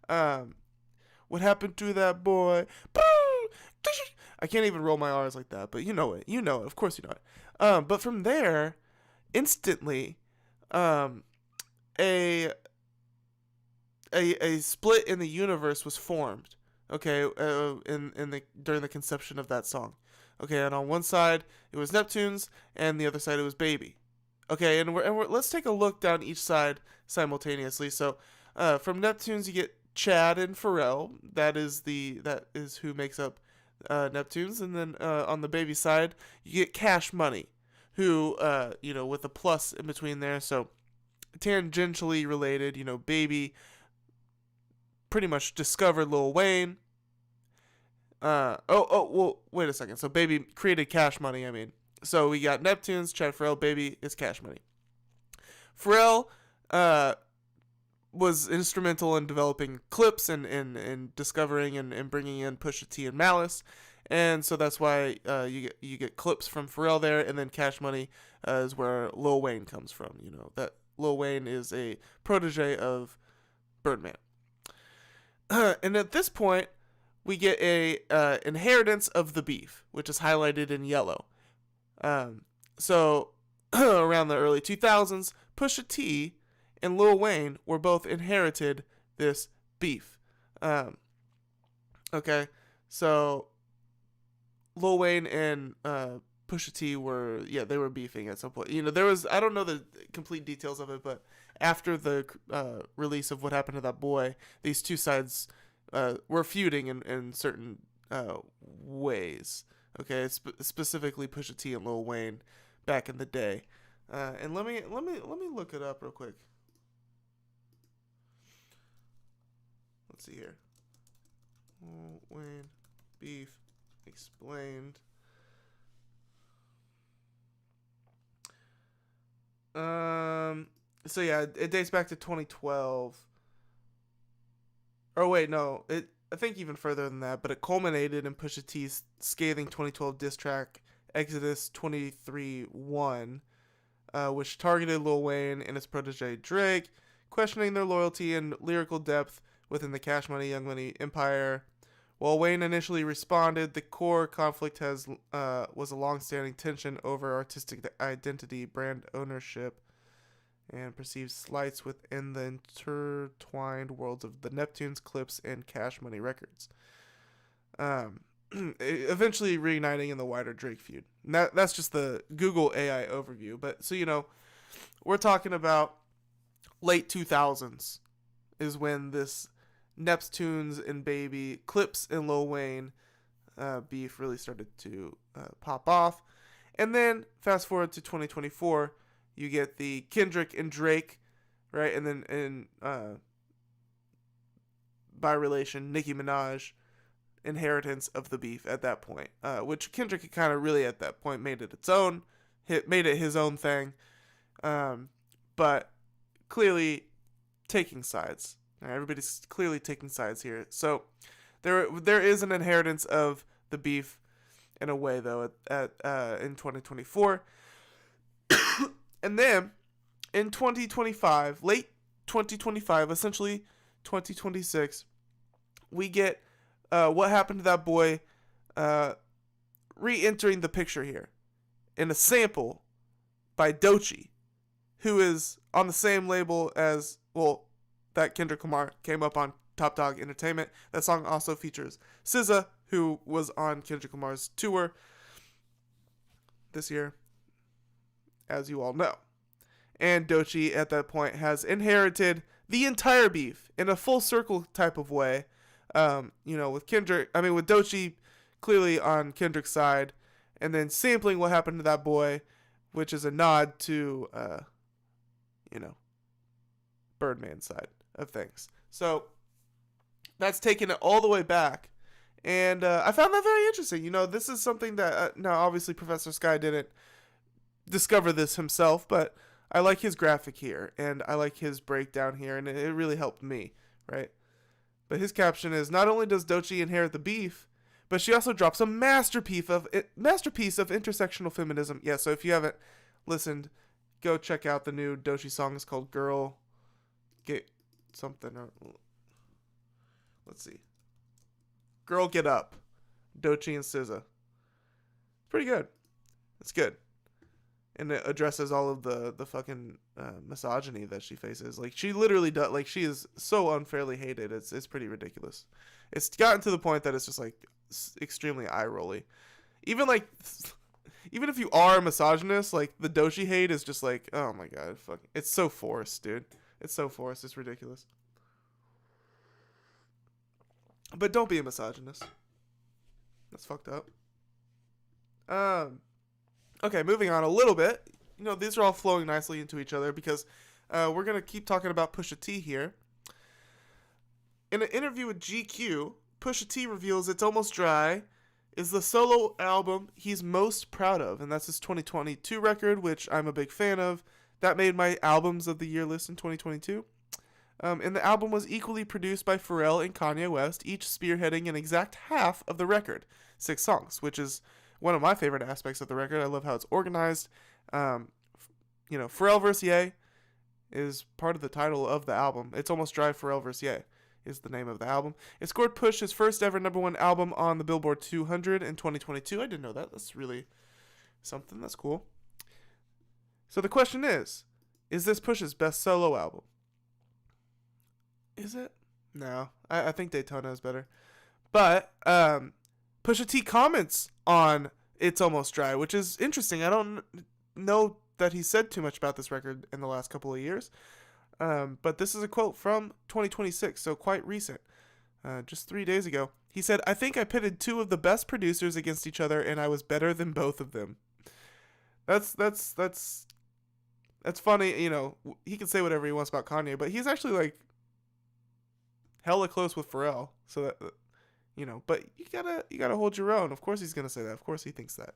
What happened to that boy? I can't even roll my R's like that, but you know it. You know it. Of course you know it. But from there, instantly, a split in the universe was formed. Okay, during the conception of that song. Okay, and on one side it was Neptunes, and the other side it was Baby. Okay, and let's take a look down each side simultaneously. So, from Neptunes you get Chad and Pharrell. That is who makes up Neptunes, and then on the Baby side you get Cash Money, who with a plus in between there. So tangentially related. Baby pretty much discovered Lil Wayne. Well, wait a second. So Baby created Cash Money, I mean. So we got Neptunes, Chad Pharrell, Baby is Cash Money. Pharrell was instrumental in developing Clips and discovering and bringing in Pusha T and Malice. And so that's why you get Clips from Pharrell there, and then Cash Money is where Lil Wayne comes from. That Lil Wayne is a protege of Birdman. And at this point, we get a inheritance of the beef, which is highlighted in yellow. So around the early 2000s, Pusha T and Lil Wayne were both inherited this beef. Okay, so Lil Wayne and Pusha T were beefing at some point. There was, I don't know the complete details of it, but after the release of What Happened to That Boy, these two sides were feuding in certain ways. Okay, specifically Pusha T and Lil Wayne back in the day. And let me look it up real quick. Let's see here. Lil Wayne beef explained. So yeah, it dates back to 2012. Oh wait, no, I think even further than that, but it culminated in Pusha T's scathing 2012 diss track Exodus 23:1, which targeted Lil Wayne and his protege Drake, questioning their loyalty and lyrical depth within the Cash Money Young Money empire. While Wayne initially responded, the core conflict was a long-standing tension over artistic identity, brand ownership, and perceived slights within the intertwined worlds of the Neptunes, Clips, and Cash Money records. Eventually reuniting in the wider Drake feud. And that's just the Google AI overview. But so we're talking about late 2000s is when this Neptunes and Baby, Clips and Lil Wayne beef really started to pop off. And then fast forward to 2024, you get the Kendrick and Drake, right? And then by relation, Nicki Minaj inheritance of the beef at that point, which Kendrick had kind of really at that point made it its own, made it his own thing, but clearly taking sides. Everybody's clearly taking sides here. So there is an inheritance of the beef in a way, though, in 2024. And then in 2025, late 2025, essentially 2026, we get What Happened to That Boy re-entering the picture here in a sample by Doechii, who is on the same label as, that Kendrick Lamar came up on Top Dog Entertainment. That song also features SZA, who was on Kendrick Lamar's tour this year, as you all know. and Doechii at that point has inherited the entire beef in a full circle type of way. With Doechii clearly on Kendrick's side, and then sampling what happened to that boy, which is a nod to, Birdman's side of things. So that's taken it all the way back. And I found that very interesting. This is something that, now obviously Professor Sky didn't discover this himself, but I like his graphic here, and I like his breakdown here, and it really helped me, right? But his caption is, not only does Doechii inherit the beef, but she also drops a masterpiece of intersectional feminism. Yeah, so if you haven't listened, go check out the new Doechii song. It's called Girl Get Something. Let's see. Girl Get Up. Doechii and SZA. Pretty good. It's good. And it addresses all of the fucking misogyny that she faces. Like, she literally does. Like, she is so unfairly hated. It's pretty ridiculous. It's gotten to the point that it's just like extremely eye rolly. Even if you are a misogynist, like the Doechii hate is just like, oh my god, fucking, it's so forced, dude. It's so forced. It's ridiculous. But don't be a misogynist. That's fucked up. Okay, moving on a little bit. These are all flowing nicely into each other because we're going to keep talking about Pusha T here. In an interview with GQ, Pusha T reveals It's Almost Dry is the solo album he's most proud of, and that's his 2022 record, which I'm a big fan of. That made my albums of the year list in 2022. And the album was equally produced by Pharrell and Kanye West, each spearheading an exact half of the record, 6 songs, which is one of my favorite aspects of the record. I love how it's organized. Pharrell vs. Ye is part of the title of the album. It's Almost Dry, Pharrell vs. Ye is the name of the album. It scored Push his first ever #1 album on the Billboard 200 in 2022. I didn't know that. That's really something. That's cool. So the question is this Push's best solo album? Is it? No. I think Daytona is better. But Pusha T comments on It's Almost Dry, which is interesting. I don't know that he said too much about this record in the last couple of years. But this is a quote from 2026, so quite recent. Just 3 days ago. He said, I think I pitted 2 of the best producers against each other, and I was better than both of them. That's funny. He can say whatever he wants about Kanye, but he's actually like hella close with Pharrell. So that, but you gotta hold your own. Of course he's gonna say that. Of course he thinks that.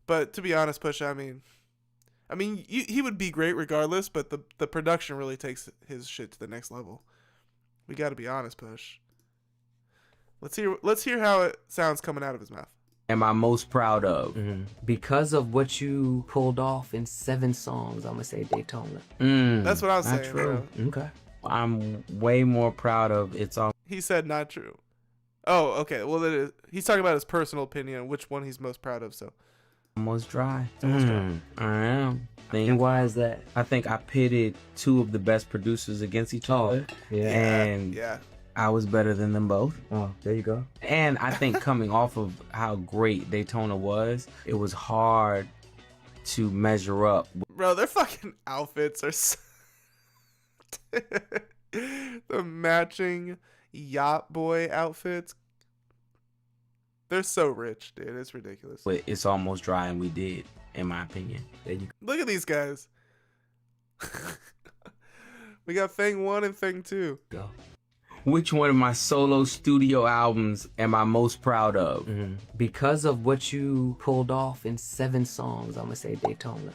But to be honest, Pusha, I mean, he would be great regardless, but the production really takes his shit to the next level. We got to be honest, Push. Let's hear how it sounds coming out of his mouth. Am I most proud of? Mm-hmm. Because of what you pulled off in 7 songs, I'm gonna say Daytona. That's what I was not saying. True. Bro. Okay. I'm way more proud of It's All. He said not true. Oh, okay. Well, he's talking about his personal opinion, which one he's most proud of. So. Almost Dry. Almost Dry. I am. And why is that? I think I pitted 2 of the best producers against each other. Yeah. And I was better than them both. Oh, there you go. And I think coming off of how great Daytona was, it was hard to measure up. Bro, their fucking outfits are so... the matching yacht boy outfits. They're so rich, dude. It's ridiculous. But It's Almost Dry, and we did, in my opinion. There you go. Look at these guys. We got Thing 1 and Thing 2. Go. Which one of my solo studio albums am I most proud of? Mm-hmm. Because of what you pulled off in 7 songs, I'm gonna say Daytona.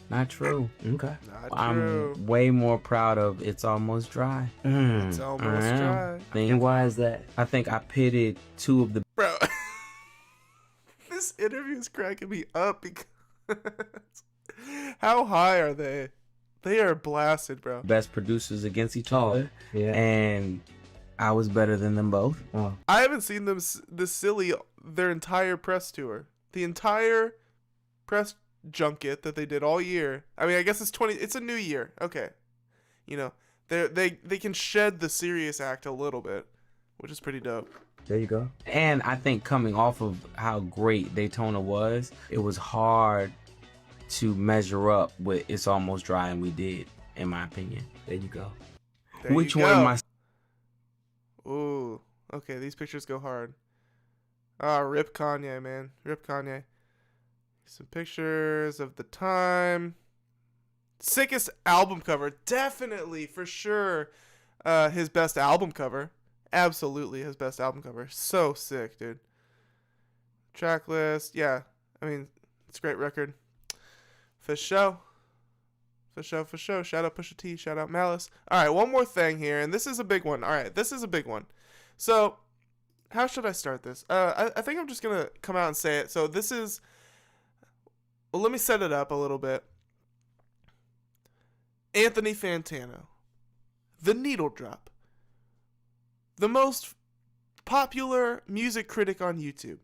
Not true. Okay. Not true. I'm way more proud of It's Almost Dry. It's Almost Dry. And why is that? I think I pitted 2 of the... Bro, this interview is cracking me up because... How high are they? They are blasted, bro. Best producers against each other. Yeah. And I was better than them both. Oh. I haven't seen them this silly their entire press tour. The entire press junket that they did all year. I mean, I guess it's a new year. Okay. They can shed the serious act a little bit, which is pretty dope. There you go. And I think coming off of how great Daytona was, it was hard to measure up with It's Almost Dry and We Did, in my opinion. There you go. There Which you one go. am I? Ooh, okay, these pictures go hard. Ah, rip Kanye, man. Rip Kanye. Some pictures of the time. Sickest album cover. Definitely, for sure, his best album cover. Absolutely his best album cover. So sick, dude. Track list. Yeah, I mean, it's a great record. For sure. For sure, for sure. Shout out Pusha T. Shout out Malice. All right, one more thing here, and this is a big one. All right, this is a big one. So, how should I start this? I think I'm just going to come out and say it. So, this is... Well, let me set it up a little bit. Anthony Fantano. The Needle Drop. The most popular music critic on YouTube.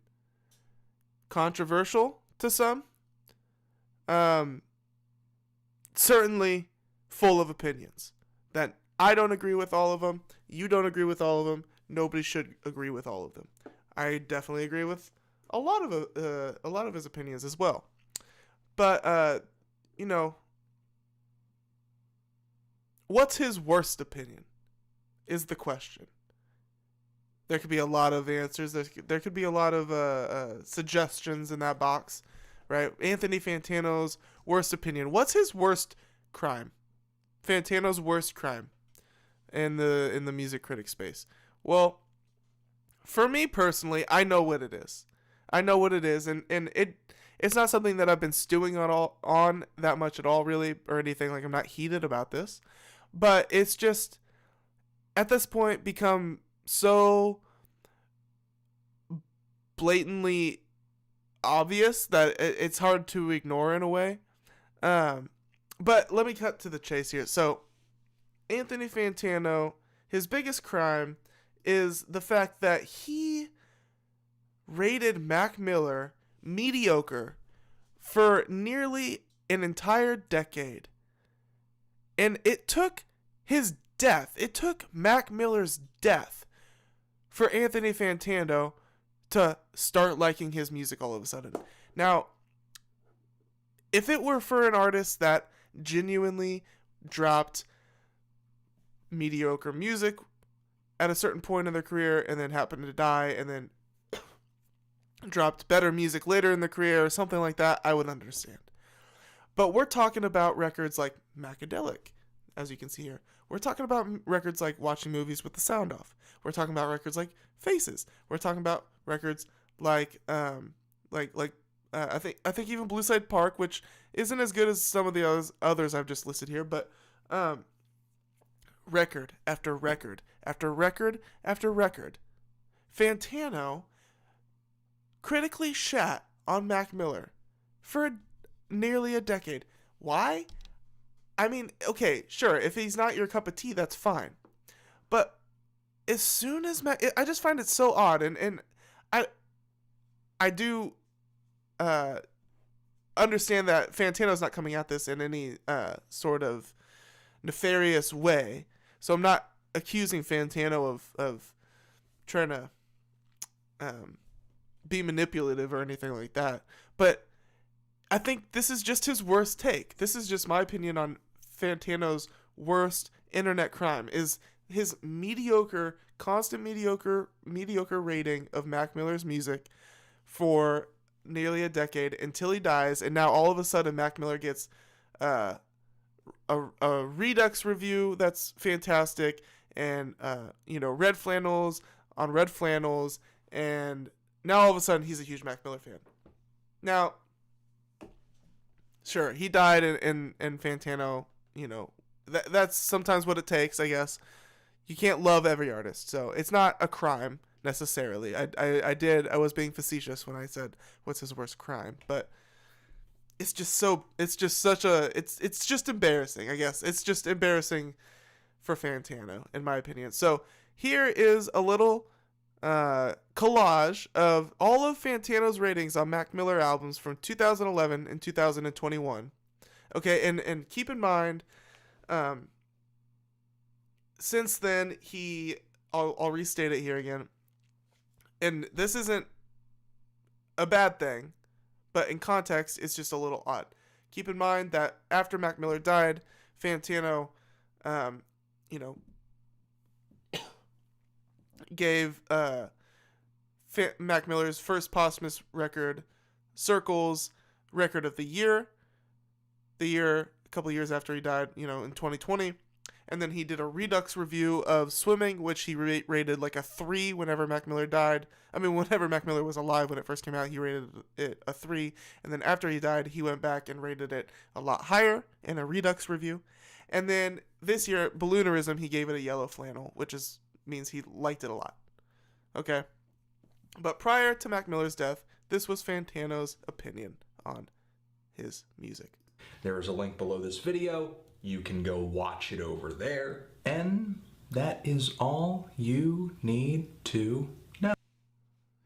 Controversial to some. Certainly full of opinions. That I don't agree with all of them. You don't agree with all of them. Nobody should agree with all of them. I definitely agree with a lot of his opinions as well. But you know, what's his worst opinion is the question. There could be a lot of answers. There could be a lot of suggestions in that box, right? Anthony Fantano's worst opinion. What's his worst crime? Fantano's worst crime in the music critic space. Well, for me personally, I know what it is. I know what it is, and it's not something that I've been stewing on that much at all, really, or anything. Like, I'm not heated about this, but it's just at this point become so blatantly obvious that it's hard to ignore in a way. But let me cut to the chase here. So, Anthony Fantano, his biggest crime is the fact that he rated Mac Miller mediocre for nearly an entire decade. And it took his death, it took Mac Miller's death for Anthony Fantano to start liking his music all of a sudden. Now, if it were for an artist that genuinely dropped mediocre music at a certain point in their career and then happened to die and then dropped better music later in their career or something like that, I would understand. But we're talking about records like Macadelic, as you can see here. We're talking about records like Watching Movies with the Sound Off. We're talking about records like Faces. We're talking about records like I think even Blue Side Park, which isn't as good as some of the others I've just listed here, but record after record after record after record, Fantano critically shat on Mac Miller for nearly a decade. Why? I mean, okay, sure, if he's not your cup of tea, that's fine. But as soon as I just find it so odd, and I do understand that Fantano's not coming at this in any sort of nefarious way. So I'm not accusing Fantano of trying to be manipulative or anything like that. But I think this is just his worst take. This is just my opinion on Fantano's worst internet crime, is his constant mediocre rating of Mac Miller's music for nearly a decade until he dies, and now all of a sudden Mac Miller gets a Redux review that's fantastic, and Red Flannels on Red Flannels, and now all of a sudden he's a huge Mac Miller fan. Now, sure, he died, and Fantano, that's sometimes what it takes, I guess. You can't love every artist, so it's not a crime necessarily. I was being facetious when I said what's his worst crime, but it's just embarrassing, I guess. It's just embarrassing for Fantano, in my opinion. So here is a little collage of all of Fantano's ratings on Mac Miller albums from 2011 and 2021. Okay, and keep in mind, since then I'll restate it here again, and this isn't a bad thing, but in context, it's just a little odd. keep in mind that after Mac Miller died, Fantano, gave Mac Miller's first posthumous record, Circles, Record of the Year, a couple years after he died, in 2020. And then he did a Redux review of Swimming, which he rated like a 3 whenever Mac Miller died. I mean, whenever Mac Miller was alive when it first came out, he rated it a 3. And then after he died, he went back and rated it a lot higher in a Redux review. And then this year, Balloonerism, he gave it a yellow flannel, which means he liked it a lot. Okay? But prior to Mac Miller's death, this was Fantano's opinion on his music. There is a link below this video. You can go watch it over there. And that is all you need to know.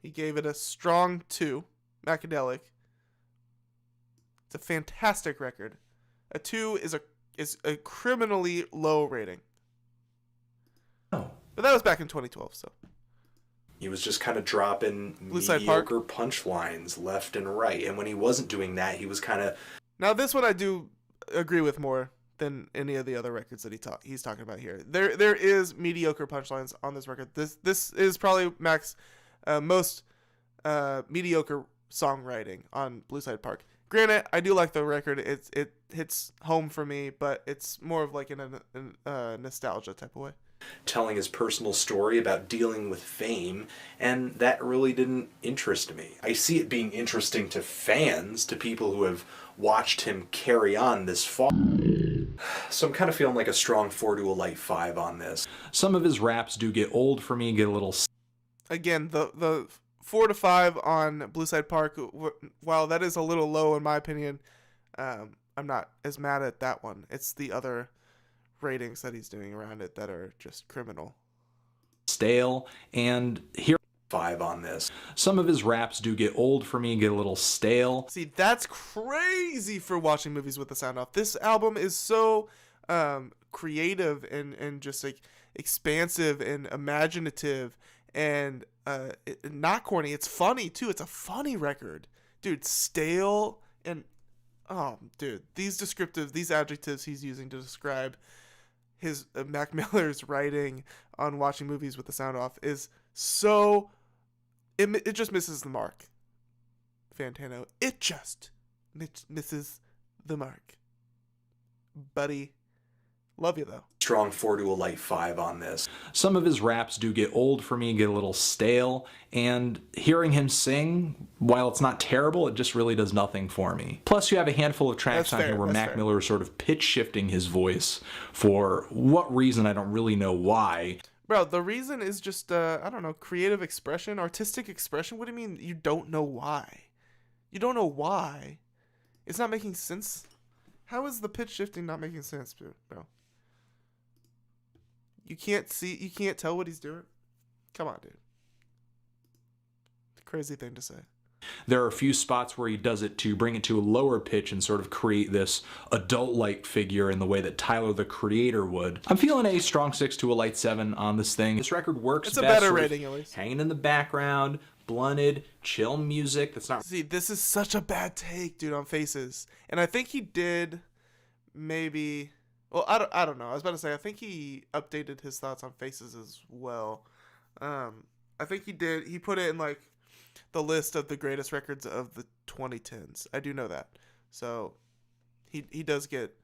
He gave it a strong 2, Macadelic. It's a fantastic record. A 2 is a criminally low rating. Oh. But that was back in 2012, so. He was just kind of dropping mediocre punchlines left and right. And when he wasn't doing that, he was kind of... Now, this one I do agree with more than any of the other records that he's talking about here. There is mediocre punchlines on this record. This is probably Mac's most mediocre songwriting on Blue Side Park. Granted, I do like the record. It hits home for me, but it's more of like in a nostalgia type of way. Telling his personal story about dealing with fame, and that really didn't interest me. I see it being interesting to fans, to people who have watched him carry on this far. So I'm kind of feeling like a strong 4 to a light 5 on this. Some of his raps do get old for me, get a little... Again, the 4 to 5 on Blue Side Park, while that is a little low in my opinion, I'm not as mad at that one. It's the other ratings that he's doing around it that are just criminal. Stale, and here 5 on this. Some of his raps do get old for me, get a little stale. See, that's crazy for watching movies with the sound off. This album is so creative and just like expansive and imaginative and not corny. It's funny too. It's a funny record, dude. Stale and dude, these adjectives he's using to describe his Mac Miller's writing on watching movies with the sound off is so it just misses the mark. Fantano, it just misses the mark, buddy. Love you though. Strong 4 to a light 5 on this. Some of his raps do get old for me, get a little stale, and hearing him sing, while it's not terrible, it just really does nothing for me. Plus, you have a handful of tracks on here where Mac Miller is sort of pitch shifting his voice for what reason, I don't really know why. Bro, the reason is just, I don't know, creative expression, artistic expression. What do you mean you don't know why? You don't know why? It's not making sense. How is the pitch shifting not making sense, bro? You can't tell what he's doing? Come on, dude. Crazy thing to say. There are a few spots where he does it to bring it to a lower pitch and sort of create this adult-like figure in the way that Tyler, the Creator, would. I'm feeling a strong 6 to a light 7 on this thing. This record works best. It's a better rating, at least. Hanging in the background, blunted, chill music. That's not... See, this is such a bad take, dude, on Faces. And I think he did maybe... Well, I don't know. I was about to say, I think he updated his thoughts on Faces as well. I think he did. He put it in, like, the list of the greatest records of the 2010s. I do know that. So, he does get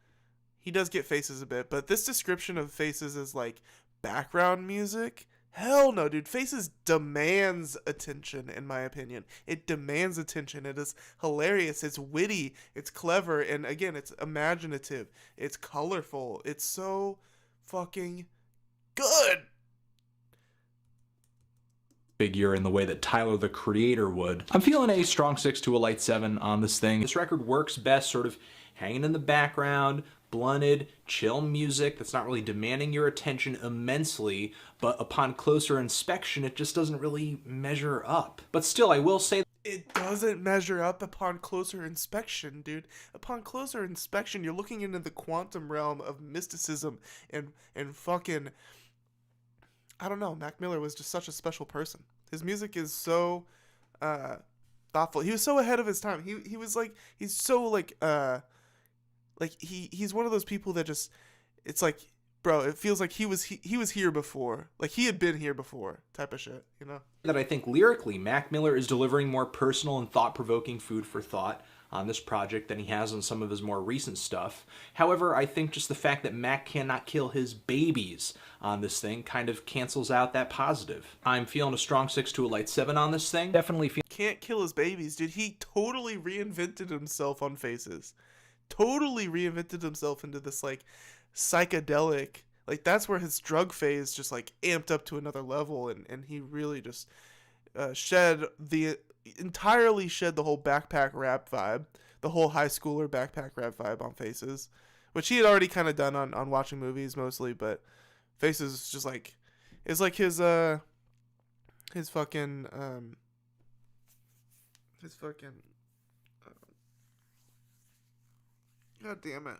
Faces a bit. But this description of Faces is, like, background music... Hell no, dude. Faces demands attention, in my opinion. It demands attention. It is hilarious. It's witty. It's clever. And again, it's imaginative. It's colorful. It's so fucking good. Figure in the way that Tyler, the Creator, would. I'm feeling a strong 6 to a light 7 on this thing. This record works best sort of hanging in the background, blunted, chill music that's not really demanding your attention immensely, but upon closer inspection, it just doesn't really measure up. But still, I will say... It doesn't measure up upon closer inspection, dude. Upon closer inspection, you're looking into the quantum realm of mysticism and fucking... I don't know, Mac Miller was just such a special person. His music is so thoughtful. He was so ahead of his time. He was like... He's so like... like he's one of those people that just, it's like, bro, it feels like he was here before, like he had been here before, type of shit, you know. That I think lyrically, Mac Miller is delivering more personal and thought-provoking food for thought on this project than he has on some of his more recent stuff. However, I think just the fact that Mac cannot kill his babies on this thing kind of cancels out that positive. I'm feeling a strong 6 to a light 7 on this thing. Definitely feel can't kill his babies, dude. He totally reinvented himself on Faces. Totally reinvented himself into this like psychedelic, like that's where his drug phase just like amped up to another level, and he really just entirely shed the whole backpack rap vibe, the whole high schooler backpack rap vibe on Faces, which he had already kind of done on watching movies mostly, but Faces is just like, it's like his fucking God damn it,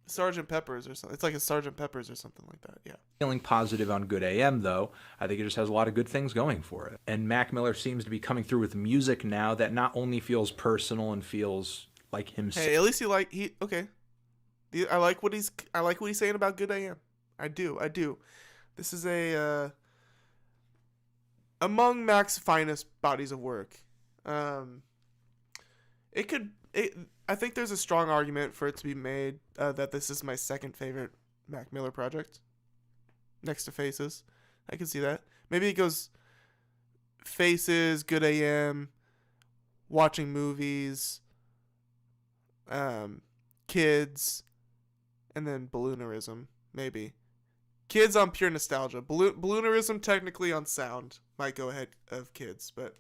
Sergeant Pepper's or something. It's like a Sergeant Pepper's or something like that. Yeah. feeling positive on Good AM, though. I think it just has a lot of good things going for it. And Mac Miller seems to be coming through with music now that not only feels personal and feels like himself. Hey, at least okay. I like what he's saying about Good AM. I do. This is among Mac's finest bodies of work. I think there's a strong argument for it to be made that this is my second favorite Mac Miller project, next to Faces. I can see that. Maybe it goes Faces, Good AM, watching movies, Kids, and then Balloonerism, maybe. Kids on pure nostalgia. Balloonerism technically on sound might go ahead of Kids, but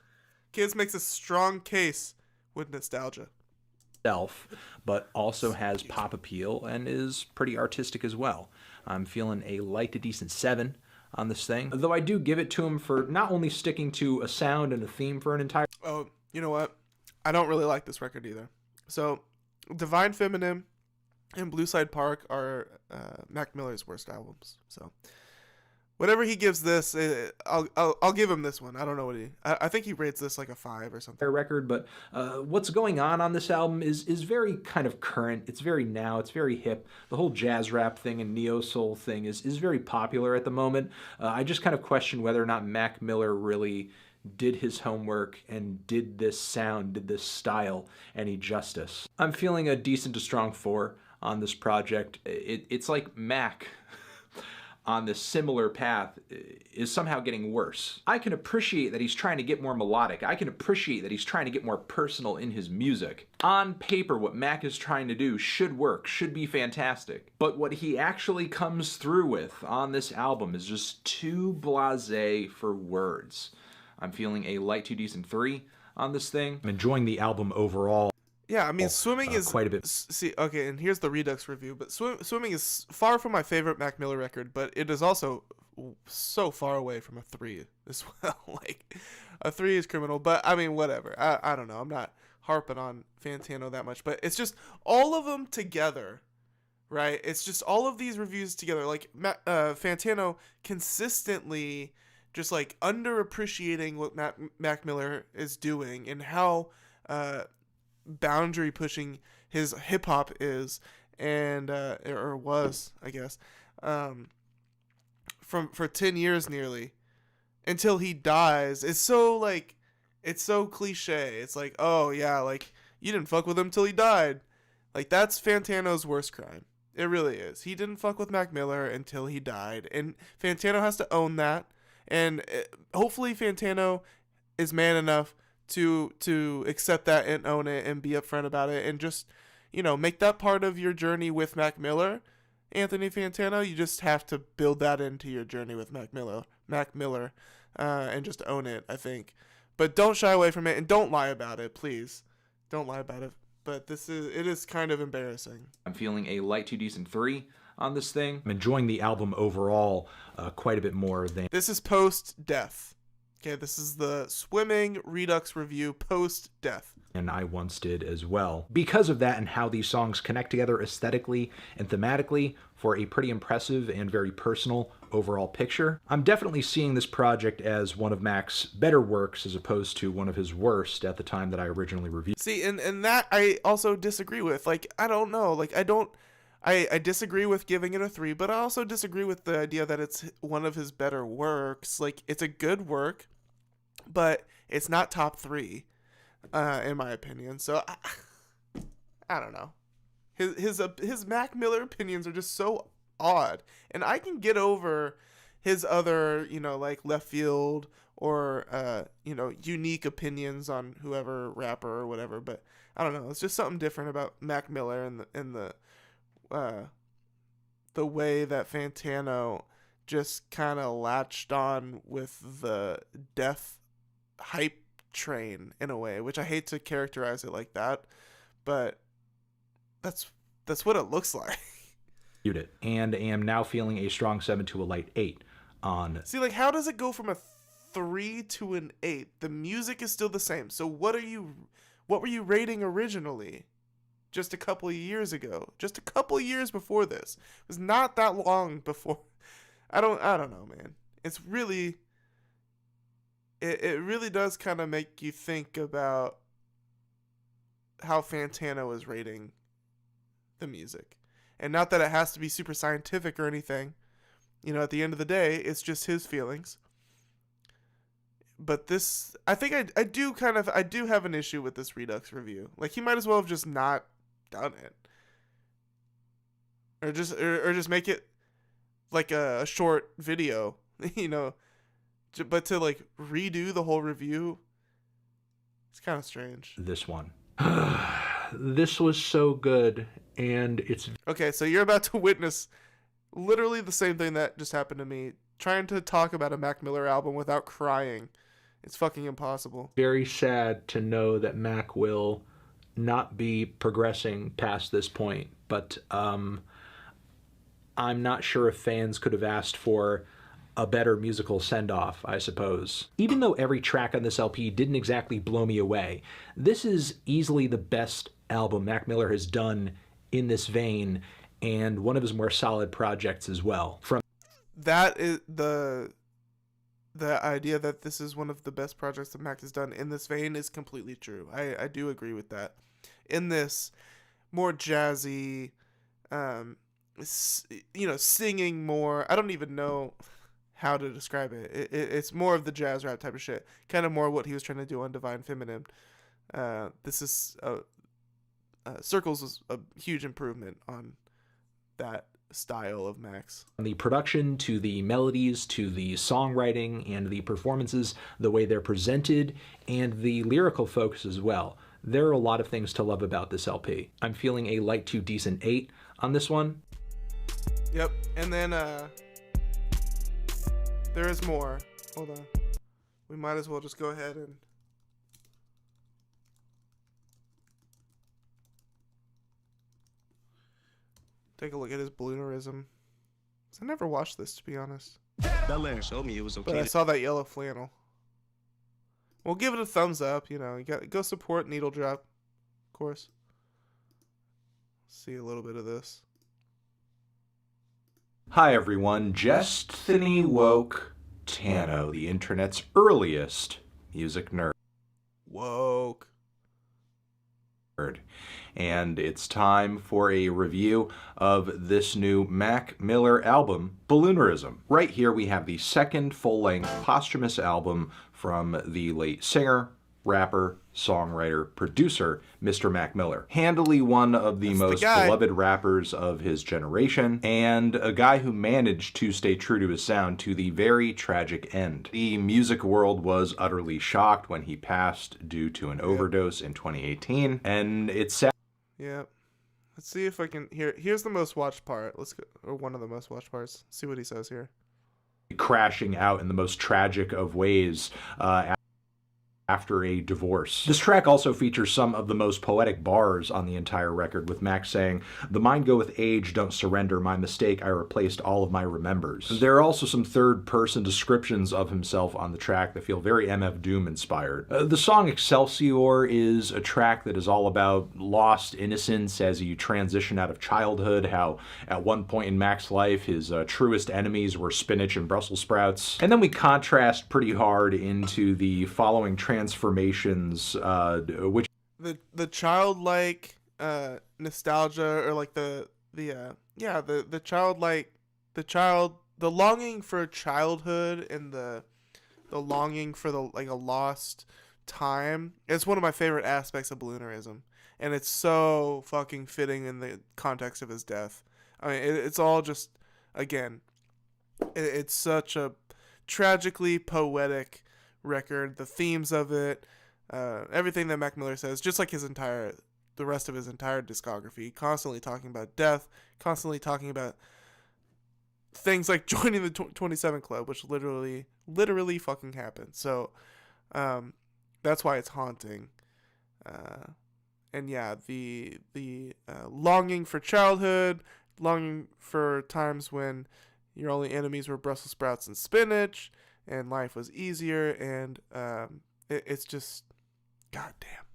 Kids makes a strong case with nostalgia. But also has pop appeal and is pretty artistic as well. I'm feeling a light to decent 7 on this thing, though I do give it to him for not only sticking to a sound and a theme for an entire... Oh, you know what? I don't really like this record either. So, Divine Feminine and Blue Side Park are Mac Miller's worst albums. So, whatever he gives this, I'll give him this one. I don't know what I think he rates this like a 5 or something. Record, but what's going on this album is very kind of current. It's very now. It's very hip. The whole jazz rap thing and neo soul thing is very popular at the moment. I just kind of question whether or not Mac Miller really did his homework and did this sound, did this style any justice. I'm feeling a decent to strong 4 on this project. It's like Mac on this similar path is somehow getting worse. I can appreciate that he's trying to get more melodic. I can appreciate that he's trying to get more personal in his music. On paper, what Mac is trying to do should work, should be fantastic. But what he actually comes through with on this album is just too blasé for words. I'm feeling a light to decent 3 on this thing. I'm enjoying the album overall. Yeah, I mean, Swimming is quite a bit. See, okay, and here's the Redux review. But Swimming is far from my favorite Mac Miller record, but it is also so far away from a 3 as well. Like, a 3 is criminal, but I mean, whatever. I don't know. I'm not harping on Fantano that much, but it's just all of them together, right? It's just all of these reviews together. Like, Fantano consistently just like underappreciating what Mac Miller is doing and how boundary pushing his hip hop is, and or was, I guess, for 10 years nearly until he dies. It's so cliche. It's like, oh yeah, like you didn't fuck with him till he died. Like, that's Fantano's worst crime. It really is. He didn't fuck with Mac Miller until he died, and Fantano has to own that. And hopefully Fantano is man enough to accept that and own it and be upfront about it, and just, you know, make that part of your journey with Mac Miller. Anthony Fantano, you just have to build that into your journey with Mac Miller, and just own it, I think. But don't shy away from it, and don't lie about it, please. Don't lie about it. But it is kind of embarrassing. I'm feeling a light to decent 3 on this thing. I'm enjoying the album overall quite a bit more than... This is post-death. Okay, this is the Swimming Redux review post-death. And I once did as well. Because of that and how these songs connect together aesthetically and thematically, for a pretty impressive and very personal overall picture. I'm definitely seeing this project as one of Mac's better works as opposed to one of his worst at the time that I originally reviewed. See, and that I also disagree with. Like, I don't know. Like, I disagree with giving it a 3, but I also disagree with the idea that it's one of his better works. Like, it's a good work, but it's not top 3, in my opinion. So, I don't know. His Mac Miller opinions are just so odd, and I can get over his other, like left field or unique opinions on whoever rapper or whatever. But I don't know. It's just something different about Mac Miller and the way that Fantano just kind of latched on with the death hype train in a way, which I hate to characterize it like that, but that's what it looks like. It and am now feeling a strong 7 to a light 8 on. See, like, how does it go from a 3 to an 8? The music is still the same. So what were you rating originally? Just a couple of years ago. Just a couple of years before this. It was not that long before. I don't know, man. It's really it really does kind of make you think about how Fantano is rating the music. And not that it has to be super scientific or anything. At the end of the day, it's just his feelings. But this, I think I do have an issue with this Redux review. Like, he might as well have just not done it. Or just make it like a short video, but to like redo the whole review, it's kind of strange. This one. This was so good, and it's... Okay, so you're about to witness literally the same thing that just happened to me. Trying to talk about a Mac Miller album without crying. It's fucking impossible. Very sad to know that Mac will not be progressing past this point, but I'm not sure if fans could have asked for a better musical send-off, I suppose. Even though every track on this LP didn't exactly blow me away, this is easily the best album Mac Miller has done in this vein, and one of his more solid projects as well. That is the idea that this is one of the best projects that Mac has done in this vein is completely true. I do agree with that. In this more jazzy, singing more, I don't even know how to describe it. It's more of the jazz rap type of shit. Kind of more what he was trying to do on Divine Feminine. This is Circles was a huge improvement on that style of Max. The production to the melodies to the songwriting and the performances, the way they're presented, and the lyrical focus as well. There are a lot of things to love about this LP. I'm feeling a light to decent 8 on this one. Yep, and then there is more. Hold on. We might as well just go ahead and... take a look at his balloonerism. I never watched this, to be honest. Bel-Air showed me it was okay. But I saw that yellow flannel. We'll give it a thumbs up. You got go support Needle Drop, of course. See a little bit of this. Hi everyone, Destiny Woke Tano, the internet's earliest music nerd. Woke. And it's time for a review of this new Mac Miller album, Balloonerism. Right here we have the second full-length posthumous album from the late singer, rapper, songwriter, producer, Mr. Mac Miller. Handily one of the most beloved rappers of his generation, and a guy who managed to stay true to his sound to the very tragic end. The music world was utterly shocked when he passed due to an overdose in 2018, and it's sad. Yeah. Let's see if I can here's the most watched part. Let's go, or one of the most watched parts. See what he says here. Crashing out in the most tragic of ways after a divorce. This track also features some of the most poetic bars on the entire record, with Max saying, "The mind go with age, don't surrender, my mistake, I replaced all of my remembers." There are also some third-person descriptions of himself on the track that feel very MF Doom inspired. The song Excelsior is a track that is all about lost innocence as you transition out of childhood, how at one point in Max's life his truest enemies were spinach and Brussels sprouts. And then we contrast pretty hard into the following transformations, which the childlike nostalgia, or like the childlike, the longing for childhood, and the longing for a lost time. It's one of my favorite aspects of Balloonerism, and it's so fucking fitting in the context of his death. I mean, it's all just, again, it's such a tragically poetic record. The themes of it, everything that Mac Miller says, just like the rest of his entire discography, constantly talking about death, constantly talking about things like joining the 27 Club, which literally fucking happened. So that's why it's haunting. And yeah, the longing for childhood, longing for times when your only enemies were Brussels sprouts and spinach, and life was easier, and it's just, goddamn,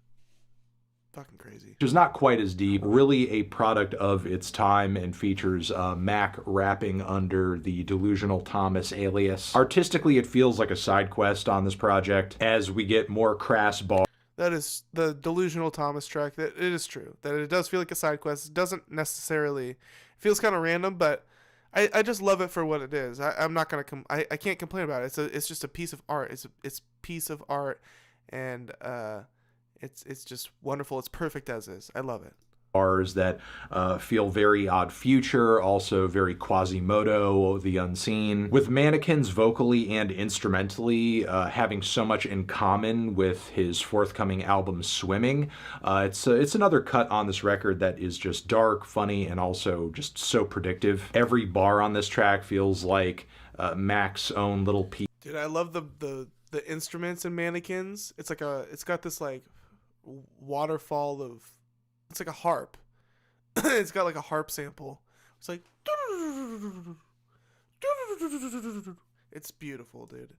fucking crazy. Which is not quite as deep, really a product of its time, and features Mac rapping under the Delusional Thomas alias. Artistically, it feels like a side quest on this project, as we get more crass bars. That is the Delusional Thomas track. That it is true that it does feel like a side quest. It doesn't necessarily, it feels kind of random, but I just love it for what it is. I'm not gonna I can't complain about it. It's just a piece of art. It's a piece of art, and it's just wonderful. It's perfect as is. I love it. Bars that feel very Odd Future, also very Quasimodo, The Unseen, with Mannequins vocally and instrumentally having so much in common with his forthcoming album Swimming. It's another cut on this record that is just dark, funny, and also just so predictive. Every bar on this track feels like Mac's own little piece. Dude, I love the instruments in Mannequins. It's got this like waterfall of, it's like a harp. It's got like a harp sample. It's like, it's beautiful, dude.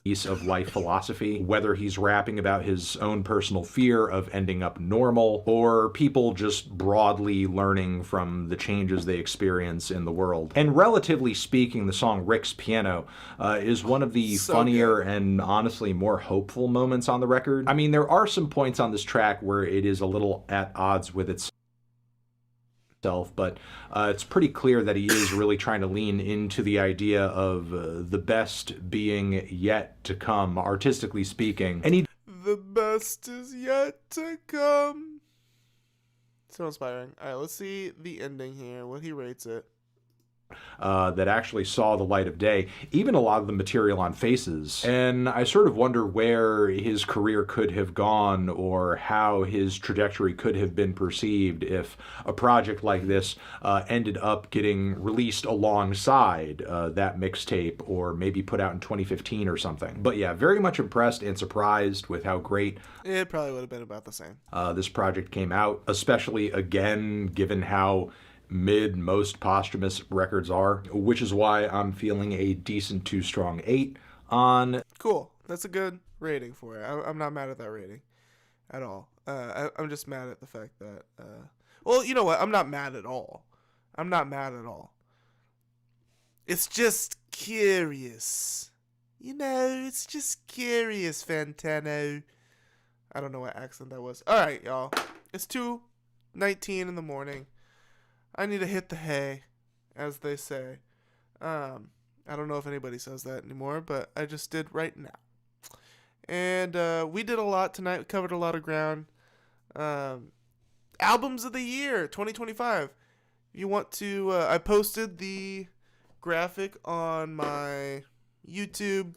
Piece of life philosophy, whether he's rapping about his own personal fear of ending up normal, or people just broadly learning from the changes they experience in the world. And relatively speaking, the song Rick's Piano is one of the funnier and honestly more hopeful moments on the record. I mean, there are some points on this track where it is a little at odds with itself, but it's pretty clear that he is really trying to lean into the idea of the best being yet to come, artistically speaking. And the best is yet to come. So inspiring. All right, let's see the ending here, what he rates it. That actually saw the light of day, even a lot of the material on Faces. And I sort of wonder where his career could have gone, or how his trajectory could have been perceived if a project like this ended up getting released alongside that mixtape, or maybe put out in 2015 or something. But yeah, very much impressed and surprised with how great it probably would have been about the same. This project came out, especially again, given how mid most posthumous records are, which is why I'm feeling a decent 2 strong 8 on. Cool. That's a good rating for it. I'm not mad at that rating at all. I'm just mad at the fact that, well, you know what? I'm not mad at all. I'm not mad at all. It's just curious. You know, it's just curious, Fantano. I don't know what accent that was. All right, y'all. It's 2:19 in the morning. I need to hit the hay, as they say. I don't know if anybody says that anymore, but I just did right now. And we did a lot tonight. We covered a lot of ground. Albums of the year, 2025. If you want to, I posted the graphic on my YouTube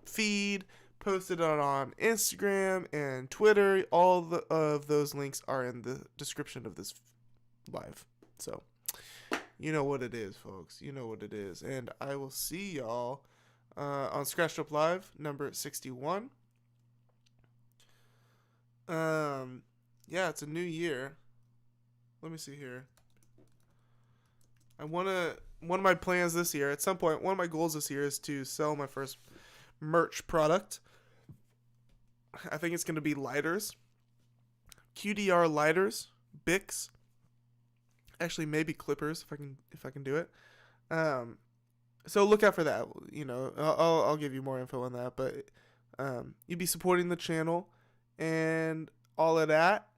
feed, posted it on Instagram and Twitter. All of those links are in the description of this live. So, you know what it is, folks. You know what it is. And I will see y'all on Scratched Up Live, number 61. Yeah, it's a new year. Let me see here. One of my plans this year, at some point, one of my goals this year is to sell my first merch product. I think it's going to be lighters. QDR lighters, Bics. Actually, maybe clippers if I can do it. So look out for that. You know, I'll give you more info on that, but you'd be supporting the channel and all of that.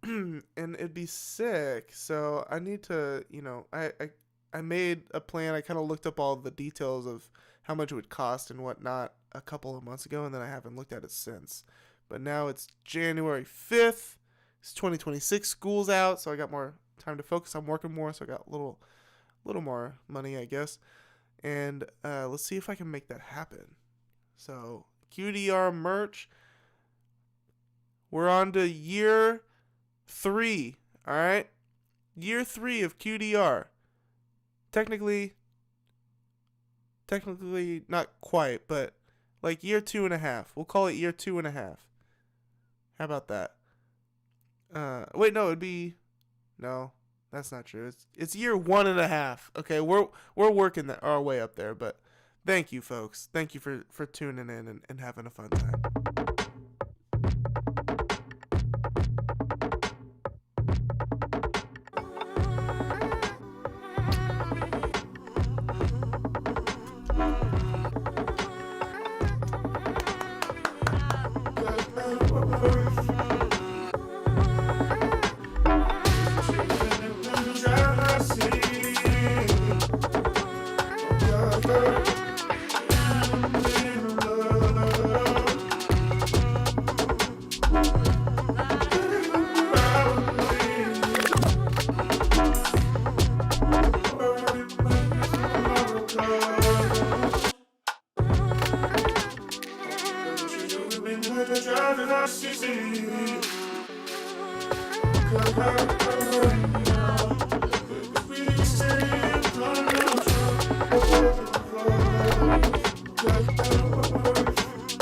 And it'd be sick. So I need to, you know, I made a plan. I kind of looked up all the details of how much it would cost and whatnot a couple of months ago, and then I haven't looked at it since. But now it's January 5th. It's 2026. School's out, so I got more time to focus. I'm working more, so I got a little more money, I guess. And let's see if I can make that happen. So QDR merch. We're on to year 3, all right? Year 3 of QDR. Technically not quite, but like year 2.5. We'll call it year 2.5. How about that? Wait, no, no, that's not true. It's year 1.5. Okay, we're working our way up there, but thank you, folks. Thank you for tuning in and having a fun time. Driving our city.